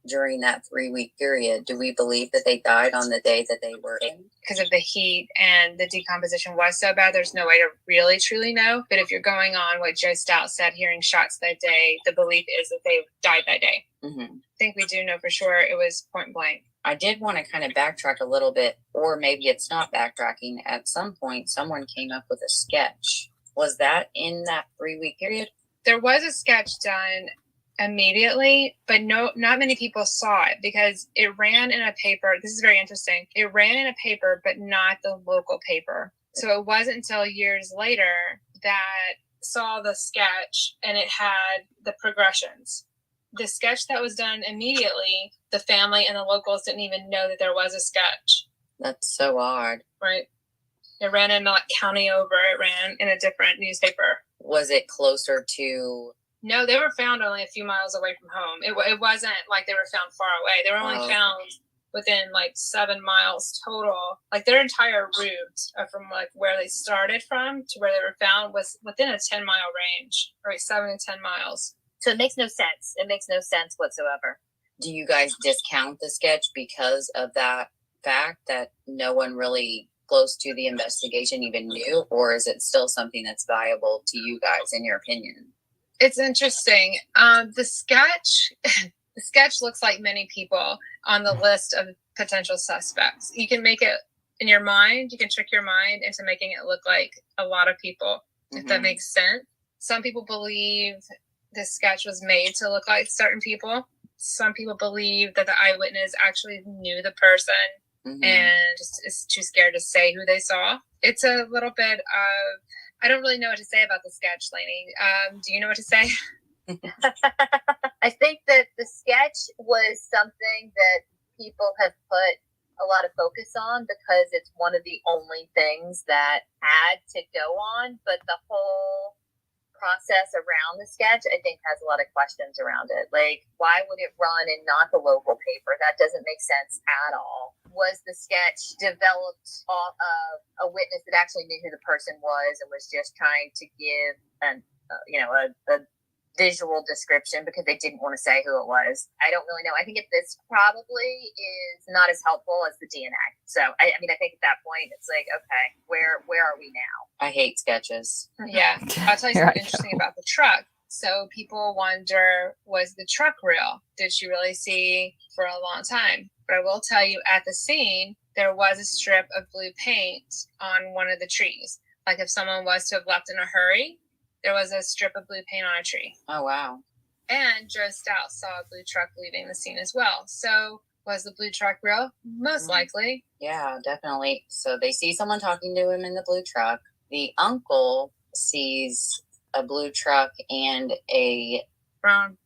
S6: During that 3-week period, do we believe that they died on the day that they were in?
S7: Because of the heat and the decomposition was so bad, there's no way to really truly know. But if you're going on what Joe Stout said, hearing shots that day, the belief is that they died that day. I think we do know for sure it was point blank.
S6: I did want to kind of backtrack a little bit, or maybe it's not backtracking. At some point, someone came up with a sketch. Was that in that 3-week period?
S7: There was a sketch done immediately, but not many people saw it because it ran in a paper. This is very interesting. It ran in a paper, but not the local paper. So it wasn't until years later that saw the sketch and it had the progressions. The sketch that was done immediately, the family and the locals didn't even know that there was a sketch.
S6: That's so odd.
S7: Right. It ran in like county over. It ran in a different newspaper.
S6: Was it closer to...
S7: No, they were found only a few miles away from home. It wasn't like they were found far away. They were only found within like 7 miles total. Like their entire route from like where they started from to where they were found was within a 10-mile range, or like 7 to 10 miles.
S8: So it makes no sense. It makes no sense whatsoever.
S6: Do you guys discount the sketch because of that fact that no one really close to the investigation even knew, or is it still something that's viable to you guys in your opinion?
S7: It's interesting. The sketch looks like many people on the list of potential suspects. You can make it in your mind. You can trick your mind into making it look like a lot of people, if that makes sense. Some people believe this sketch was made to look like certain people. Some people believe that the eyewitness actually knew the person and just is too scared to say who they saw. It's a little bit of... I don't really know what to say about the sketch, Lainey. Do you know what to say?
S8: I think that the sketch was something that people have put a lot of focus on because it's one of the only things that had to go on. But the whole process around the sketch, I think, has a lot of questions around it. Like, why would it run and not the local paper? That doesn't make sense at all. Was the sketch developed off of a witness that actually knew who the person was and was just trying to give a visual description because they didn't want to say who it was? I don't really know. I think this probably is not as helpful as the DNA. So I think at that point it's like, okay, where are we now?
S6: I hate sketches.
S7: Yeah, I'll tell you something interesting about the truck. So people wonder, was the truck real? Did she really see for a long time? But I will tell you, at the scene, there was a strip of blue paint on one of the trees. Like if someone was to have left in a hurry, there was a strip of blue paint on a tree.
S6: Oh, wow.
S7: And Joe Stout saw a blue truck leaving the scene as well. So was the blue truck real? Most likely.
S6: Yeah, definitely. So they see someone talking to him in the blue truck. The uncle sees a blue truck and a
S7: brown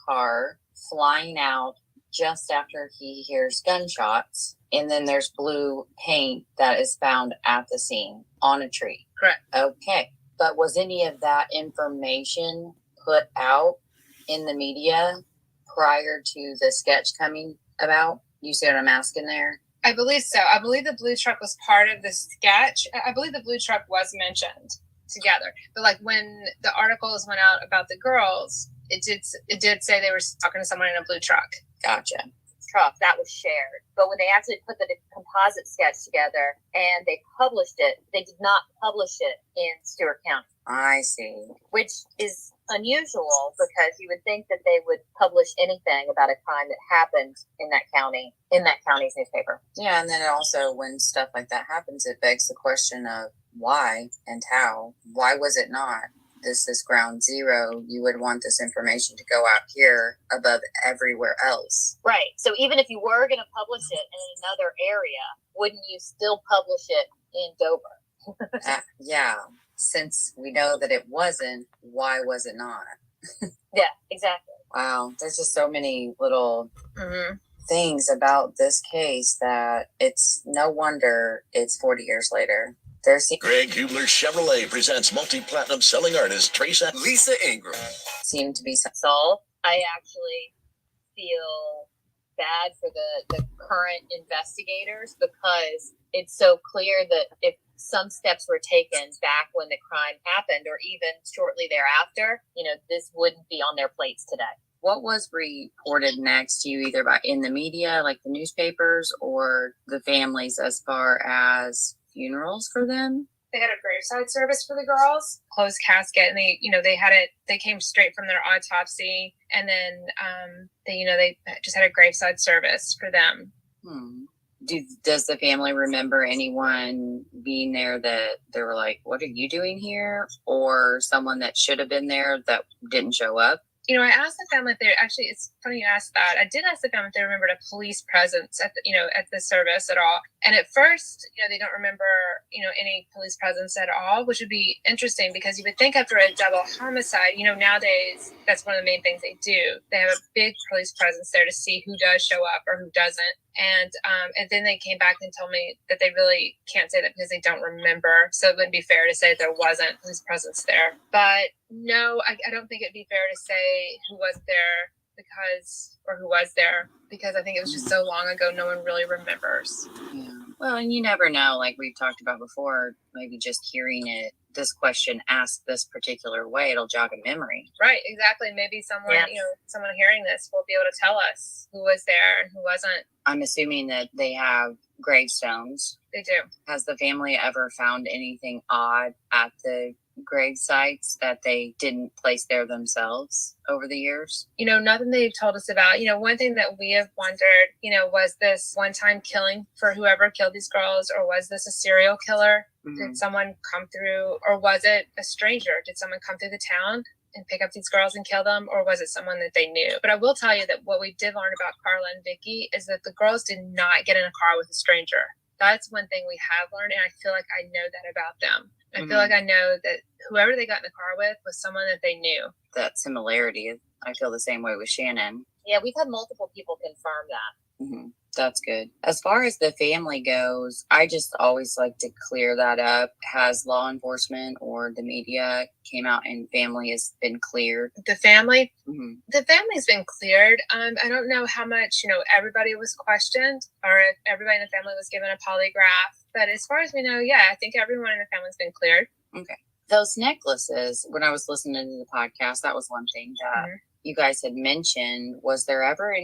S6: car flying out just after he hears gunshots. And then there's blue paint that is found at the scene on a tree.
S7: Correct.
S6: Okay. But was any of that information put out in the media prior to the sketch coming about? You see what I'm asking there?
S7: I believe so. I believe the blue truck was part of the sketch. I believe the blue truck was mentioned together. But like when the articles went out about the girls, it did say they were talking to someone in a blue truck.
S6: Gotcha.
S8: Truck that was shared. But when they actually put the composite sketch together and they published it, they did not publish it in Stewart County.
S6: I see.
S8: Which is unusual because you would think that they would publish anything about a crime that happened in that county's newspaper.
S6: Yeah, and then also when stuff like that happens, it begs the question of why and how. Why was it not? This is ground zero. You would want this information to go out here above everywhere else.
S8: Right. So even if you were going to publish it in another area, wouldn't you still publish it in Dover?
S6: Yeah. Since we know that it wasn't, why was it not?
S8: Yeah, exactly.
S6: Wow. There's just so many little things about this case that it's no wonder it's 40 years later.
S5: Greg Hubler Chevrolet presents multi-platinum selling artist Teresa Lisa Ingram.
S6: Seem to be
S8: solved. I actually feel bad for the current investigators because it's so clear that if some steps were taken back when the crime happened or even shortly thereafter, this wouldn't be on their plates today.
S6: What was reported next to you, either in the media, like the newspapers, or the families as far as funerals for them?
S7: They had a graveside service for the girls, closed casket, and they had it. They came straight from their autopsy, and then they just had a graveside service for them.
S6: Does the family remember anyone being there that they were like, "What are you doing here?" or someone that should have been there that didn't show up?
S7: I asked the family if they actually. It's funny you asked that. I did ask the family if they remembered a police presence at the service at all. And at first, they don't remember any police presence at all, which would be interesting because you would think after a double homicide, nowadays that's one of the main things they do. They have a big police presence there to see who does show up or who doesn't. And then they came back and told me that they really can't say that because they don't remember. So it wouldn't be fair to say that there wasn't police presence there. But no, I don't think it'd be fair to say who was there who was there because I think it was just so long ago, no one really remembers.
S6: Yeah. Well, and you never know, like we've talked about before, maybe just hearing this question asked this particular way, it'll jog a memory.
S7: Right, exactly. Maybe someone, someone hearing this will be able to tell us who was there and who wasn't.
S6: I'm assuming that they have gravestones.
S7: They do.
S6: Has the family ever found anything odd at the grave sites that they didn't place there themselves over the years?
S7: Nothing they've told us about. One thing that we have wondered, was this one-time killing for whoever killed these girls, or was this a serial killer? Did someone come through, or was it a stranger? Did someone come through the town and pick up these girls and kill them, or was it someone that they knew? But I will tell you that what we did learn about Carla and Vicky is that the girls did not get in a car with a stranger. That's one thing we have learned, and I feel like I know that about them. I feel like I know that whoever they got in the car with was someone that they knew.
S6: That similarity, I feel the same way with Shannon.
S8: Yeah, we've had multiple people confirm that.
S6: That's good. As far as the family goes, I just always like to clear that up. Has law enforcement or the media came out and family has been cleared?
S7: The family? The family's been cleared. I don't know how much, everybody was questioned or if everybody in the family was given a polygraph. But as far as we know, I think everyone in the family's been cleared.
S6: Okay. Those necklaces, when I was listening to the podcast, that was one thing that you guys had mentioned. Was there ever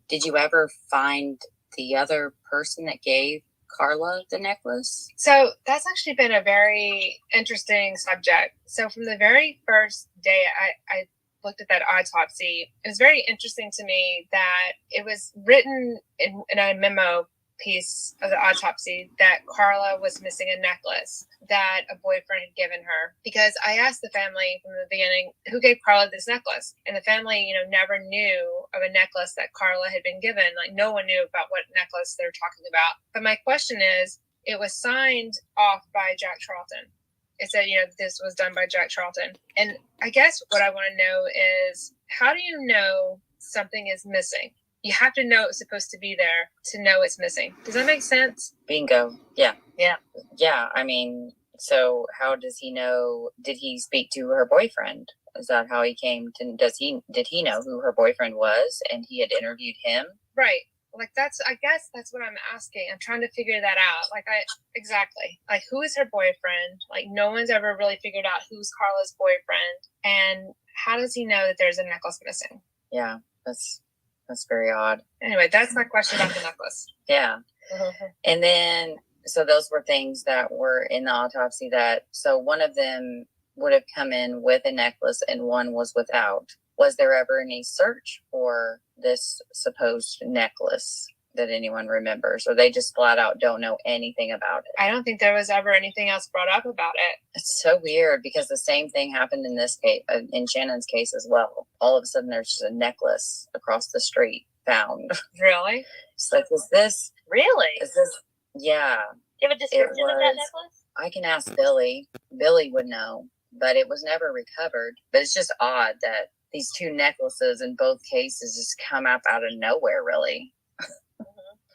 S6: did you ever find the other person that gave Carla the necklace?
S7: So that's actually been a very interesting subject. So from the very first day I looked at that autopsy, it was very interesting to me that it was written in a memo piece of the autopsy that Carla was missing a necklace that a boyfriend had given her. Because I asked the family from the beginning, who gave Carla this necklace? And the family, never knew of a necklace that Carla had been given. Like no one knew about what necklace they're talking about. But my question is, it was signed off by Jack Charlton. It said, this was done by Jack Charlton. And I guess what I want to know is, how do you know something is missing? You have to know it's supposed to be there to know it's missing. Does that make sense?
S6: Bingo. Yeah.
S8: Yeah.
S6: Yeah. I mean, so how does he know? Did he speak to her boyfriend? Is that how he came to, did he know who her boyfriend was and he had interviewed him?
S7: Right. Like I guess that's what I'm asking. I'm trying to figure that out. Exactly. Like, who is her boyfriend? Like, no one's ever really figured out who's Carla's boyfriend. And how does he know that there's a necklace missing?
S6: Yeah. That's very odd.
S7: Anyway, that's my question about the necklace.
S6: Yeah. And then, so those were things that were in the autopsy so one of them would have come in with a necklace and one was without. Was there ever any search for this supposed necklace that anyone remembers, or they just flat out don't know anything about it?
S7: I don't think there was ever anything else brought up about it.
S6: It's so weird because the same thing happened in this case, in Shannon's case as well. All of a sudden, there's just a necklace across the street found.
S7: Really?
S6: It's like, is this? Yeah.
S8: Do you have a description of that necklace?
S6: I can ask Billy. Billy would know, but it was never recovered. But it's just odd that these two necklaces in both cases just come up out of nowhere, really.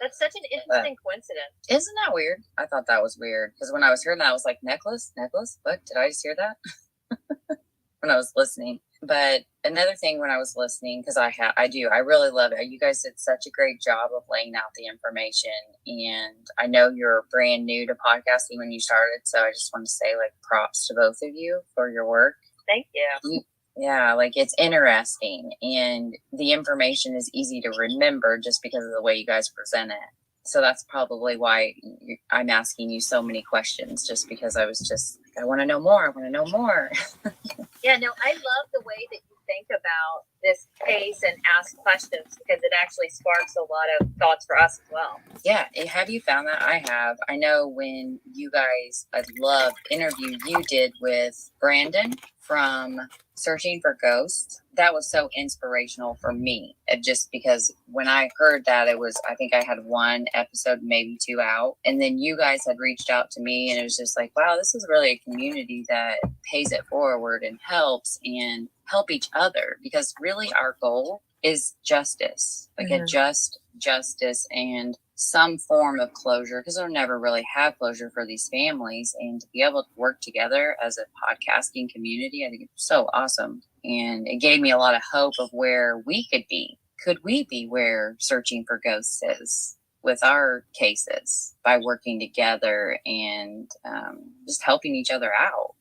S8: That's such an interesting coincidence.
S6: Isn't that weird? I thought that was weird because when I was hearing that, I was like, necklace? What? Did I just hear that? When I was listening. But another thing when I was listening, because I really love it. You guys did such a great job of laying out the information. And I know you're brand new to podcasting when you started. So I just want to say like props to both of you for your work.
S8: Thank you.
S6: Yeah, like it's interesting and the information is easy to remember just because of the way you guys present it. So that's probably why I'm asking you so many questions, just because I want to know more.
S8: Yeah, no, I love the way that you think about this case and ask questions because it actually sparks a lot of thoughts for us as well.
S6: Yeah, have you found that? I have. I know when you guys, I loved interview you did with Brandon from Searching for Ghosts. That was so inspirational for me. Just because when I heard that, I think I had one episode, maybe two out. And then you guys had reached out to me and it was just like, wow, this is really a community that pays it forward and helps help each other. Because really our goal is justice, like a just justice and some form of closure, because they'll never really have closure for these families. And to be able to work together as a podcasting community, I think it's so awesome. And it gave me a lot of hope of where we could be. Could we be where Searching for Ghosts is with our cases by working together and just helping each other out?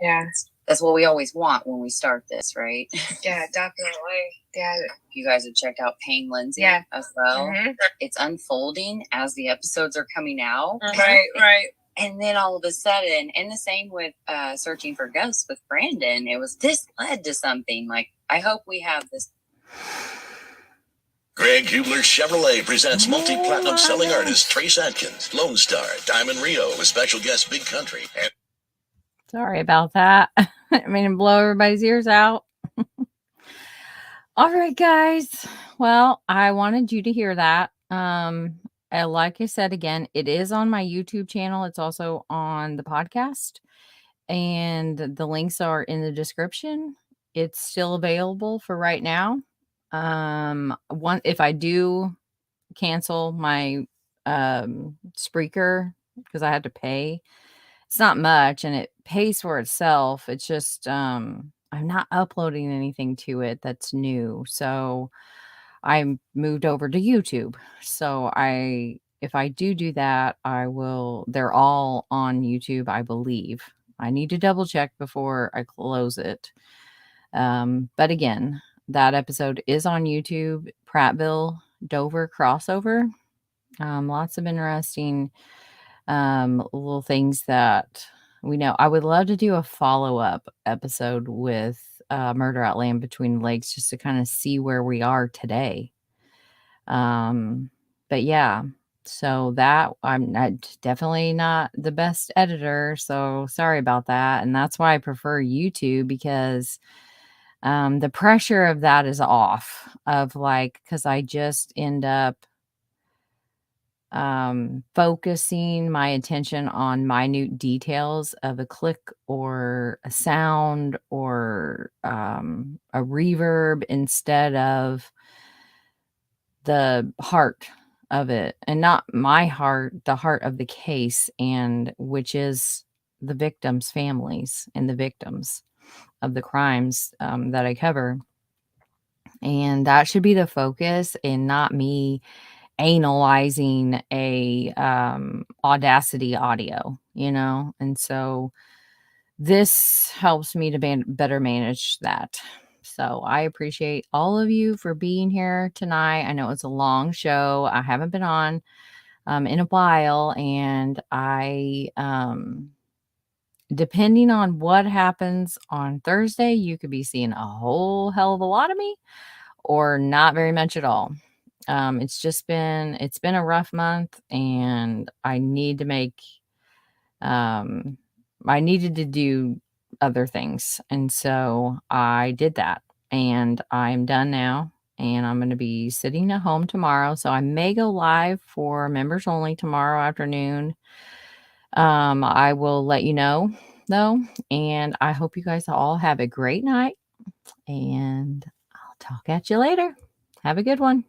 S7: Yeah.
S6: That's what we always want when we start this, right?
S7: Yeah, definitely. Yeah.
S6: You guys have checked out Pain Lindsay as well. It's unfolding as the episodes are coming out.
S7: Right.
S6: And then all of a sudden, and the same with Searching for Ghosts with Brandon, this led to something. Like, I hope we have this.
S5: Greg Hubler Chevrolet presents multi-platinum selling artist Trace Atkins, Lone Star, Diamond Rio with special guest Big Country.
S1: Sorry about that. I mean, blow everybody's ears out. All right, guys. Well, I wanted you to hear that. Like I said, again, it is on my YouTube channel. It's also on the podcast. And the links are in the description. It's still available for right now. If I do cancel my Spreaker, because I had to pay, it's not much and it pays for itself. It's just I'm not uploading anything to it that's new. So I moved over to YouTube. So if I do that, they're all on YouTube, I believe. I need to double check before I close it. But again, that episode is on YouTube, Prattville Dover crossover. Lots of interesting little things that we know. I would love to do a follow-up episode with Murder at Land Between Lakes, just to kind of see where we are today. But yeah, so that I'm definitely not the best editor, so sorry about that. And that's why I prefer YouTube, because the pressure of that is off, because I just end up focusing my attention on minute details of a click or a sound or a reverb instead of the heart of it, and not my heart, the heart of the case, and which is the victims' families and the victims of the crimes that I cover. And that should be the focus, and not me analyzing a Audacity audio, and so this helps me to better manage that. So I appreciate all of you for being here tonight. I know it's a long show. I haven't been on in a while, and I depending on what happens on Thursday, you could be seeing a whole hell of a lot of me or not very much at all. It's been a rough month, and I need to make, I needed to do other things. And so I did that, and I'm done now, and I'm going to be sitting at home tomorrow. So I may go live for members only tomorrow afternoon. I will let you know though, and I hope you guys all have a great night, and I'll talk at you later. Have a good one.